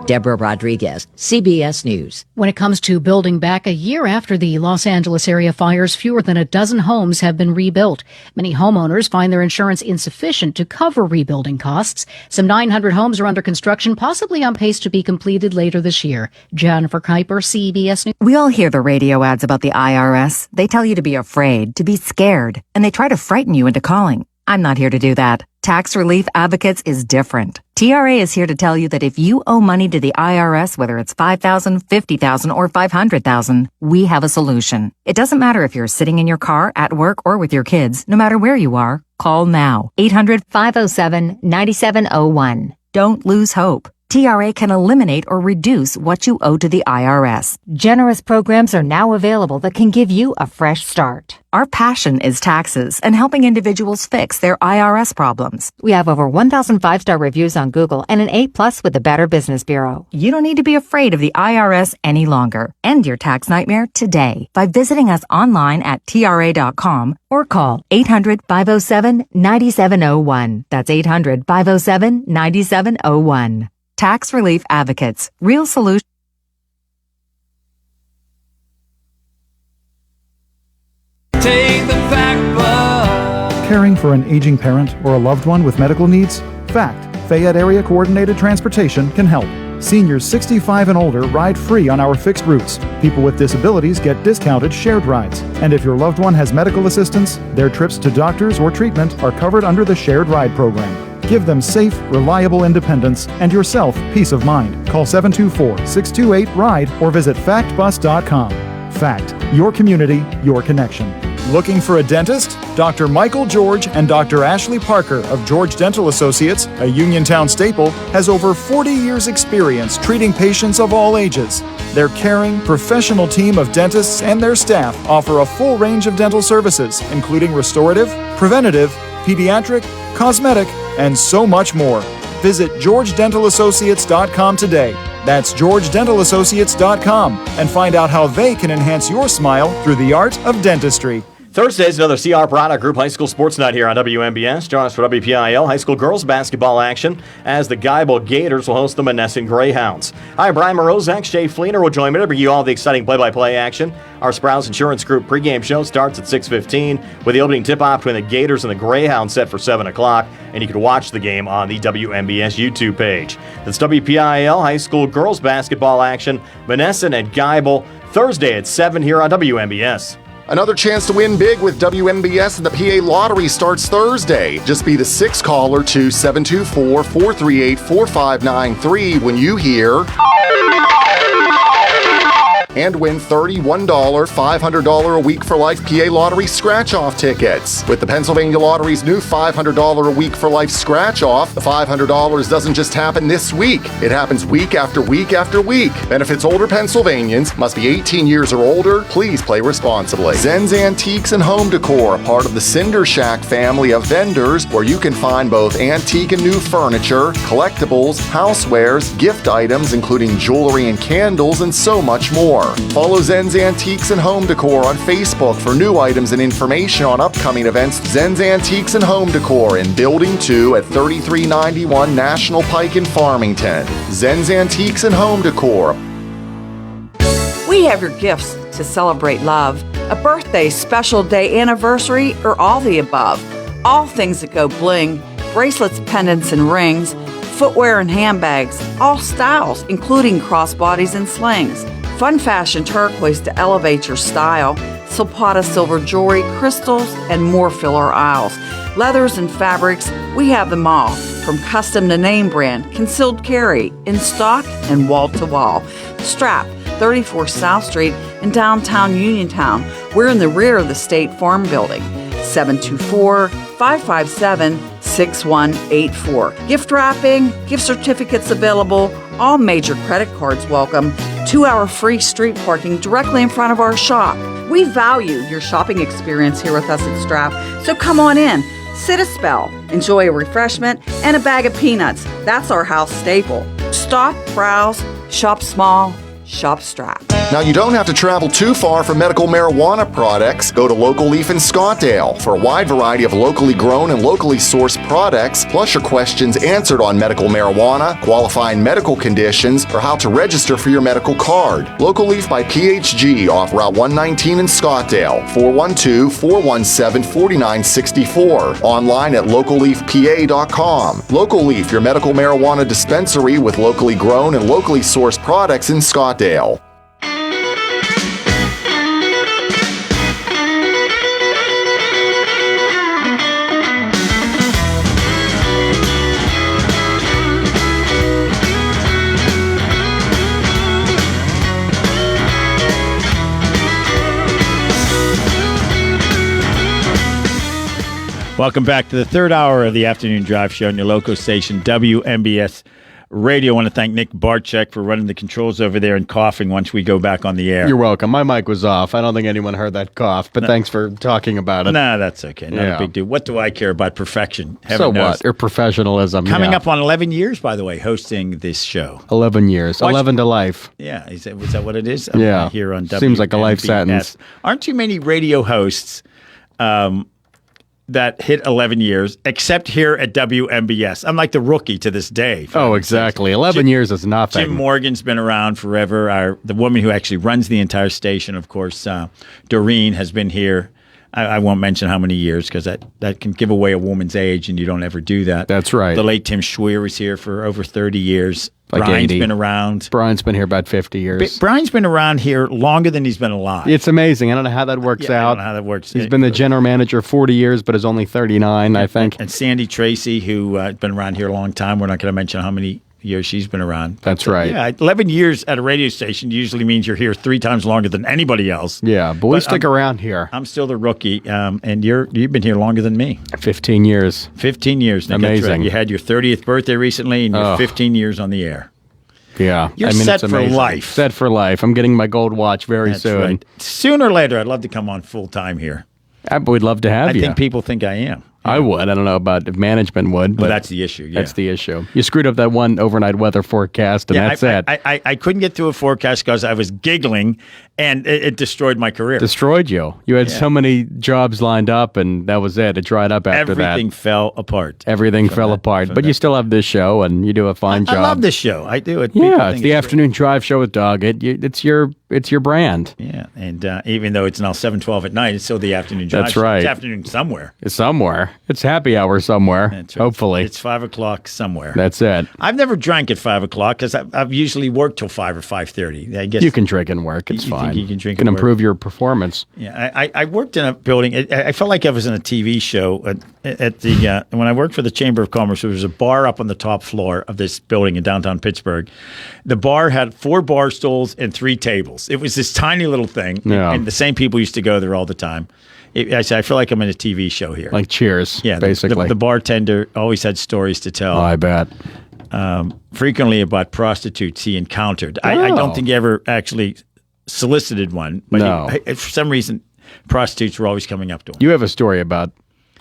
[SPEAKER 19] Deborah Rodriguez, CBS News.
[SPEAKER 9] When it comes to building back, a year after the Los Angeles area fires, fewer than a dozen homes have been rebuilt. Many homeowners find their insurance insufficient to cover rebuilding costs. Some 900 homes are under construction, possibly on pace to be completed later this year. Jennifer Kuiper, CBS News.
[SPEAKER 27] We all hear the radio ads about the IRS. They tell you to be afraid, to be scared, and they try to frighten you into calling. I'm not here to do that. Tax Relief Advocates is different. TRA is here to tell you that if you owe money to the IRS, whether it's $5,000, $50,000, or $500,000, we have a solution. It doesn't matter if you're sitting in your car, at work, or with your kids. No matter where you are, call now. 800-507-9701. Don't lose hope. TRA can eliminate or reduce what you owe to the IRS. Generous programs are now available that can give you a fresh start. Our passion is taxes and helping individuals fix their IRS problems. We have over 1,000 5-star reviews on Google and an A+ with the Better Business Bureau. You don't need to be afraid of the IRS any longer. End your tax nightmare today by visiting us online at TRA.com or call 800-507-9701. That's 800-507-9701. Tax Relief Advocates. Real solution.
[SPEAKER 5] Take the fact book.
[SPEAKER 2] Caring for an aging parent or a loved one with medical needs? FACT, Fayette Area Coordinated Transportation, can help. Seniors 65 and older ride free on our fixed routes. People with disabilities get discounted shared rides. And if your loved one has medical assistance, their trips to doctors or treatment are covered under the shared ride program. Give them safe, reliable independence and yourself peace of mind. Call 724-628-RIDE or visit factbus.com. FACT, Your community, your connection. Looking for a dentist? Dr. Michael George and Dr. Ashley Parker of George Dental Associates, a Uniontown staple, has over 40 years' experience treating patients of all ages. Their caring, professional team of dentists and their staff offer a full range of dental services, including restorative, preventative, pediatric, cosmetic, and so much more. Visit georgedentalassociates.com today. That's georgedentalassociates.com and find out how they can enhance your smile through the art of dentistry.
[SPEAKER 10] Thursday is another CR Product Group High School Sports Night here on WMBS. Join us for WPIL High School Girls Basketball action as the Geibel Gators will host the Monessen Greyhounds. Hi, Brian Morozak, Shay Fleener will join me to bring you all the exciting play-by-play action. Our Sprouse Insurance Group pregame show starts at 6:15 with the opening tip-off between the Gators and the Greyhounds set for 7 o'clock, and you can watch the game on the WMBS YouTube page. That's WPIL High School Girls Basketball action, Monessen and Geibel, Thursday at 7 here on WMBS.
[SPEAKER 8] Another chance to win big with WMBS and the PA Lottery starts Thursday. Just be the 6th caller to 724-438-4593 when you hear and win $31 $500 a week for life PA Lottery scratch-off tickets. With the Pennsylvania Lottery's new $500 a week for life scratch-off, the $500 doesn't just happen this week. It happens week after week after week. Benefits older Pennsylvanians, must be 18 years or older. Please play responsibly. Zen's Antiques and Home Decor, part of the Cinder Shack family of vendors, where you can find both antique and new furniture, collectibles, housewares, gift items, including jewelry and candles, and so much more. Follow Zen's Antiques and Home Decor on Facebook for new items and information on upcoming events. Zen's Antiques and Home Decor in Building 2 at 3391 National Pike in Farmington. Zen's Antiques and Home Decor.
[SPEAKER 15] We have your gifts to celebrate love, a birthday, special day, anniversary, or all the above. All things that go bling, bracelets, pendants, and rings, footwear and handbags, all styles, including crossbodies and slings. Fun fashion turquoise to elevate your style. Silpata silver jewelry, crystals, and more fill our aisles. Leathers and fabrics, we have them all. From custom to name brand, concealed carry, in stock, and wall to wall. Strap, 34 South Street in downtown Uniontown. We're in the rear of the State Farm Building. 724-557-6184. Gift wrapping, gift certificates available, all major credit cards welcome. 2-hour free street parking directly in front of our shop. We value your shopping experience here with us at Strap, so come on in, sit a spell, enjoy a refreshment, and a bag of peanuts. That's our house staple. Stop, browse, shop small, shop Strap.
[SPEAKER 8] Now, you don't have to travel too far for medical marijuana products. Go to Local Leaf in Scottdale for a wide variety of locally grown and locally sourced products, plus your questions answered on medical marijuana, qualifying medical conditions, or how to register for your medical card. Local Leaf by PHG off Route 119 in Scottdale, 412-417-4964. Online at localleafpa.com. Local Leaf, your medical marijuana dispensary with locally grown and locally sourced products in Scottdale.
[SPEAKER 4] Welcome back to the third hour of the Afternoon Drive Show on your local station, WMBS Radio. I want to thank Nick Barczyk for running the controls over there and coughing once we go back on the air.
[SPEAKER 1] You're welcome. My mic was off. I don't think anyone heard that cough, but thanks for talking about it.
[SPEAKER 4] No, that's okay. Not a big deal. What do I care about perfection?
[SPEAKER 1] So what? Or professionalism.
[SPEAKER 4] Coming up on 11 years, by the way, hosting this show.
[SPEAKER 1] 11 years. 11 to life.
[SPEAKER 4] Yeah. Was that what it is?
[SPEAKER 1] Yeah.
[SPEAKER 4] Here on
[SPEAKER 1] Seems like a life sentence.
[SPEAKER 4] Aren't too many radio hosts that hit 11 years, except here at WMBS. I'm like the rookie to this day.
[SPEAKER 1] Oh, exactly. 11 years is nothing.
[SPEAKER 4] Jim Morgan's been around forever. The woman who actually runs the entire station, of course, Doreen, has been here. I won't mention how many years because that can give away a woman's age, and you don't ever do that.
[SPEAKER 1] That's right.
[SPEAKER 4] The late Tim Schweer was here for over 30 years.
[SPEAKER 1] Like
[SPEAKER 4] Brian's
[SPEAKER 1] 80.
[SPEAKER 4] been around.
[SPEAKER 1] Brian's been here about 50 years.
[SPEAKER 4] Brian's been around here longer than he's been alive.
[SPEAKER 1] It's amazing. I don't know how that works out.
[SPEAKER 4] I don't know how that works.
[SPEAKER 1] He's been the general manager 40 years, but is only 39, I think.
[SPEAKER 4] And Sandy Tracy, who has been around here a long time. We're not going to mention how many years she's been around.
[SPEAKER 1] That's right.
[SPEAKER 4] Yeah, 11 years at a radio station usually means you're here 3 times longer than anybody else.
[SPEAKER 1] Yeah, but we stick around here.
[SPEAKER 4] I'm still the rookie, and you've been here longer than me.
[SPEAKER 1] 15 years.
[SPEAKER 4] 15 years. Nick.
[SPEAKER 1] Amazing.
[SPEAKER 4] That's right. You had your 30th birthday recently, and you're 15 years on the air.
[SPEAKER 1] Yeah.
[SPEAKER 4] You're
[SPEAKER 1] I mean,
[SPEAKER 4] set
[SPEAKER 1] it's
[SPEAKER 4] for
[SPEAKER 1] amazing.
[SPEAKER 4] life.
[SPEAKER 1] Set for life. I'm getting my gold watch very
[SPEAKER 4] That's
[SPEAKER 1] soon.
[SPEAKER 4] right. Sooner or later, I'd love to come on full time here.
[SPEAKER 1] We'd love to have you.
[SPEAKER 4] I think people think I am.
[SPEAKER 1] I would. I don't know about if management would, but
[SPEAKER 4] Well, that's the issue. Yeah.
[SPEAKER 1] that's the issue. You screwed up that one overnight weather forecast, and that's it.
[SPEAKER 4] I couldn't get through a forecast because I was giggling, and it destroyed my career.
[SPEAKER 1] Destroyed you. You had so many jobs lined up, and that was it. It dried up after that.
[SPEAKER 4] Everything fell apart.
[SPEAKER 1] Everything fell apart. But you still have this show, and you do a fine job.
[SPEAKER 4] I love this show. I do it. People
[SPEAKER 1] Yeah,
[SPEAKER 4] think
[SPEAKER 1] it's the afternoon drive show with Doug. It's your brand.
[SPEAKER 4] Yeah, and even though it's now 7:12 at night, it's still the afternoon drive.
[SPEAKER 1] That's right.
[SPEAKER 4] It's afternoon somewhere.
[SPEAKER 1] It's somewhere. It's happy hour somewhere.
[SPEAKER 4] That's right.
[SPEAKER 1] Hopefully.
[SPEAKER 4] It's 5 o'clock somewhere.
[SPEAKER 1] That's it.
[SPEAKER 4] I've never drank at 5 o'clock because I've usually worked till 5 or 5:30. I guess
[SPEAKER 1] You can drink and work. It's
[SPEAKER 4] You think
[SPEAKER 1] fine.
[SPEAKER 4] you can drink
[SPEAKER 1] You can
[SPEAKER 4] and work?
[SPEAKER 1] improve your performance.
[SPEAKER 4] Yeah, I worked in a building. I felt like I was in a TV show at the when I worked for the Chamber of Commerce. There was a bar up on the top floor of this building in downtown Pittsburgh. The bar had 4 bar stools and 3 tables. It was this tiny little thing,
[SPEAKER 1] Yeah.
[SPEAKER 4] and the same people used to go there all the time. I said, I feel like I'm in a TV show here.
[SPEAKER 1] Like Cheers,
[SPEAKER 4] yeah,
[SPEAKER 1] basically.
[SPEAKER 4] The bartender always had stories to tell.
[SPEAKER 1] Oh, I bet.
[SPEAKER 4] Frequently about prostitutes he encountered. I don't think he ever actually solicited one, but
[SPEAKER 1] No.
[SPEAKER 4] for some reason, prostitutes were always coming up to him.
[SPEAKER 1] You have a story about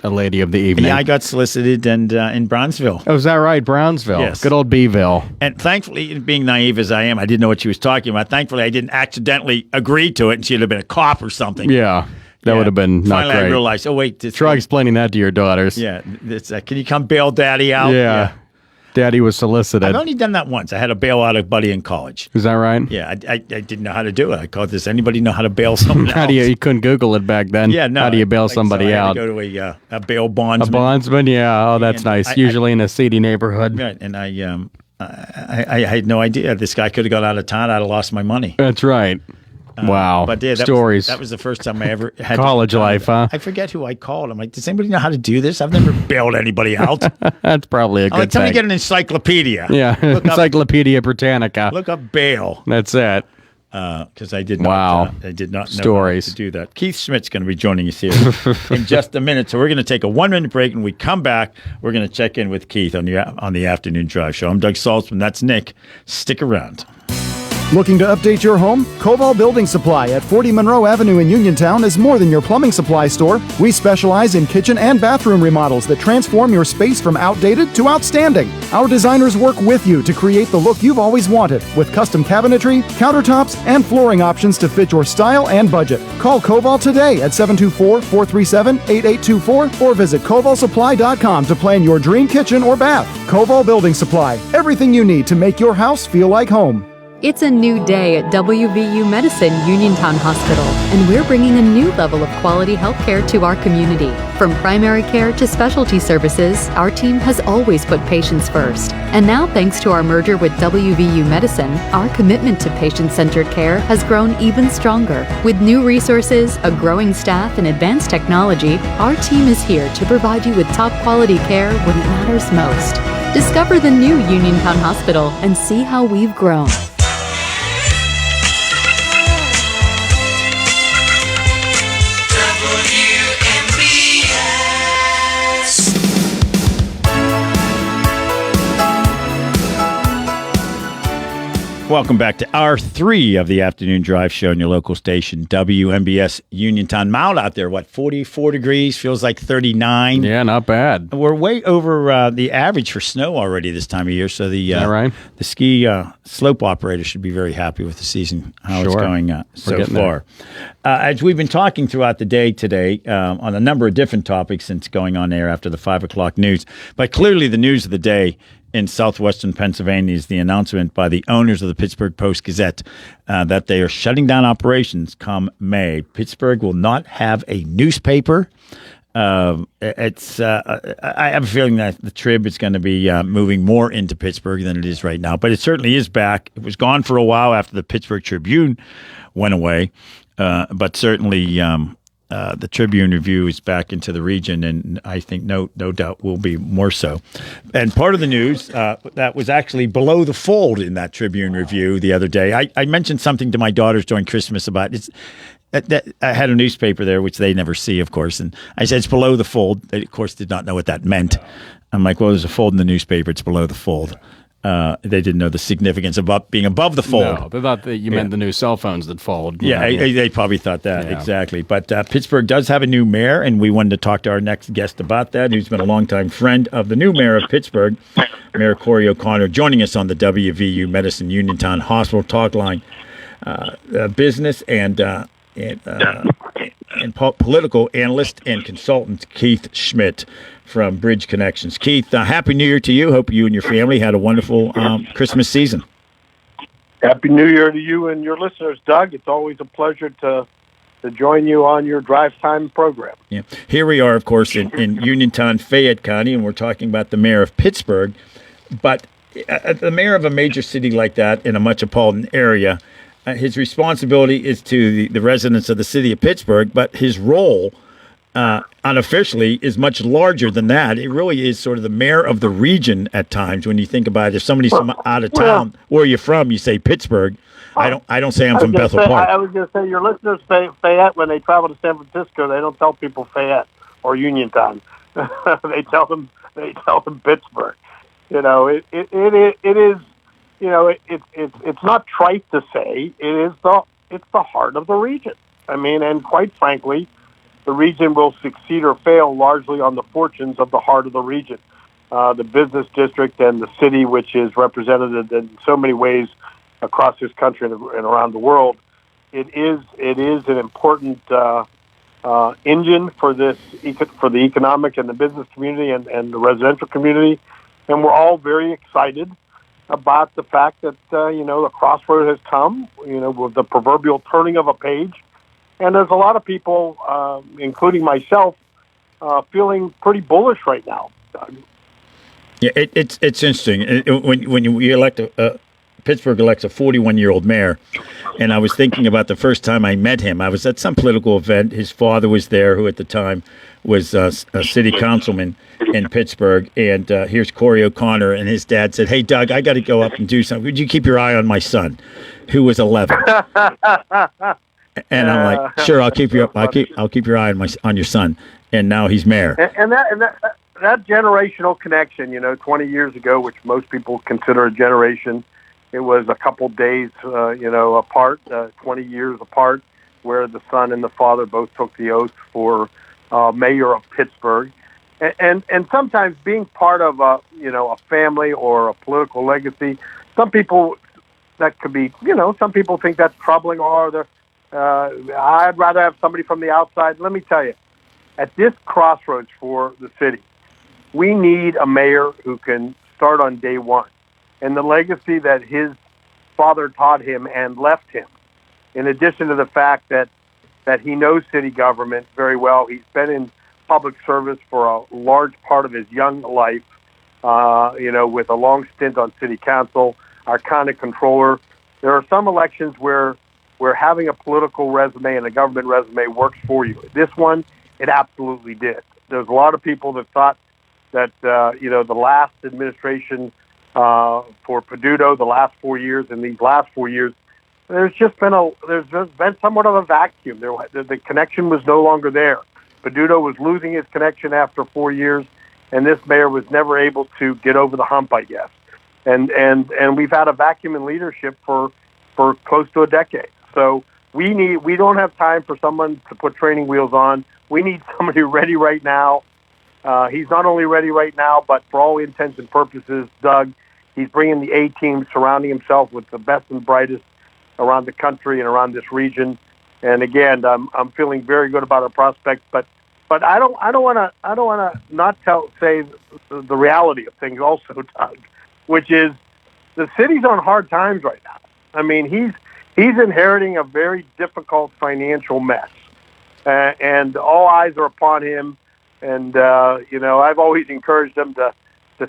[SPEAKER 1] a lady of the evening.
[SPEAKER 4] Yeah, I got solicited and in Brownsville.
[SPEAKER 1] Oh, is that right? Brownsville.
[SPEAKER 4] Yes.
[SPEAKER 1] Good old Beeville.
[SPEAKER 4] And thankfully, being naive as I am, I didn't know what she was talking about. Thankfully, I didn't accidentally agree to it, and she'd have been a cop or something.
[SPEAKER 1] Yeah. That would have been not
[SPEAKER 4] Finally,
[SPEAKER 1] great.
[SPEAKER 4] I realized, oh, wait.
[SPEAKER 1] Try explaining that to your daughters.
[SPEAKER 4] Yeah. Can you come bail Daddy out?
[SPEAKER 1] Yeah. Daddy was solicited.
[SPEAKER 4] I've only done that once. I had to bail out a buddy in college.
[SPEAKER 1] Is that right?
[SPEAKER 4] Yeah, I didn't know how to do it. I called this. Anybody know how to bail someone
[SPEAKER 1] How
[SPEAKER 4] else?
[SPEAKER 1] do you couldn't Google it back then?
[SPEAKER 4] Yeah, no.
[SPEAKER 1] How do you bail somebody
[SPEAKER 4] so I had
[SPEAKER 1] out?
[SPEAKER 4] to go to a bail bondsman.
[SPEAKER 1] A bondsman? Yeah. Oh, that's
[SPEAKER 4] And
[SPEAKER 1] nice.
[SPEAKER 4] I-
[SPEAKER 1] Usually in a seedy neighborhood.
[SPEAKER 4] Right, and I had no idea this guy could have got out of town. I'd have lost my money.
[SPEAKER 1] That's right. Wow.
[SPEAKER 4] But yeah,
[SPEAKER 1] Stories.
[SPEAKER 4] that was the first time I ever had
[SPEAKER 1] College life, huh?
[SPEAKER 4] I forget who I called. I'm like, does anybody know how to do this? I've never bailed anybody out.
[SPEAKER 1] That's probably a
[SPEAKER 4] I'm
[SPEAKER 1] good
[SPEAKER 4] like, tell me
[SPEAKER 1] thing.
[SPEAKER 4] to get an encyclopedia.
[SPEAKER 1] Yeah.
[SPEAKER 4] Look up,
[SPEAKER 1] Encyclopedia Britannica.
[SPEAKER 4] look up bail.
[SPEAKER 1] That's it.
[SPEAKER 4] Because I did not.
[SPEAKER 1] Wow.
[SPEAKER 4] I did not know
[SPEAKER 1] Stories.
[SPEAKER 4] how to do that. Keith Schmidt's going to be joining us here in just a minute. So we're going to take a 1-minute break, and we come back. We're going to check in with Keith on the afternoon drive show. I'm Doug Saltzman. That's Nick. Stick around.
[SPEAKER 2] Looking to update your home? Koval Building Supply at 40 Monroe Avenue in Uniontown is more than your plumbing supply store. We specialize in kitchen and bathroom remodels that transform your space from outdated to outstanding. Our designers work with you to create the look you've always wanted with custom cabinetry, countertops, and flooring options to fit your style and budget. Call Koval today at 724-437-8824 or visit kovalsupply.com to plan your dream kitchen or bath. Koval Building Supply, everything you need to make your house feel like home.
[SPEAKER 12] It's a new day at WVU Medicine Uniontown Hospital, and we're bringing a new level of quality healthcare to our community. From primary care to specialty services, our team has always put patients first. And now, thanks to our merger with WVU Medicine, our commitment to patient-centered care has grown even stronger. With new resources, a growing staff, and advanced technology, our team is here to provide you with top-quality care when it matters most. Discover the new Uniontown Hospital and see how we've grown.
[SPEAKER 4] Welcome back to hour 3 of the afternoon drive show on your local station, WMBS Uniontown. Mild out there, 44 degrees, feels like 39.
[SPEAKER 1] Yeah, not bad.
[SPEAKER 4] We're way over the average for snow already this time of year, so the
[SPEAKER 1] right?
[SPEAKER 4] the ski slope operator should be very happy with the season, how it's
[SPEAKER 1] Sure.
[SPEAKER 4] going so
[SPEAKER 1] getting
[SPEAKER 4] far. As we've been talking throughout the day today on a number of different topics since going on air after the 5 o'clock news, but clearly the news of the day in southwestern Pennsylvania is the announcement by the owners of the Pittsburgh Post-Gazette that they are shutting down operations come May. Pittsburgh will not have a newspaper. I have a feeling that the Trib is going to be moving more into Pittsburgh than it is right now, but it certainly is back. It was gone for a while after the Pittsburgh Tribune went away, but certainly the Tribune Review is back into the region, and I think no doubt will be more so. And part of the news that was actually below the fold in that Tribune Review the other day. I mentioned something to my daughters during Christmas about it. I had a newspaper there, which they never see, of course, and I said it's below the fold. They, of course, did not know what that meant. I'm like, well, there's a fold in the newspaper. It's below the fold. They didn't know the significance of being above the fold.
[SPEAKER 1] No, they thought that you meant the new cell phones that fold.
[SPEAKER 4] Yeah, they probably thought that, exactly. But Pittsburgh does have a new mayor, and we wanted to talk to our next guest about that, who's been a longtime friend of the new mayor of Pittsburgh, Mayor Corey O'Connor, joining us on the WVU Medicine Uniontown Hospital Talk Line. Business and political analyst and consultant Keith Schmidt from Bridge Connections. Keith, Happy New Year to you. Hope you and your family had a wonderful Christmas season.
[SPEAKER 3] Happy New Year to you and your listeners, Doug. It's always a pleasure to join you on your drive time program.
[SPEAKER 4] Yeah. Here we are, of course, in Uniontown, Fayette County, and we're talking about the mayor of Pittsburgh. But the mayor of a major city like that in a metropolitan area, his responsibility is to the residents of the city of Pittsburgh, but his role unofficially is much larger than that. It really is sort of the mayor of the region at times. When you think about it, if somebody's from out of town, where are you from? You say Pittsburgh. I don't say I'm from Bethel Park.
[SPEAKER 3] I was going to say your listeners Fayette when they travel to San Francisco, they don't tell people Fayette or Uniontown. they tell them Pittsburgh. You know, it is. You know, it's not trite to say. It's the heart of the region. I mean, and quite frankly, the region will succeed or fail largely on the fortunes of the heart of the region, the business district and the city, which is represented in so many ways across this country and around the world. It is an important engine for the economic and the business community and the residential community, and we're all very excited about the fact that, the crossroad has come, with the proverbial turning of a page. And there's a lot of people, including myself, feeling pretty bullish right now.
[SPEAKER 4] Yeah, it's interesting. When you elect Pittsburgh elects a 41-year-old mayor, and I was thinking about the first time I met him. I was at some political event. His father was there, who at the time was a city councilman in Pittsburgh, and here's Corey O'Connor, and his dad said, "Hey, Doug, I got to go up and do something. Would you keep your eye on my son, who was 11?" And I'm like, "Sure, I'll keep your eye on your son." And now he's mayor.
[SPEAKER 3] And that generational connection, 20 years ago, which most people consider a generation, it was a couple days, apart, 20 years apart, where the son and the father both took the oath for mayor of Pittsburgh. And sometimes being part of a family or a political legacy, some people that could be, some people think that's troubling, or I'd rather have somebody from the outside. Let me tell you, at this crossroads for the city, we need a mayor who can start on day one. And the legacy that his father taught him and left him, in addition to the fact that he knows city government very well. He's been in public service for a large part of his young life, with a long stint on city council, our county controller. There are some elections where having a political resume and a government resume works for you. This one, it absolutely did. There's a lot of people that thought that, the last administration for Peduto, the last 4 years, and these last 4 years, there's just been somewhat of a vacuum. The connection was no longer there. Peduto was losing his connection after 4 years, and this mayor was never able to get over the hump, I guess. And we've had a vacuum in leadership for close to a decade. So we don't have time for someone to put training wheels on. We need somebody ready right now. He's not only ready right now, but for all intents and purposes, Doug, he's bringing the A-team, surrounding himself with the best and brightest around the country and around this region. And again, I'm feeling very good about our prospects, but I don't want to not say the reality of things also, Doug, which is the city's on hard times right now. I mean, he's inheriting a very difficult financial mess, and all eyes are upon him. And I've always encouraged them to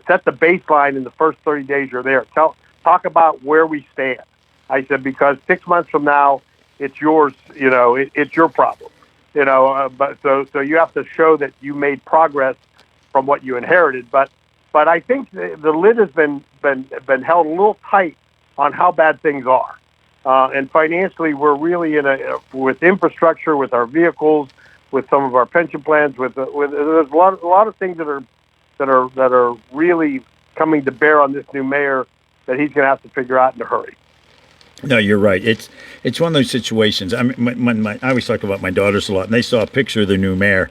[SPEAKER 3] set the baseline in the first 30 days you're there. Talk about where we stand. I said, because 6 months from now, it's yours. It's your problem. But so you have to show that you made progress from what you inherited. But I think the lid has been held a little tight on how bad things are. And financially, we're really with infrastructure, with our vehicles, with some of our pension plans, with there's a lot of things that are really coming to bear on this new mayor that he's going to have to figure out in a hurry.
[SPEAKER 4] No, you're right. It's one of those situations. I mean, I always talk about my daughters a lot, and they saw a picture of the new mayor,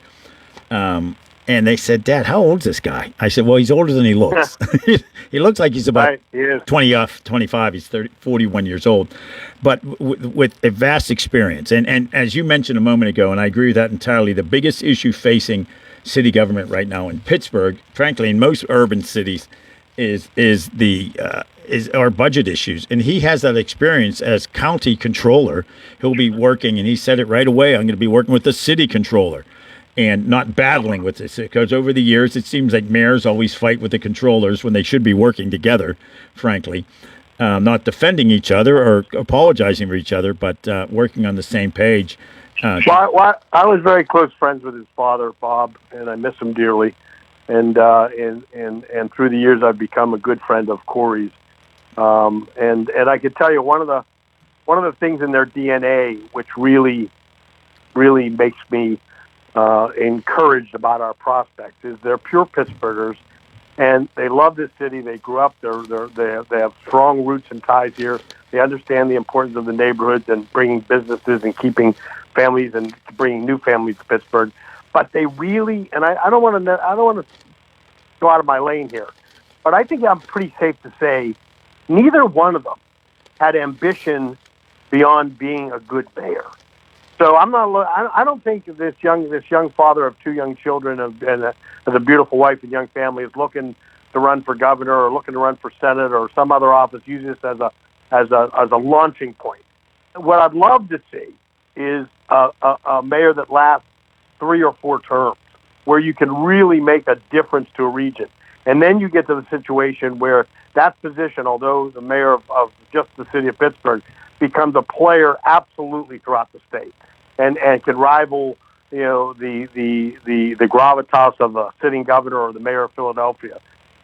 [SPEAKER 4] and they said, "Dad, how old is this guy?" I said, "Well, he's older than he looks. He looks like he's about 25. He's 41 years old, but with a vast experience. And as you mentioned a moment ago, and I agree with that entirely, the biggest issue facing city government right now in Pittsburgh, frankly, in most urban cities, is our budget issues. And he has that experience as county controller. He'll be working, and he said it right away, I'm going to be working with the city controller and not battling with this. Because over the years, it seems like mayors always fight with the controllers when they should be working together, frankly. Not defending each other or apologizing for each other, but working on the same page.
[SPEAKER 3] I was very close friends with his father, Bob, and I miss him dearly. And through the years, I've become a good friend of Corey's. And I could tell you one of the things in their DNA which really makes me encouraged about our prospects is they're pure Pittsburghers, and they love this city. They grew up. They have strong roots and ties here. They understand the importance of the neighborhoods and bringing businesses and keeping families and bringing new families to Pittsburgh. But they really, and I don't want to go out of my lane here, but I think I'm pretty safe to say neither one of them had ambition beyond being a good mayor. So I don't think this young father of two young children and a beautiful wife and young family is looking to run for governor or looking to run for senate or some other office. Use this as a launching point. What I'd love to see is a mayor that lasts 3 or 4 terms, where you can really make a difference to a region, and then you get to the situation where that position, although the mayor of just the city of Pittsburgh, becomes a player absolutely throughout the state, and can rival, the gravitas of a sitting governor or the mayor of Philadelphia.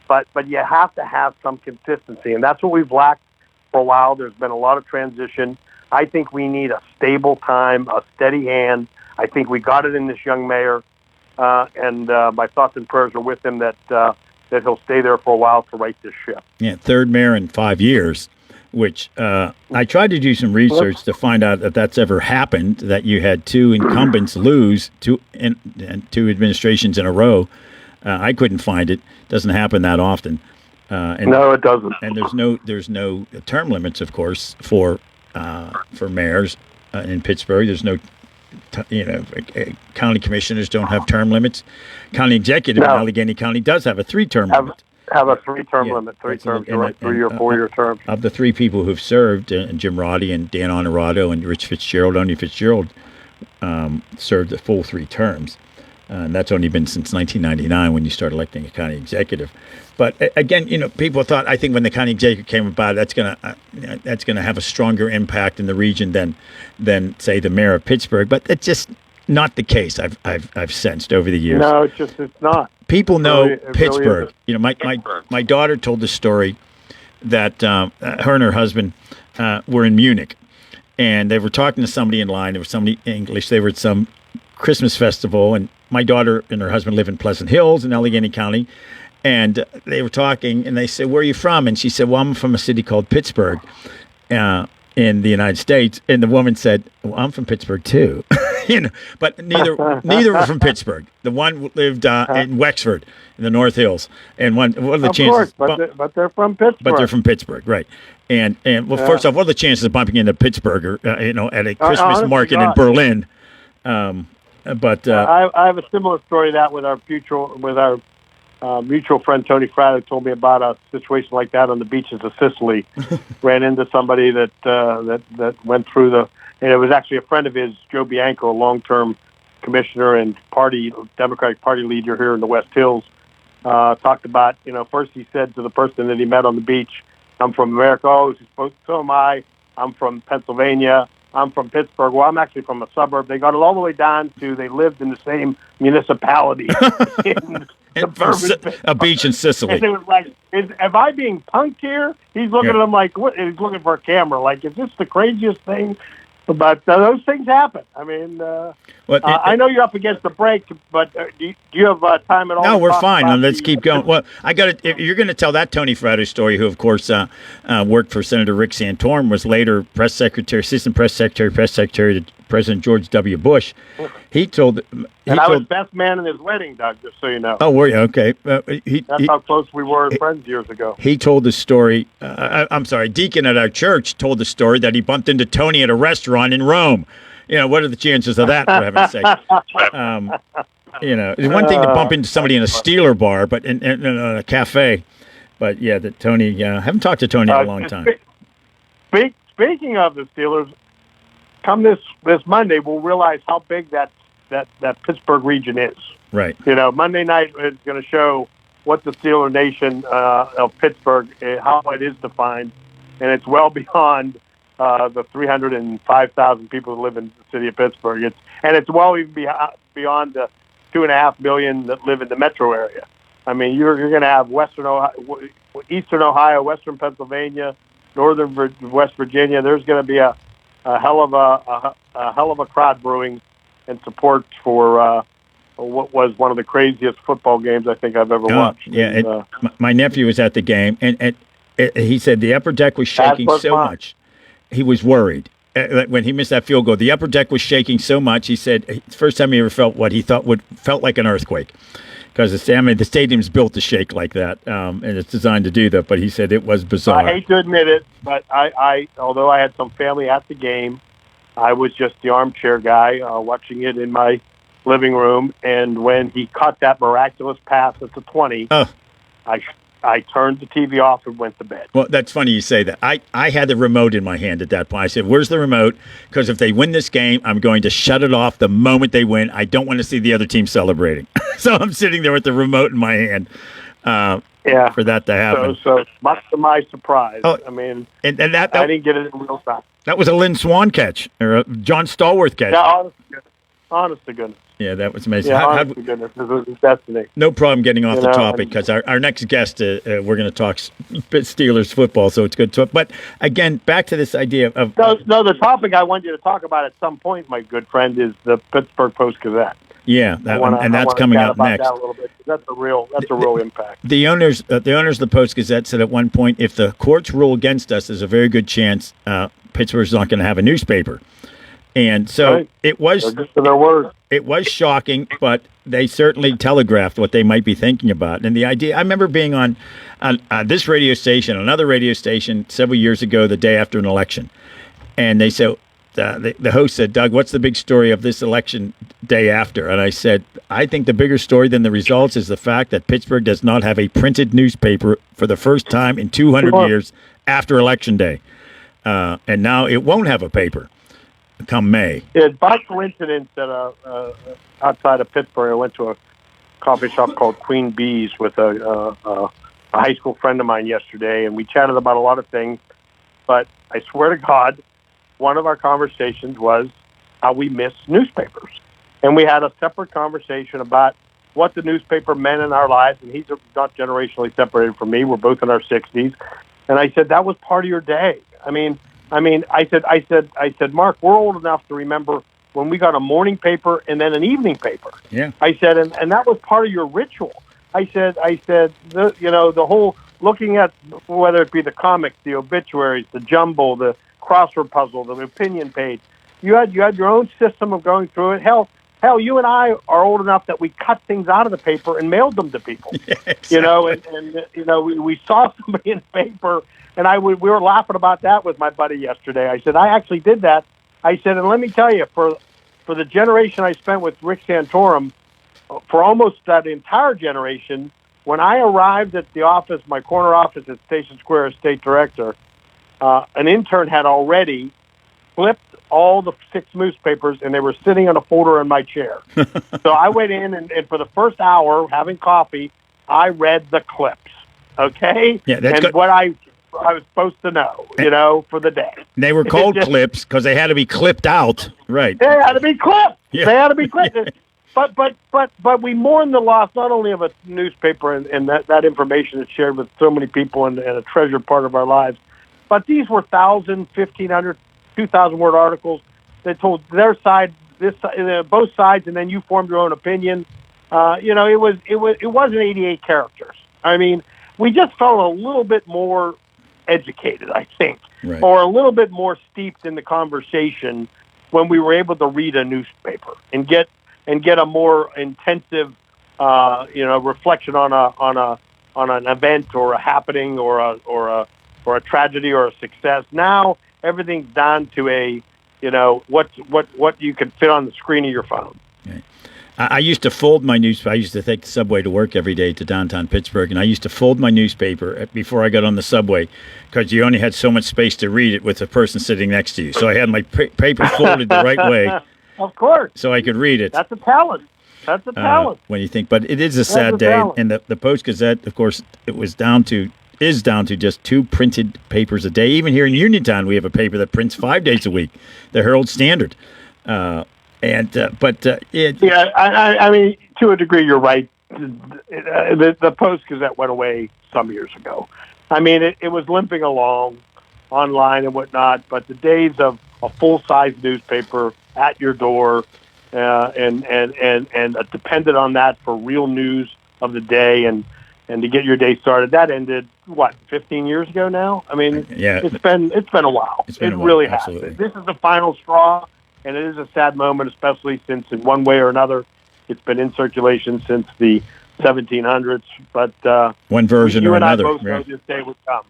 [SPEAKER 3] But you have to have some consistency, and that's what we've lacked for a while. There's been a lot of transition. I think we need a stable time, a steady hand. I think we got it in this young mayor, and my thoughts and prayers are with him that he'll stay there for a while to right this ship.
[SPEAKER 4] Yeah, third mayor in 5 years. Which I tried to do some research to find out if that's ever happened, that you had 2 incumbents lose two administrations in a row. I couldn't find it. Doesn't happen that often.
[SPEAKER 3] No, it doesn't.
[SPEAKER 4] And there's no term limits, of course, for mayors in Pittsburgh. There's no, county commissioners don't have term limits. County executive in Allegheny County does have a 3-term limit.
[SPEAKER 3] Have a 3-term limit, 3 terms, right? 3 or 4 year terms.
[SPEAKER 4] Of the 3 people who've served, Jim Roddy and Dan Honorado and Rich Fitzgerald, only Fitzgerald served the full 3 terms. And that's only been since 1999 when you start electing a county executive. But again, people thought, I think when the county executive came about, that's gonna have a stronger impact in the region than say the mayor of Pittsburgh. But that's just not the case. I've sensed over the years.
[SPEAKER 3] No, it's not.
[SPEAKER 4] People know
[SPEAKER 3] it
[SPEAKER 4] Pittsburgh.
[SPEAKER 3] Really
[SPEAKER 4] My daughter told the story that her and her husband were in Munich, and they were talking to somebody in line. There was somebody English. They were at some Christmas festival, and my daughter and her husband live in Pleasant Hills in Allegheny County, and they were talking, and they said, "Where are you from?" And she said, "Well, I'm from a city called Pittsburgh in the United States." And the woman said, "Well, I'm from Pittsburgh too." But neither were from Pittsburgh. The one lived in Wexford in the North Hills, and what are the chances?
[SPEAKER 3] But they're from Pittsburgh.
[SPEAKER 4] But they're from Pittsburgh, right? And first off, what are the chances of bumping into Pittsburgh, or, at a Christmas market in Berlin? I
[SPEAKER 3] have a similar story to that with our mutual friend Tony Fratt, who told me about a situation like that on the beaches of Sicily. Ran into somebody that went through and it was actually a friend of his, Joe Bianco, a long-term commissioner and Democratic Party leader here in the West Hills. Talked about, first he said to the person that he met on the beach, "I'm from America." "Oh, so am I. I'm from Pennsylvania." I'm from Pittsburgh. Well, I'm actually from a suburb. They got it all the way down to they lived in the same municipality in
[SPEAKER 4] a beach in Sicily.
[SPEAKER 3] And it was like, am I being punked here? He's looking at him like, what? He's looking for a camera. Like, is this the craziest thing? But those things happen. I mean, I know you're up against the break, but do you have time at all?
[SPEAKER 4] No, we're fine. Let's keep going. Well, I got it. If you're going to tell that Tony Fratto story, who of course worked for Senator Rick Santorum, was later press secretary, assistant press secretary to President George W. Bush. He told.
[SPEAKER 3] I was best man in his wedding, Doug. Just so you know.
[SPEAKER 4] Oh, were you? Okay.
[SPEAKER 3] That's how close we were as friends years ago.
[SPEAKER 4] He told the story. I'm sorry, Deacon at our church told the story that he bumped into Tony at a restaurant in Rome. You know, what are the chances of that, for heaven's sake? You know, it's one thing to bump into somebody in a Steeler bar, but in a cafe. But yeah, that Tony. Haven't talked to Tony in a long time.
[SPEAKER 3] Speaking of the Steelers, come this Monday, we'll realize how big that Pittsburgh region is.
[SPEAKER 4] Right.
[SPEAKER 3] You know, Monday night is going to show what the Steeler Nation of Pittsburgh, how it is defined, and it's well beyond the 305,000 people that live in the city of Pittsburgh. It's well even beyond the 2.5 million that live in the metro area. I mean, you're going to have Western Ohio, Eastern Ohio, Western Pennsylvania, Northern West Virginia. There's going to be a hell of a crowd brewing and support for what was one of the craziest football games I think I've ever watched.
[SPEAKER 4] Yeah, my nephew was at the game, and he said the upper deck was shaking so much. He was worried when he missed that field goal. The upper deck was shaking so much. He said it's the first time he ever felt what he thought felt like an earthquake. Because the stadium's built to shake like that, and it's designed to do that. But he said it was bizarre.
[SPEAKER 3] I hate to admit it, but I although I had some family at the game, I was just the armchair guy watching it in my living room. And when he caught that miraculous pass at the 20, I turned the TV off and went to bed.
[SPEAKER 4] Well, that's funny you say that. I had the remote in my hand at that point. I said, where's the remote? Because if they win this game, I'm going to shut it off the moment they win. I don't want to see the other team celebrating. So I'm sitting there with the remote in my hand for that to happen.
[SPEAKER 3] So much to my surprise. I mean,
[SPEAKER 4] and that
[SPEAKER 3] I didn't get it in real time.
[SPEAKER 4] That was a Lynn Swan catch or a John Stallworth catch.
[SPEAKER 3] Yeah, honest to goodness.
[SPEAKER 4] Yeah, that was amazing.
[SPEAKER 3] Yeah, honest to goodness. This was his destiny.
[SPEAKER 4] No problem getting off the topic because our next guest, we're going to talk Steelers football, so it's good. But again, back to this idea of...
[SPEAKER 3] No, the topic I want you to talk about at some point, my good friend, is the Pittsburgh Post-Gazette.
[SPEAKER 4] Yeah, that's coming up next.
[SPEAKER 3] That a little bit. That's a real impact.
[SPEAKER 4] The owners of the Post-Gazette said at one point, if the courts rule against us, there's a very good chance Pittsburgh's not going to have a newspaper. And so it was shocking, but they certainly telegraphed what they might be thinking about. And the idea, I remember being on this radio station, another radio station several years ago, the day after an election. And they said, the host said, Doug, what's the big story of this election day after? And I said, I think the bigger story than the results is the fact that Pittsburgh does not have a printed newspaper for the first time in 200 years after Election Day. And now it won't have a paper come May.
[SPEAKER 3] Yeah, by coincidence, outside of Pittsburgh, I went to a coffee shop called Queen Bee's with a high school friend of mine yesterday, and we chatted about a lot of things. But I swear to God, one of our conversations was how we miss newspapers. And we had a separate conversation about what the nursepaper meant in our lives, and he's not generationally separated from me. We're both in our 60s. And I said, that was part of your day. I said, Mark, we're old enough to remember when we got a morning paper and then an evening paper.
[SPEAKER 4] Yeah.
[SPEAKER 3] I said, and that was part of your ritual. I said, the whole looking at whether it be the comics, the obituaries, the jumble, the crossword puzzle, the opinion page. You had your own system of going through it. Hell, you and I are old enough that we cut things out of the paper and mailed them to people.
[SPEAKER 4] Yeah, exactly.
[SPEAKER 3] We saw somebody in the paper, and we were laughing about that with my buddy yesterday. I said, I actually did that. I said, and let me tell you, for the generation I spent with Rick Santorum, for almost that entire generation, when I arrived at the office, my corner office at Station Square as state director, an intern had already flipped all the 6 newspapers, and they were sitting on a folder in my chair. So I went in, and for the first hour, having coffee, I read the clips. Okay?
[SPEAKER 4] Yeah, that's
[SPEAKER 3] and
[SPEAKER 4] good.
[SPEAKER 3] what I I was supposed to know, for the day.
[SPEAKER 4] They were called clips because they had to be clipped out. Right.
[SPEAKER 3] They had to be clipped.
[SPEAKER 4] Yeah.
[SPEAKER 3] They had to be clipped. But we mourn the loss not only of a newspaper and that information is shared with so many people and a treasured part of our lives, but these were 1,000, 1,500, 2,000 word articles that told their side, both sides, and then you formed your own opinion. It wasn't 88 characters. I mean, we just felt a little bit more educated, I think,
[SPEAKER 4] right,
[SPEAKER 3] or a little bit more steeped in the conversation when we were able to read a newspaper and get a more intensive, reflection on an event or a happening or a tragedy or a success. Now everything's down to what you can fit on the screen of your phone.
[SPEAKER 4] Okay. I used to fold my newspaper. I used to take the subway to work every day to downtown Pittsburgh, and I used to fold my newspaper before I got on the subway because you only had so much space to read it with the person sitting next to you. So I had my paper folded the right way.
[SPEAKER 3] Of course.
[SPEAKER 4] So I could read it.
[SPEAKER 3] That's a talent. That's a talent.
[SPEAKER 4] When you think, but it is a sad day. And the Post-Gazette, of course, is down to just 2 printed papers a day. Even here in Uniontown, we have a paper that prints 5 days a week, the Herald Standard. I
[SPEAKER 3] mean, to a degree, you're right. The Post-Gazette went away some years ago. I mean, it was limping along online and whatnot, but the days of a full-size newspaper at your door and depended on that for real news of the day and to get your day started, that ended, 15 years ago now? I mean,
[SPEAKER 4] yeah,
[SPEAKER 3] it's been a while. It really has. This is the final straw. And it is a sad moment, especially since in one way or another, it's been in circulation since the 1700s. But
[SPEAKER 4] one version or another.
[SPEAKER 3] You and I both know this day would come.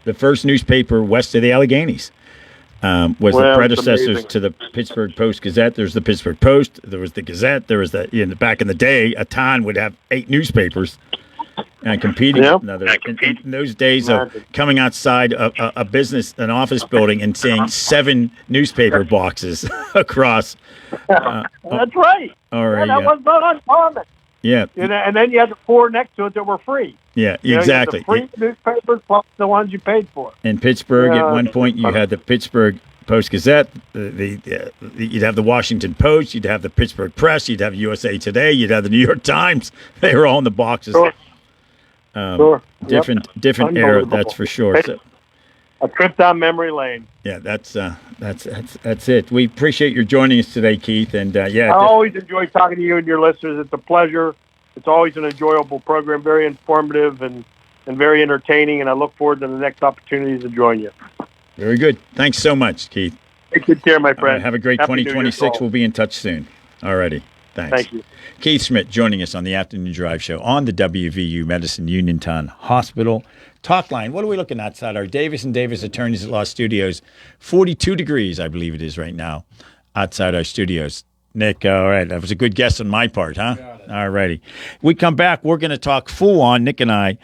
[SPEAKER 4] The first newspaper west of the Alleghenies was the predecessors to the Pittsburgh Post-Gazette. There's the Pittsburgh Post. There was the Gazette. There was back in the day, a town would have 8 newspapers. And competing with another. In those days of coming outside a business, an office building, and seeing 7 newspaper boxes across.
[SPEAKER 3] That's right. That was not uncommon.
[SPEAKER 4] Yeah.
[SPEAKER 3] And then you had the 4 next to it that were free.
[SPEAKER 4] Yeah, exactly.
[SPEAKER 3] You had the free newspapers plus the ones you paid for.
[SPEAKER 4] In Pittsburgh, at one point, you had the Pittsburgh Post-Gazette. You'd have the Washington Post. You'd have the Pittsburgh Press. You'd have USA Today. You'd have the New York Times. They were all in the boxes.
[SPEAKER 3] Sure.
[SPEAKER 4] Different era, that's for sure. So,
[SPEAKER 3] a trip down memory lane.
[SPEAKER 4] Yeah, that's it. We appreciate your joining us today, Keith. And
[SPEAKER 3] I always enjoy talking to you and your listeners. It's a pleasure. It's always an enjoyable program, very informative and very entertaining. And I look forward to the next opportunity to join you.
[SPEAKER 4] Very good. Thanks so much, Keith.
[SPEAKER 3] Take good care, my friend.
[SPEAKER 4] Have a great
[SPEAKER 3] Happy
[SPEAKER 4] 2026. We'll be in touch soon. Alrighty. Thanks.
[SPEAKER 3] Thank you.
[SPEAKER 4] Keith Schmidt joining us on the Afternoon Drive Show on the WVU Medicine Uniontown Hospital Talk Line. What are we looking outside our Davis & Davis Attorneys at Law Studios? 42 degrees, I believe it is right now, outside our studios. Nick, all right, that was a good guess on my part, huh? All righty. We come back, we're going to talk full on, Nick and I,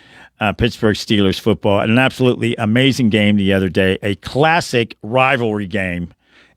[SPEAKER 4] Pittsburgh Steelers football. An absolutely amazing game the other day, a classic rivalry game.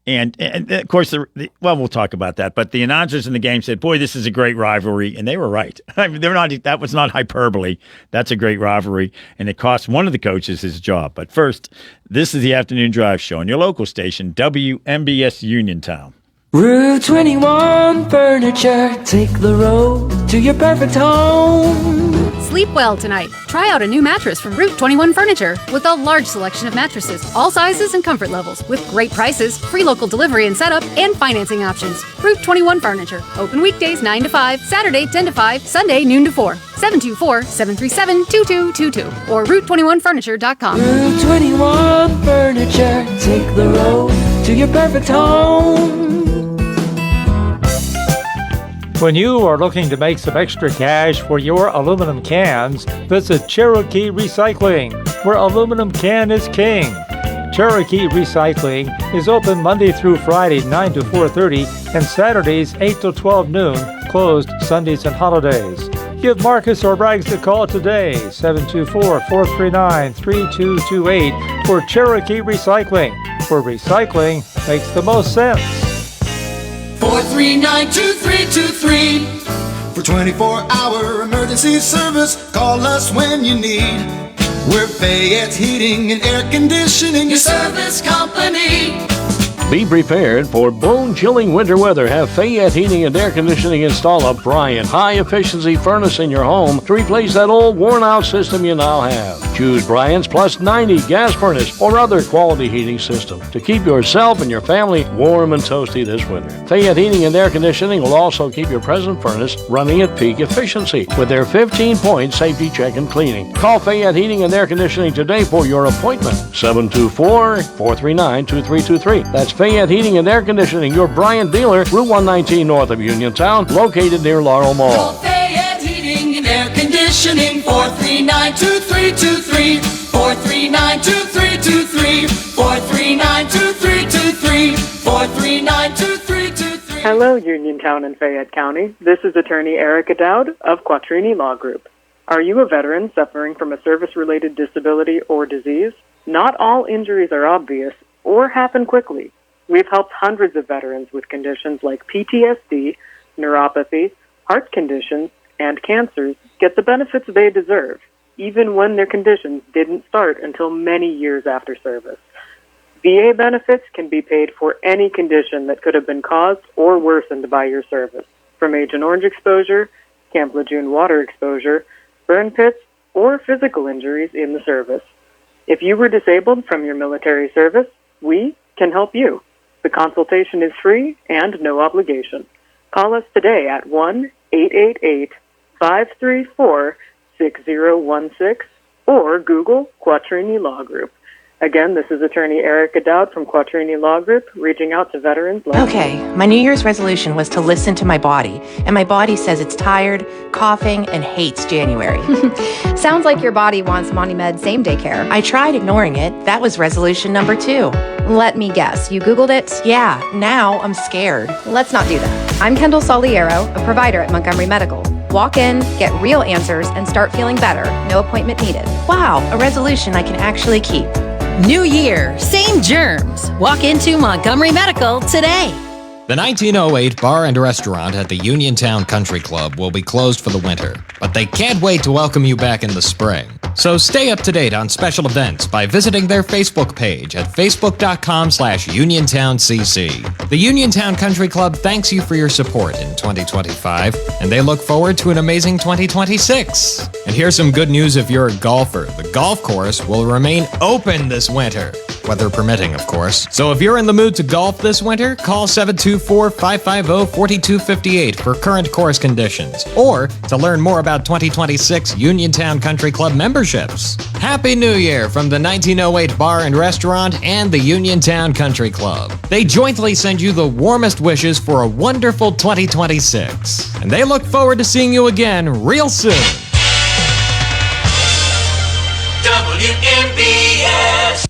[SPEAKER 4] And of course, we'll talk about that. But the announcers in the game said, boy, this is a great rivalry. And they were right. I mean, that was not hyperbole. That's a great rivalry. And it cost one of the coaches his job. But first, this is the Afternoon Drive Show on your local station, WMBS Uniontown.
[SPEAKER 13] Route 21 Furniture, take the road to your perfect home.
[SPEAKER 16] Sleep well tonight. Try out a new mattress from Route 21 Furniture with a large selection of mattresses, all sizes and comfort levels, with great prices, free local delivery and setup, and financing options. Route 21 Furniture. Open weekdays 9 to 5, Saturday 10 to 5, Sunday noon to 4. 724-737-2222 or Route21Furniture.com.
[SPEAKER 13] Route 21 Furniture, take the road to your perfect home.
[SPEAKER 17] When you are looking to make some extra cash for your aluminum cans, visit Cherokee Recycling, where aluminum can is king. Cherokee Recycling is open Monday through Friday 9 to 4:30 and Saturdays 8 to 12 noon, closed Sundays and holidays. Give Marcus or Braggs a call today, 724-439-3228 for Cherokee Recycling, where recycling makes the most sense.
[SPEAKER 5] 439-2323. For 24-hour emergency service, call us when you need. We're Fayette's Heating and Air Conditioning, your service company.
[SPEAKER 20] Be prepared for bone-chilling winter weather. Have Fayette Heating and Air Conditioning install a Bryant high-efficiency furnace in your home to replace that old worn-out system you now have. Choose Bryant's Plus 90 gas furnace or other quality heating system to keep yourself and your family warm and toasty this winter. Fayette Heating and Air Conditioning will also keep your present furnace running at peak efficiency with their 15-point safety check and cleaning. Call Fayette Heating and Air Conditioning today for your appointment. 724-439-2323. That's Fayette Heating and Air Conditioning, your Bryant dealer, Route 119 north of Uniontown, located near Laurel Mall.
[SPEAKER 5] Call Fayette Heating and Air Conditioning, 439-2323, 439-2323, 439-2323, 439-2323.
[SPEAKER 21] Hello, Uniontown and Fayette County. This is attorney Erica Dowd of Quattrini Law Group. Are you a veteran suffering from a service-related disability or disease? Not all injuries are obvious or happen quickly. We've helped hundreds of veterans with conditions like PTSD, neuropathy, heart conditions, and cancers get the benefits they deserve, even when their conditions didn't start until many years after service. VA benefits can be paid for any condition that could have been caused or worsened by your service, from Agent Orange exposure, Camp Lejeune water exposure, burn pits, or physical injuries in the service. If you were disabled from your military service, we can help you. The consultation is free and no obligation. Call us today at 1-888-534-6016 or Google Quattrini Law Group. Again, this is attorney Erica Dowd from Quattrini Law Group, reaching out to veterans like
[SPEAKER 22] Okay, my New Year's resolution was to listen to my body, and my body says it's tired, coughing, and hates January.
[SPEAKER 23] Sounds like your body wants MoniMed same-day care.
[SPEAKER 22] I tried ignoring it. That was resolution number 2.
[SPEAKER 23] Let me guess, you Googled it?
[SPEAKER 22] Yeah, now I'm scared.
[SPEAKER 23] Let's not do that. I'm Kendall Soliero, a provider at Montgomery Medical. Walk in, get real answers, and start feeling better. No appointment needed.
[SPEAKER 22] Wow, a resolution I can actually keep.
[SPEAKER 24] New year, same germs. Walk into Montgomery Medical today.
[SPEAKER 25] The 1908 bar and restaurant at the Uniontown Country Club will be closed for the winter, but they can't wait to welcome you back in the spring. So stay up to date on special events by visiting their Facebook page at facebook.com/UniontownCC. The Uniontown Country Club thanks you for your support in 2025, and they look forward to an amazing 2026. And here's some good news if you're a golfer. The golf course will remain open this winter. Weather permitting, of course. So if you're in the mood to golf this winter, call 724-550-4258 for current course conditions, or to learn more about 2026 Uniontown Country Club memberships. Happy New Year from the 1908 Bar and Restaurant and the Uniontown Country Club. They jointly send you the warmest wishes for a wonderful 2026. And they look forward to seeing you again real soon.
[SPEAKER 5] WMBS.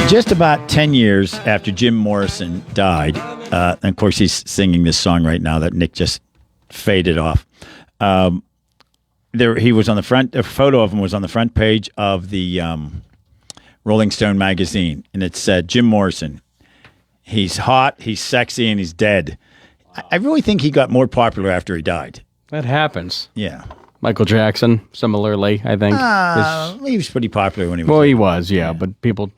[SPEAKER 4] Just about 10 years after Jim Morrison died, and of course he's singing this song right now that Nick just faded off. He was on the front. A photo of him was on the front page of the Rolling Stone magazine, and it said, "Jim Morrison. He's hot, he's sexy, and he's dead." I really think he got more popular after he died.
[SPEAKER 1] That happens.
[SPEAKER 4] Yeah.
[SPEAKER 1] Michael Jackson, similarly, I think.
[SPEAKER 4] He was pretty popular when he was.
[SPEAKER 1] Well, he was, yeah. But people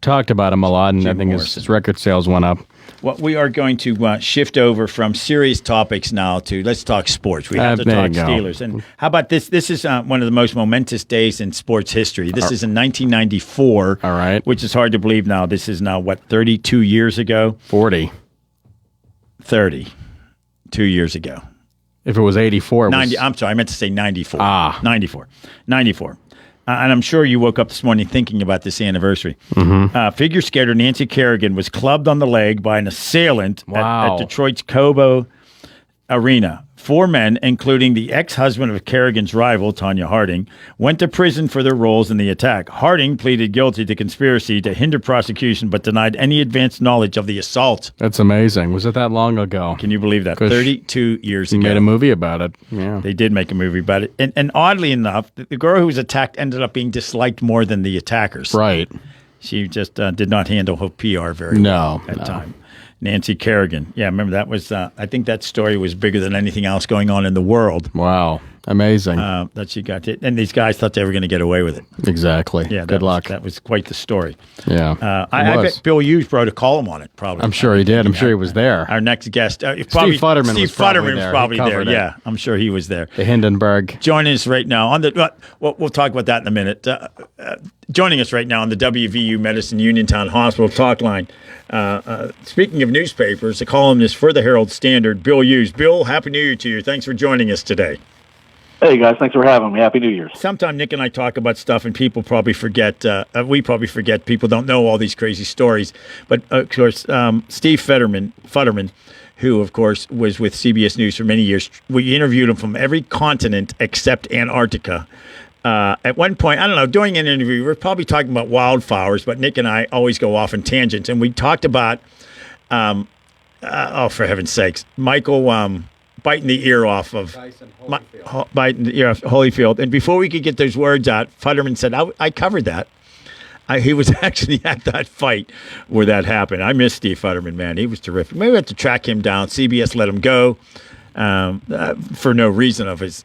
[SPEAKER 1] talked about him a lot, and I think his record sales went up.
[SPEAKER 4] Well, we are going to shift over from serious topics now to let's talk sports. We have to talk Steelers. And how about this? This is one of the most momentous days in sports history. This is in 1994.
[SPEAKER 1] All right.
[SPEAKER 4] Which is hard to believe now. This is now, 32 years ago?
[SPEAKER 1] 40.
[SPEAKER 4] 32 years ago.
[SPEAKER 1] If it was 84.
[SPEAKER 4] 90. I'm sorry. I meant to say 94. 94. And I'm sure you woke up this morning thinking about this anniversary.
[SPEAKER 1] Mm-hmm.
[SPEAKER 4] Figure skater Nancy Kerrigan was clubbed on the leg by an assailant at Detroit's Cobo Arena. 4 men, including the ex-husband of Kerrigan's rival, Tonya Harding, went to prison for their roles in the attack. Harding pleaded guilty to conspiracy to hinder prosecution, but denied any advanced knowledge of the assault.
[SPEAKER 1] That's amazing. Was it that long ago?
[SPEAKER 4] Can you believe that? 32 years ago.
[SPEAKER 1] They made a movie about it. Yeah.
[SPEAKER 4] They did make a movie about it. And oddly enough, the girl who was attacked ended up being disliked more than the attackers.
[SPEAKER 1] Right.
[SPEAKER 4] She just did not handle her PR very well at time. Nancy Kerrigan. Yeah, remember that was, I think that story was bigger than anything else going on in the world.
[SPEAKER 1] Wow. Amazing.
[SPEAKER 4] That she got it. And these guys thought they were going to get away with it.
[SPEAKER 1] Exactly.
[SPEAKER 4] Yeah.
[SPEAKER 1] Good luck.
[SPEAKER 4] That was quite the story.
[SPEAKER 1] Yeah.
[SPEAKER 4] I bet Bill Hughes wrote a column on it, probably.
[SPEAKER 1] I'm sure he did. I'm sure he was there.
[SPEAKER 4] Our next guest.
[SPEAKER 1] Steve Futterman was probably there.
[SPEAKER 4] Yeah, I'm sure he was there.
[SPEAKER 1] The Hindenburg.
[SPEAKER 4] Joining us right now on the, we'll talk about that in a minute. Joining us right now on the WVU Medicine Uniontown Hospital talk line. Speaking of newspapers, a columnist for the Herald Standard, Bill Hughes. Bill, Happy New Year to you. Thanks for joining us today.
[SPEAKER 6] Hey, guys. Thanks for having me. Happy New Year's.
[SPEAKER 4] Sometime Nick and I talk about stuff, and people probably forget. We probably forget. People don't know all these crazy stories. But, of course, Steve Futterman, who, of course, was with CBS News for many years, we interviewed him from every continent except Antarctica. At one point, I don't know, during an interview, we were probably talking about wildflowers, but Nick and I always go off in tangents. And we talked about, for heaven's sakes, Michael biting the ear off of biting the ear off Holyfield. And before we could get those words out, Futterman said, I covered that. He was actually at that fight where that happened. I miss Steve Futterman, man. He was terrific. Maybe we have to track him down. CBS let him go for no reason of his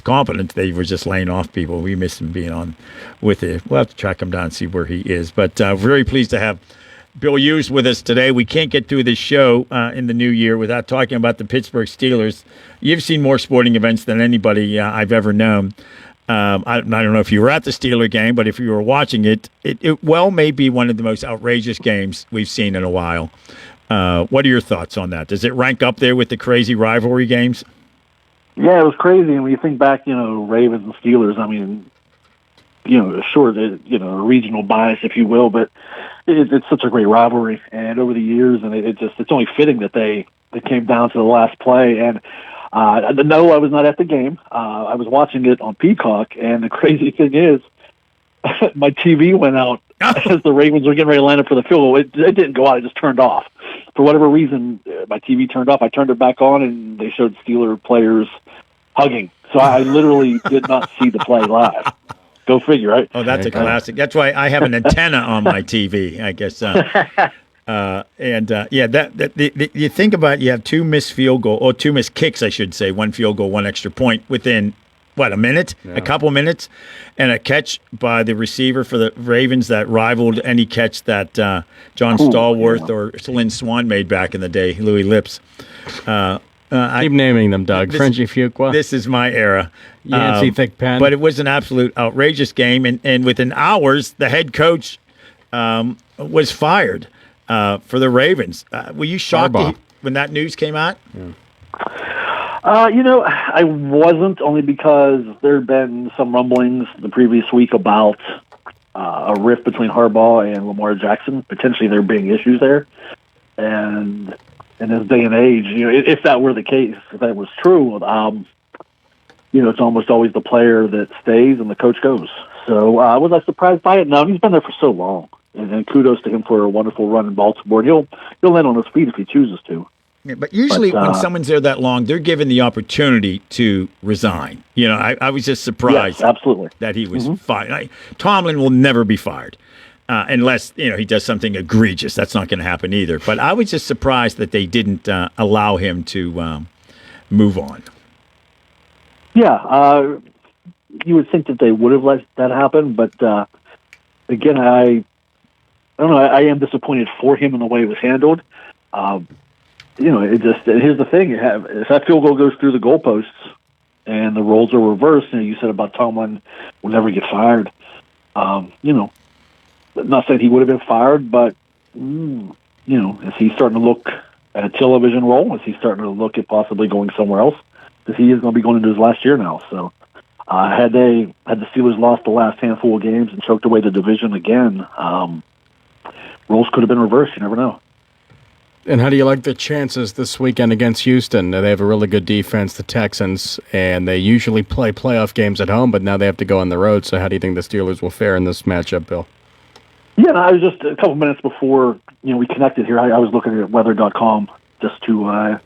[SPEAKER 4] competence. They were just laying off people. We miss him being on with it. We'll have to track him down and see where he is. But very pleased to have Bill Hughes with us today. We can't get through this show in the new year without talking about the Pittsburgh Steelers. You've seen more sporting events than anybody I've ever known. I don't know if you were at the Steeler game, but if you were watching it, it well may be one of the most outrageous games we've seen in a while. What are your thoughts on that? Does it rank up there with the crazy rivalry games?
[SPEAKER 6] Yeah, it was crazy. And when you think back, Ravens and Steelers, I mean, sure, a regional bias, if you will, but it's such a great rivalry. And over the years, and it's only fitting that they came down to the last play. And no, I was not at the game. I was watching it on Peacock, and the crazy thing is, my TV went out as the Ravens were getting ready to line up for the field goal. It didn't go out; it just turned off. For whatever reason, my TV turned off. I turned it back on, and they showed Steeler players hugging. So I literally did not see the play live. Go figure, right?
[SPEAKER 4] Oh, that's a classic. That's why I have an antenna on my TV, I guess. You think about it, you have two missed kicks, I should say, one field goal, one extra point within, a minute, a couple minutes, and a catch by the receiver for the Ravens that rivaled any catch that John Stallworth or Lynn Swann made back in the day, Louis Lips.
[SPEAKER 1] Keep naming them, Doug. Frenchie Fuqua.
[SPEAKER 4] This is my era.
[SPEAKER 1] Yancey Thickpen.
[SPEAKER 4] But it was an absolute outrageous game, and within hours, the head coach was fired for the Ravens. Were you shocked when that news came out?
[SPEAKER 1] Yeah.
[SPEAKER 6] I wasn't, only because there had been some rumblings the previous week about a rift between Harbaugh and Lamar Jackson. Potentially there being issues there. And in this day and age, if that were the case, if that was true, it's almost always the player that stays and the coach goes. So was I surprised by it? No, he's been there for so long. And kudos to him for a wonderful run in Baltimore. He'll land on his feet if he chooses to.
[SPEAKER 4] Yeah, but usually when someone's there that long, they're given the opportunity to resign. I was just surprised that he was fired. Tomlin will never be fired unless, he does something egregious. That's not going to happen either. But I was just surprised that they didn't allow him to move on.
[SPEAKER 6] Yeah, you would think that they would have let that happen. But, again, I don't know. I am disappointed for him in the way it was handled. Here's the thing. If that field goal goes through the goalposts and the roles are reversed, you said about Tomlin will never get fired. Not saying he would have been fired, but, is he starting to look at a television role? Is he starting to look at possibly going somewhere else? Because he is going to be going into his last year now. So had the Steelers lost the last handful of games and choked away the division again, roles could have been reversed. You never know.
[SPEAKER 1] And how do you like the chances this weekend against Houston? They have a really good defense, the Texans, and they usually play playoff games at home, but now they have to go on the road. So how do you think the Steelers will fare in this matchup, Bill?
[SPEAKER 6] Yeah, I was just a couple minutes before we connected here. I was looking at weather.com just to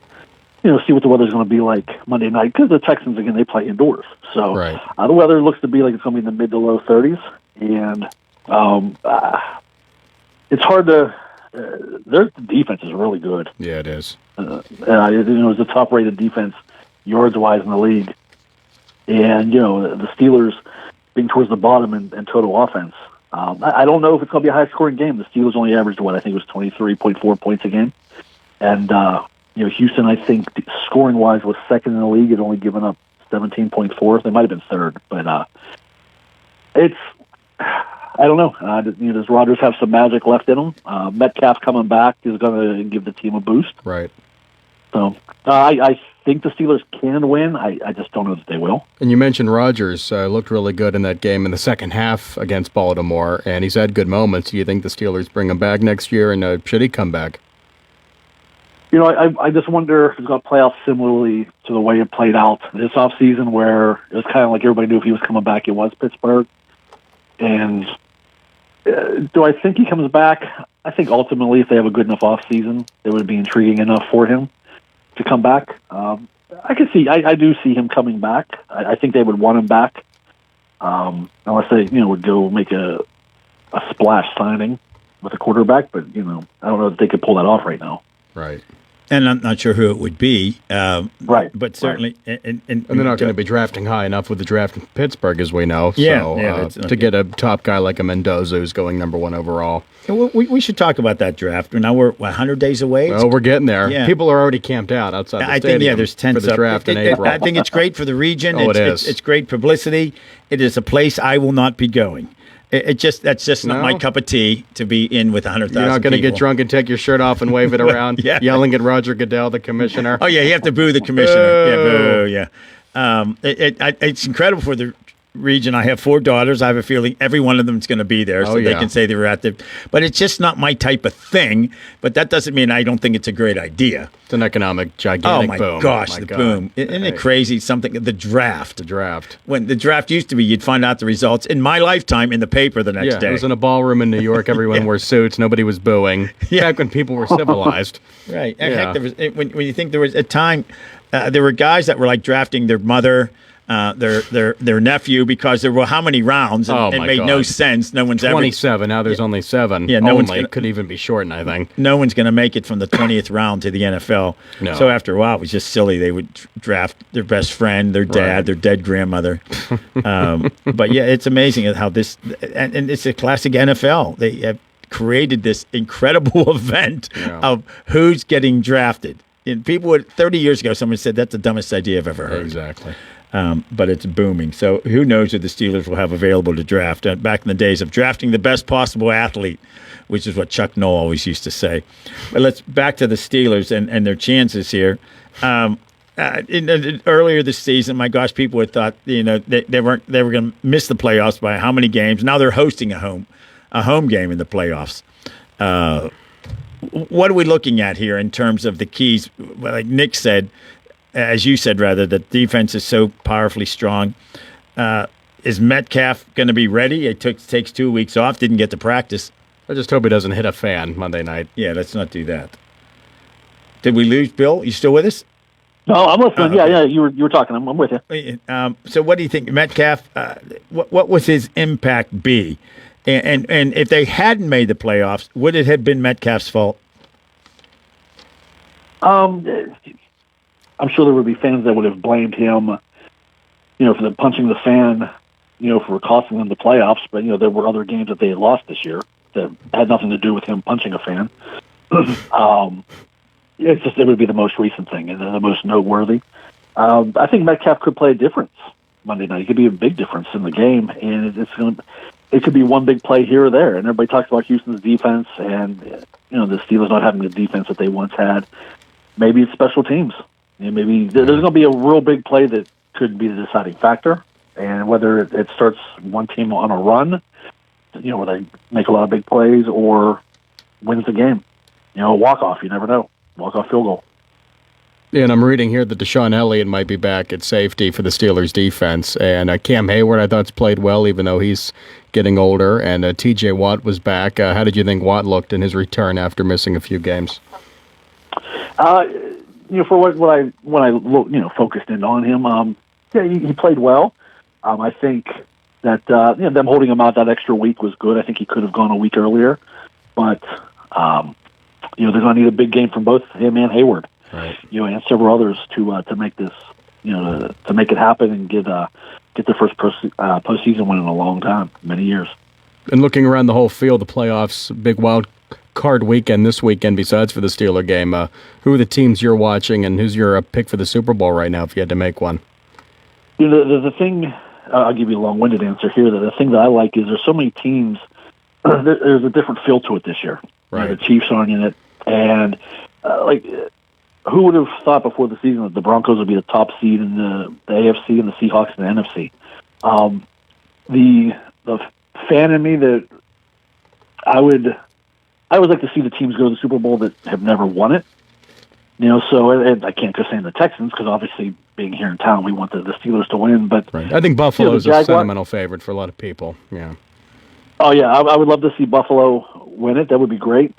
[SPEAKER 6] see what the weather's going to be like Monday night, because the Texans, again, they play indoors. So the weather looks to be like it's going to be in the mid to low 30s, and it's hard to. Their defense is really good.
[SPEAKER 1] Yeah, it is.
[SPEAKER 6] It was a top-rated defense yards-wise in the league, and the Steelers being towards the bottom in total offense. I don't know if it's going to be a high-scoring game. The Steelers only averaged I think it was 23.4 points a game, and Houston, I think, scoring-wise, was second in the league. Had only given up 17.4. They might have been third, but it's. I don't know. Does Rodgers have some magic left in him? Metcalf coming back is going to give the team a boost.
[SPEAKER 1] Right.
[SPEAKER 6] So I think the Steelers can win. I just don't know that they will.
[SPEAKER 1] And you mentioned Rodgers looked really good in that game in the second half against Baltimore, and he's had good moments. Do you think the Steelers bring him back next year, and should he come back?
[SPEAKER 6] I just wonder if it's going to play out similarly to the way it played out this offseason, where it was kind of like everybody knew if he was coming back, it was Pittsburgh. And do I think he comes back? I think ultimately, if they have a good enough offseason, it would be intriguing enough for him to come back. I do see him coming back. I think they would want him back, unless they, would go make a splash signing with a quarterback. But I don't know if they could pull that off right now.
[SPEAKER 1] Right.
[SPEAKER 4] And I'm not sure who it would be.
[SPEAKER 6] Right.
[SPEAKER 4] But certainly.
[SPEAKER 6] Right.
[SPEAKER 4] And
[SPEAKER 1] they're not going to be drafting high enough with the draft in Pittsburgh, as we know.
[SPEAKER 4] Yeah.
[SPEAKER 1] So, to get a top guy like a Mendoza who's going number one overall.
[SPEAKER 4] We should talk about that draft. Now we're 100 days away.
[SPEAKER 1] Well, we're getting there.
[SPEAKER 4] Yeah.
[SPEAKER 1] People are already camped out outside the stadium.
[SPEAKER 4] I think, there's tents
[SPEAKER 1] for the draft in April.
[SPEAKER 4] I think it's great for the region.
[SPEAKER 1] It is.
[SPEAKER 4] It's great publicity. It is a place I will not be going. That's just not my cup of tea to be in with 100,000 people.
[SPEAKER 1] You're not going to get drunk and take your shirt off and wave it around, yelling at Roger Goodell, the commissioner.
[SPEAKER 4] Oh, yeah, you have to boo the commissioner. Boo. Yeah, boo, yeah. It's incredible for the region. I have 4 daughters. I have a feeling every one of them is going to be there, so they can say they were at the. But it's just not my type of thing. But that doesn't mean I don't think it's a great idea.
[SPEAKER 1] It's an economic gigantic boom.
[SPEAKER 4] Oh my gosh, the boom! Isn't it crazy? The draft.
[SPEAKER 1] The draft.
[SPEAKER 4] When the draft used to be, you'd find out the results in my lifetime in the paper the next day.
[SPEAKER 1] It was in a ballroom in New York. Everyone wore suits. Nobody was booing. Back when people were civilized.
[SPEAKER 4] Right. Heck, there was, when you think there was a time, there were guys that were like drafting their mother. Their nephew, because there were how many rounds and it made no sense. No one's
[SPEAKER 1] 27. Now there's only 7.
[SPEAKER 4] Yeah,
[SPEAKER 1] could even be shortened. I think
[SPEAKER 4] no one's going to make it from the 20th round to the NFL.
[SPEAKER 1] No.
[SPEAKER 4] So after a while, it was just silly. They would draft their best friend, their dad, their dead grandmother. But yeah, it's amazing how this and it's a classic NFL. They have created this incredible event of who's getting drafted. And people would 30 years ago, someone said that's the dumbest idea I've ever heard.
[SPEAKER 1] Exactly.
[SPEAKER 4] But it's booming. So who knows who the Steelers will have available to draft. Back in the days of drafting the best possible athlete, which is what Chuck Noll always used to say. But let's back to the Steelers and their chances here. Earlier this season, my gosh, people had thought they were going to miss the playoffs by how many games. Now they're hosting a home game in the playoffs. What are we looking at here in terms of the keys? Like Nick said, as you said, rather, that defense is so powerfully strong. Is Metcalf going to be ready? It takes 2 weeks off, didn't get to practice.
[SPEAKER 1] I just hope he doesn't hit a fan Monday night.
[SPEAKER 4] Yeah, let's not do that. Did we lose Bill? You still with us?
[SPEAKER 6] No, I'm listening. Yeah, you were talking. I'm with you.
[SPEAKER 4] So what do you think, Metcalf? What was his impact be? And if they hadn't made the playoffs, would it have been Metcalf's fault?
[SPEAKER 6] I'm sure there would be fans that would have blamed him, for the punching the fan, for costing them the playoffs. But, there were other games that they had lost this year that had nothing to do with him punching a fan. It would be the most recent thing and the most noteworthy. I think Metcalf could play a difference Monday night. It could be a big difference in the game, and it could be one big play here or there. And everybody talks about Houston's defense and, the Steelers not having the defense that they once had. Maybe it's special teams. Maybe there's going to be a real big play that could be the deciding factor. And whether it starts one team on a run, where they make a lot of big plays, or wins the game. A walk-off, you never know. Walk-off field goal.
[SPEAKER 1] Yeah, and I'm reading here that Deshaun Elliott might be back at safety for the Steelers defense. And Cam Hayward, I thought's played well, even though he's getting older. And T.J. Watt was back. How did you think Watt looked in his return after missing a few games?
[SPEAKER 6] For when I focused in on him, he played well. I think that them holding him out that extra week was good. I think he could have gone a week earlier, but they're going to need a big game from both him and Hayward,
[SPEAKER 1] right?
[SPEAKER 6] And several others to make this, to make it happen and get their first postseason win in a long time, many years.
[SPEAKER 1] And looking around the whole field, the playoffs, big wild card weekend this weekend. Besides for the Steeler game, who are the teams you're watching, and who's your pick for the Super Bowl right now? If you had to make one,
[SPEAKER 6] the thing. I'll give you a long-winded answer here. The thing that I like is there's so many teams. There's a different feel to it this year.
[SPEAKER 1] Right.
[SPEAKER 6] The Chiefs aren't in it, and who would have thought before the season that the Broncos would be the top seed in the AFC and the Seahawks in the NFC? The fan in me that I would like to see the teams go to the Super Bowl that have never won it. So and I can't just say the Texans because obviously being here in town, we want the Steelers to win. But
[SPEAKER 1] right. I think Buffalo is a sentimental favorite for a lot of people. Yeah.
[SPEAKER 6] Oh yeah, I would love to see Buffalo win it. That would be great.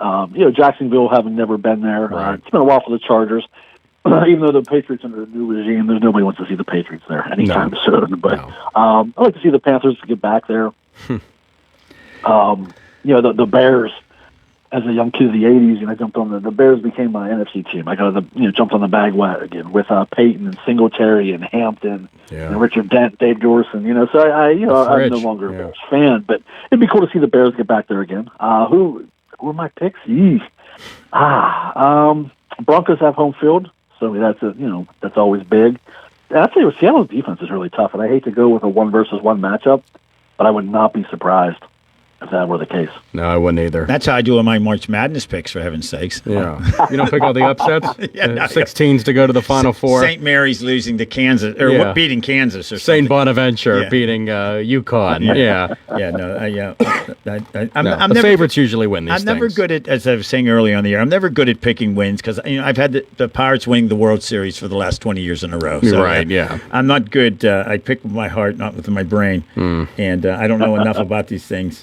[SPEAKER 6] Jacksonville having never been there.
[SPEAKER 1] Right.
[SPEAKER 6] It's been a while for the Chargers. Even though the Patriots under the new regime, there's nobody wants to see the Patriots there anytime soon. But I'd like to see the Panthers get back there. The Bears. As a young kid of the '80s, I jumped on the Bears became my NFC team. I got jumped on the bandwagon with Peyton and Singletary and Hampton and Richard Dent, Dave Dorson. So I'm no longer a Bears fan, but it'd be cool to see the Bears get back there again. Who are my picks? Broncos have home field, so that's always big. I'd say Seattle's defense is really tough, and I hate to go with a 1-versus-1 matchup, but I would not be surprised if that were the case.
[SPEAKER 1] No, I wouldn't either.
[SPEAKER 4] That's how I do on my March Madness picks, for heaven's sakes.
[SPEAKER 1] Yeah. You don't pick all the upsets? 16s to go to the Final Four.
[SPEAKER 4] St. Mary's losing to Kansas, or beating Kansas or something.
[SPEAKER 1] St. Bonaventure beating UConn. The favorites usually win these
[SPEAKER 4] I'm never good at, as I was saying earlier on the air, I'm never good at picking wins because I've had the Pirates winning the World Series for the last 20 years in a row. So, I'm not good. I pick with my heart, not with my brain. And I don't know enough about these things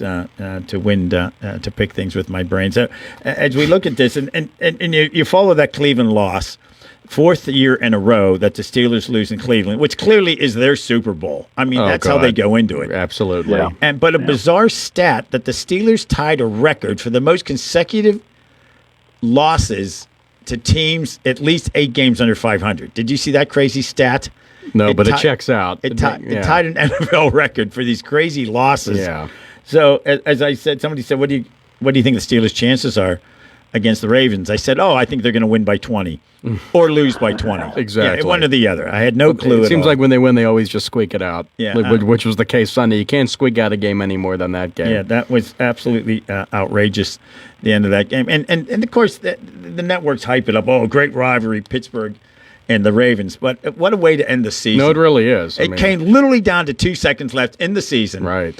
[SPEAKER 4] to win, to pick things with my brain. So as we look at this, and you follow that Cleveland loss, fourth year in a row that the Steelers lose in Cleveland, which clearly is their Super Bowl. I mean, that's how they go into it.
[SPEAKER 1] Absolutely.
[SPEAKER 6] Yeah.
[SPEAKER 4] But a bizarre stat that the Steelers tied a record for the most consecutive losses to teams at least 8 games under 500. Did you see that crazy stat?
[SPEAKER 1] No, but it checks out.
[SPEAKER 4] It tied an NFL record for these crazy losses.
[SPEAKER 1] Yeah.
[SPEAKER 4] So as I said, somebody said, "What do you think the Steelers' chances are against the Ravens?" I said, "I think they're going to win by 20 or lose by 20."
[SPEAKER 1] Exactly,
[SPEAKER 4] one or the other. I had no clue.
[SPEAKER 1] It seems like when they win, they always just squeak it out.
[SPEAKER 4] Yeah,
[SPEAKER 1] which was the case Sunday. You can't squeak out a game any more than that game.
[SPEAKER 4] Yeah, that was absolutely outrageous. The end of that game, and of course the networks hype it up. Oh, great rivalry, Pittsburgh and the Ravens. But what a way to end the season.
[SPEAKER 1] No, it really is.
[SPEAKER 4] It came literally down to 2 seconds left in the season.
[SPEAKER 1] Right.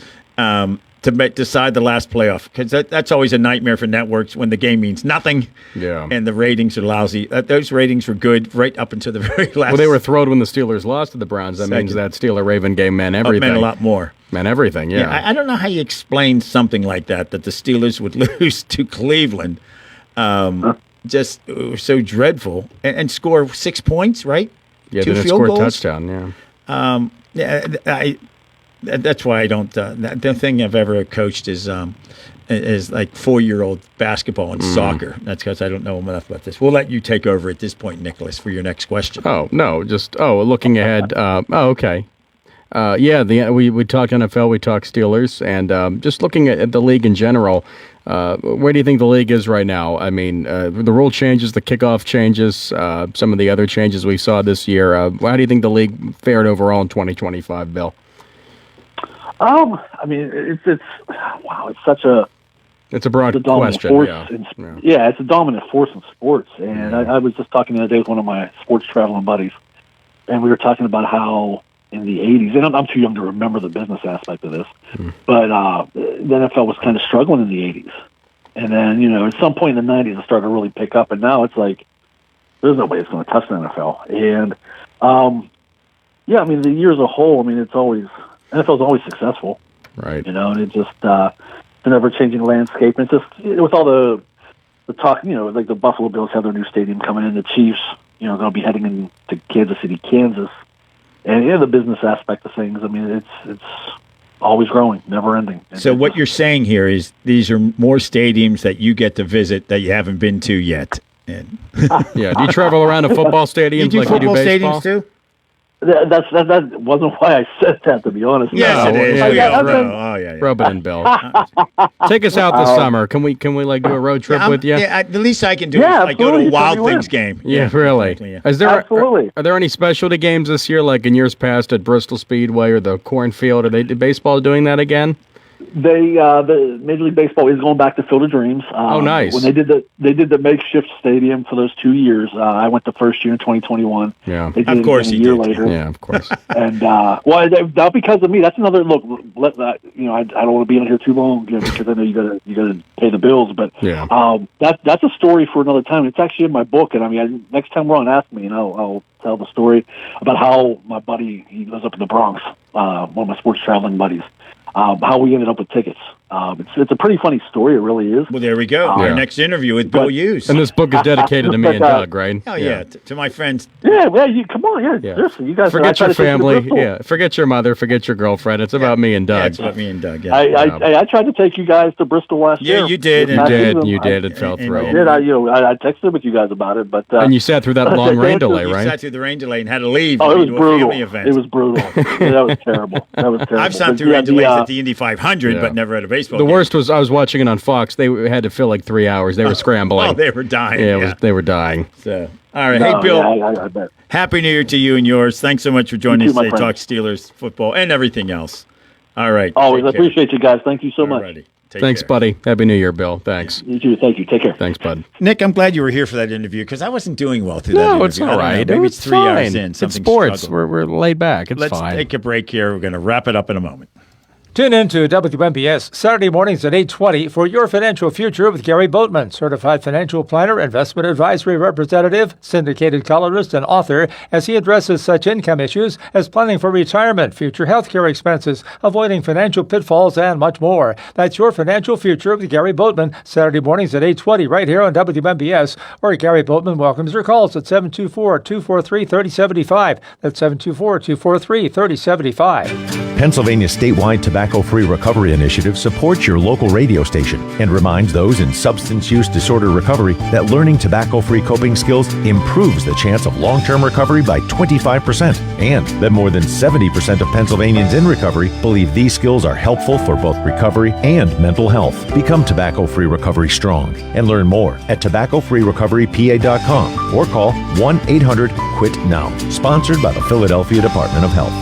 [SPEAKER 4] To decide the last playoff, because that's always a nightmare for networks when the game means nothing.
[SPEAKER 1] Yeah.
[SPEAKER 4] And the ratings are lousy. Those ratings were good right up until the very last.
[SPEAKER 1] Well, they were thrilled when the Steelers lost to the Browns. That means that Steeler-Raven game meant everything.
[SPEAKER 4] Meant a lot more.
[SPEAKER 1] Meant everything, yeah.
[SPEAKER 4] I don't know how you explain something like that the Steelers would lose to Cleveland. Just so dreadful. And score 6 points, right?
[SPEAKER 1] Yeah,
[SPEAKER 4] 2
[SPEAKER 1] they didn't
[SPEAKER 4] field
[SPEAKER 1] score a
[SPEAKER 4] goals.
[SPEAKER 1] touchdown, yeah.
[SPEAKER 4] That's why I don't. The thing I've ever coached is like 4-year-old basketball and soccer. That's because I don't know enough about this. We'll let you take over at this point, Nicholas, for your next question.
[SPEAKER 1] Oh no, looking ahead. Okay. We talked NFL, we talked Steelers, and just looking at the league in general. Where do you think the league is right now? I mean, the rule changes, the kickoff changes, some of the other changes we saw this year. How do you think the league fared overall in 2025, Bill?
[SPEAKER 6] I mean, it's such a.
[SPEAKER 1] It's a broad question.
[SPEAKER 6] It's a dominant force in sports. And I was just talking the other day with one of my sports traveling buddies, and we were talking about how in the 80s, and I'm too young to remember the business aspect of this, but the NFL was kind of struggling in the 80s. And then, at some point in the 90s, it started to really pick up, and now it's like, there's no way it's going to touch the NFL. And, I mean, the year as a whole, I mean, NFL's always successful.
[SPEAKER 1] Right.
[SPEAKER 6] And it just, it's an ever-changing landscape. And it's just, with all the talk, like the Buffalo Bills have their new stadium coming in, the Chiefs, going to be heading into Kansas City, Kansas. And the business aspect of things, I mean, always growing, never ending.
[SPEAKER 4] So what you're saying here is these are more stadiums that you get to visit that you haven't been to yet. And
[SPEAKER 1] Yeah. Do you travel around to football stadiums
[SPEAKER 4] you do
[SPEAKER 1] like
[SPEAKER 4] football
[SPEAKER 1] you do baseball?
[SPEAKER 4] stadiums too?
[SPEAKER 6] That wasn't why I said that, to be honest.
[SPEAKER 4] Yes, it is.
[SPEAKER 1] yeah,
[SPEAKER 4] Yeah,
[SPEAKER 6] I've been-
[SPEAKER 4] oh, yeah.
[SPEAKER 1] Rub it in, Bill. Take us out this summer. Can we like do a road trip with you?
[SPEAKER 4] Yeah, the least I can do
[SPEAKER 6] Yeah,
[SPEAKER 4] is like go to a
[SPEAKER 6] absolutely.
[SPEAKER 4] Wild
[SPEAKER 6] Tell me
[SPEAKER 4] Things
[SPEAKER 6] when.
[SPEAKER 4] game.
[SPEAKER 1] Yeah, really.
[SPEAKER 4] exactly, yeah.
[SPEAKER 1] Is there
[SPEAKER 6] Absolutely.
[SPEAKER 1] Are there any specialty games this year, like in years past at Bristol Speedway or the Cornfield? Are they baseball doing that again?
[SPEAKER 6] The Major League Baseball is going back to Field of Dreams.
[SPEAKER 1] Oh, nice.
[SPEAKER 6] When they did the makeshift stadium for those 2 years, I went the first year in 2021.
[SPEAKER 1] Yeah,
[SPEAKER 6] They did
[SPEAKER 4] Of course
[SPEAKER 6] it
[SPEAKER 4] you
[SPEAKER 6] a year
[SPEAKER 4] did.
[SPEAKER 6] later.
[SPEAKER 1] yeah, of course.
[SPEAKER 6] And not because of me. That's another look. I don't want to be on here too long because I know you gotta pay the bills. But
[SPEAKER 1] Yeah.
[SPEAKER 6] that's a story for another time. It's actually in my book, and I mean, next time we're on, ask me, and I'll tell the story about how my buddy, he lives up in the Bronx, one of my sports traveling buddies, how we ended up with tickets. It's a pretty funny story. It really is.
[SPEAKER 4] Well, there we go. Our next interview with Bill Hughes.
[SPEAKER 1] And this book is dedicated to me and Doug, right?
[SPEAKER 4] Oh, yeah. To my friends.
[SPEAKER 6] Yeah, you come on, seriously, you guys. I
[SPEAKER 1] Forget
[SPEAKER 6] try
[SPEAKER 1] your
[SPEAKER 6] to take you to
[SPEAKER 1] family.
[SPEAKER 6] Bristol.
[SPEAKER 1] Yeah. Forget your mother. Forget your girlfriend. It's about me and Doug.
[SPEAKER 4] Yeah, it's about me and Doug. Yeah.
[SPEAKER 6] I tried to take you guys to Bristol last year.
[SPEAKER 4] Yeah, you did.
[SPEAKER 1] You did. It fell
[SPEAKER 6] I
[SPEAKER 1] through.
[SPEAKER 6] did. I texted with you guys about it, but
[SPEAKER 1] And you sat through that long rain delay,
[SPEAKER 4] You
[SPEAKER 1] right?
[SPEAKER 4] sat through the rain delay and had to leave.
[SPEAKER 6] Oh, it was
[SPEAKER 4] to a
[SPEAKER 6] brutal.
[SPEAKER 4] family event.
[SPEAKER 6] It was brutal. Yeah, that was terrible.
[SPEAKER 4] I've sat
[SPEAKER 6] But
[SPEAKER 4] through rain
[SPEAKER 6] the,
[SPEAKER 4] delays at the Indy 500,
[SPEAKER 1] Yeah.
[SPEAKER 4] but never at a baseball
[SPEAKER 1] The
[SPEAKER 4] game.
[SPEAKER 1] worst was I was watching it on Fox. They had to fill like 3 hours. They were scrambling.
[SPEAKER 4] Oh, they were dying.
[SPEAKER 1] Yeah, they were dying.
[SPEAKER 4] So, all right.
[SPEAKER 6] No,
[SPEAKER 4] Hey, Bill.
[SPEAKER 6] yeah, I bet.
[SPEAKER 4] Happy New Year to you and yours. Thanks so much for joining
[SPEAKER 6] You
[SPEAKER 4] us
[SPEAKER 6] too, my
[SPEAKER 4] today.
[SPEAKER 6] friend.
[SPEAKER 4] Talk Steelers, football, and everything else. All right.
[SPEAKER 6] Always, I
[SPEAKER 4] take care.
[SPEAKER 6] appreciate you guys. Thank you so much.
[SPEAKER 4] Alrighty. Take
[SPEAKER 1] Thanks,
[SPEAKER 4] care.
[SPEAKER 1] buddy. Happy New Year, Bill. Thanks.
[SPEAKER 6] You too. Thank you. Take care.
[SPEAKER 1] Thanks, bud.
[SPEAKER 4] Nick, I'm glad you were here for that interview because I wasn't doing well through that interview.
[SPEAKER 1] No, it's all
[SPEAKER 4] I don't know.
[SPEAKER 1] right.
[SPEAKER 4] Maybe
[SPEAKER 1] It's
[SPEAKER 4] it's 3 hours
[SPEAKER 1] fine.
[SPEAKER 4] in.
[SPEAKER 1] It's
[SPEAKER 4] Something
[SPEAKER 1] sports.
[SPEAKER 4] struggled.
[SPEAKER 1] We're laid back. It's
[SPEAKER 4] Let's
[SPEAKER 1] fine.
[SPEAKER 4] take a break here. We're going to wrap it up in a moment.
[SPEAKER 17] Tune in to WMBS Saturday mornings at 8:20 for Your Financial Future with Gary Boatman, certified financial planner, investment advisory representative, syndicated columnist, and author, as he addresses such income issues as planning for retirement, future healthcare expenses, avoiding financial pitfalls, and much more. That's Your Financial Future with Gary Boatman, Saturday mornings at 8:20 right here on WMBS, where Gary Boatman welcomes your calls at 724-243-3075. That's 724-243-3075.
[SPEAKER 7] Pennsylvania's statewide tobacco-free recovery initiative supports your local radio station and reminds those in substance use disorder recovery that learning tobacco-free coping skills improves the chance of long-term recovery by 25%, and that more than 70% of Pennsylvanians in recovery believe these skills are helpful for both recovery and mental health. Become tobacco-free recovery strong and learn more at tobaccofreerecoverypa.com or call 1-800-QUIT-NOW. Sponsored by the Philadelphia Department of Health.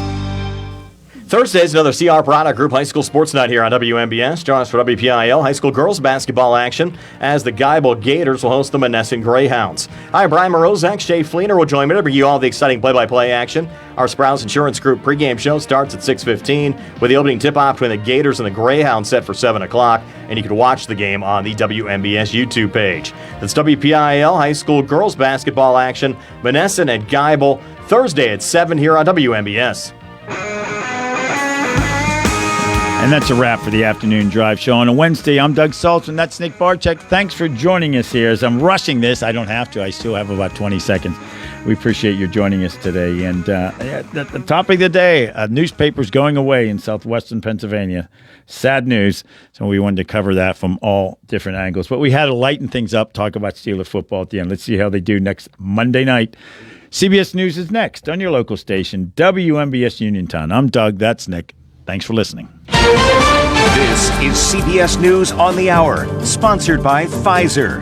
[SPEAKER 10] Thursday is another CR Product Group High School Sports Night here on WMBS. Join us for WPIL High School girls basketball action as the Geibel Gators will host the Monessen Greyhounds. Hi, Brian Morozak. Shay Fleener will join me to bring you all the exciting play-by-play action. Our Sprouse Insurance Group pregame show starts at 6:15 with the opening tip-off between the Gators and the Greyhounds set for 7 o'clock, and you can watch the game on the WMBS YouTube page. That's WPIL High School girls basketball action, Monessen and Geibel, Thursday at 7 here on WMBS.
[SPEAKER 4] And that's a wrap for the afternoon drive show on a Wednesday. I'm Doug Saltzman. That's Nick Barczyk. Thanks for joining us here. As I'm rushing this, I don't have to. I still have about 20 seconds. We appreciate you joining us today. And the topic of the day, newspapers going away in southwestern Pennsylvania. Sad news. So we wanted to cover that from all different angles. But we had to lighten things up, talk about Steeler football at the end. Let's see how they do next Monday night. CBS News is next on your local station, WMBS Uniontown. I'm Doug. That's Nick. Thanks for listening.
[SPEAKER 9] This is CBS News on the Hour, sponsored by Pfizer.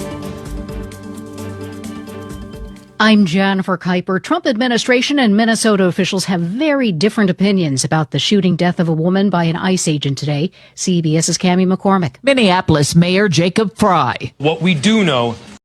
[SPEAKER 11] I'm Jennifer Kuiper. Trump administration and Minnesota officials have very different opinions about the shooting death of a woman by an ICE agent today. CBS's Cammie McCormick.
[SPEAKER 14] Minneapolis Mayor Jacob Fry.
[SPEAKER 18] What we do know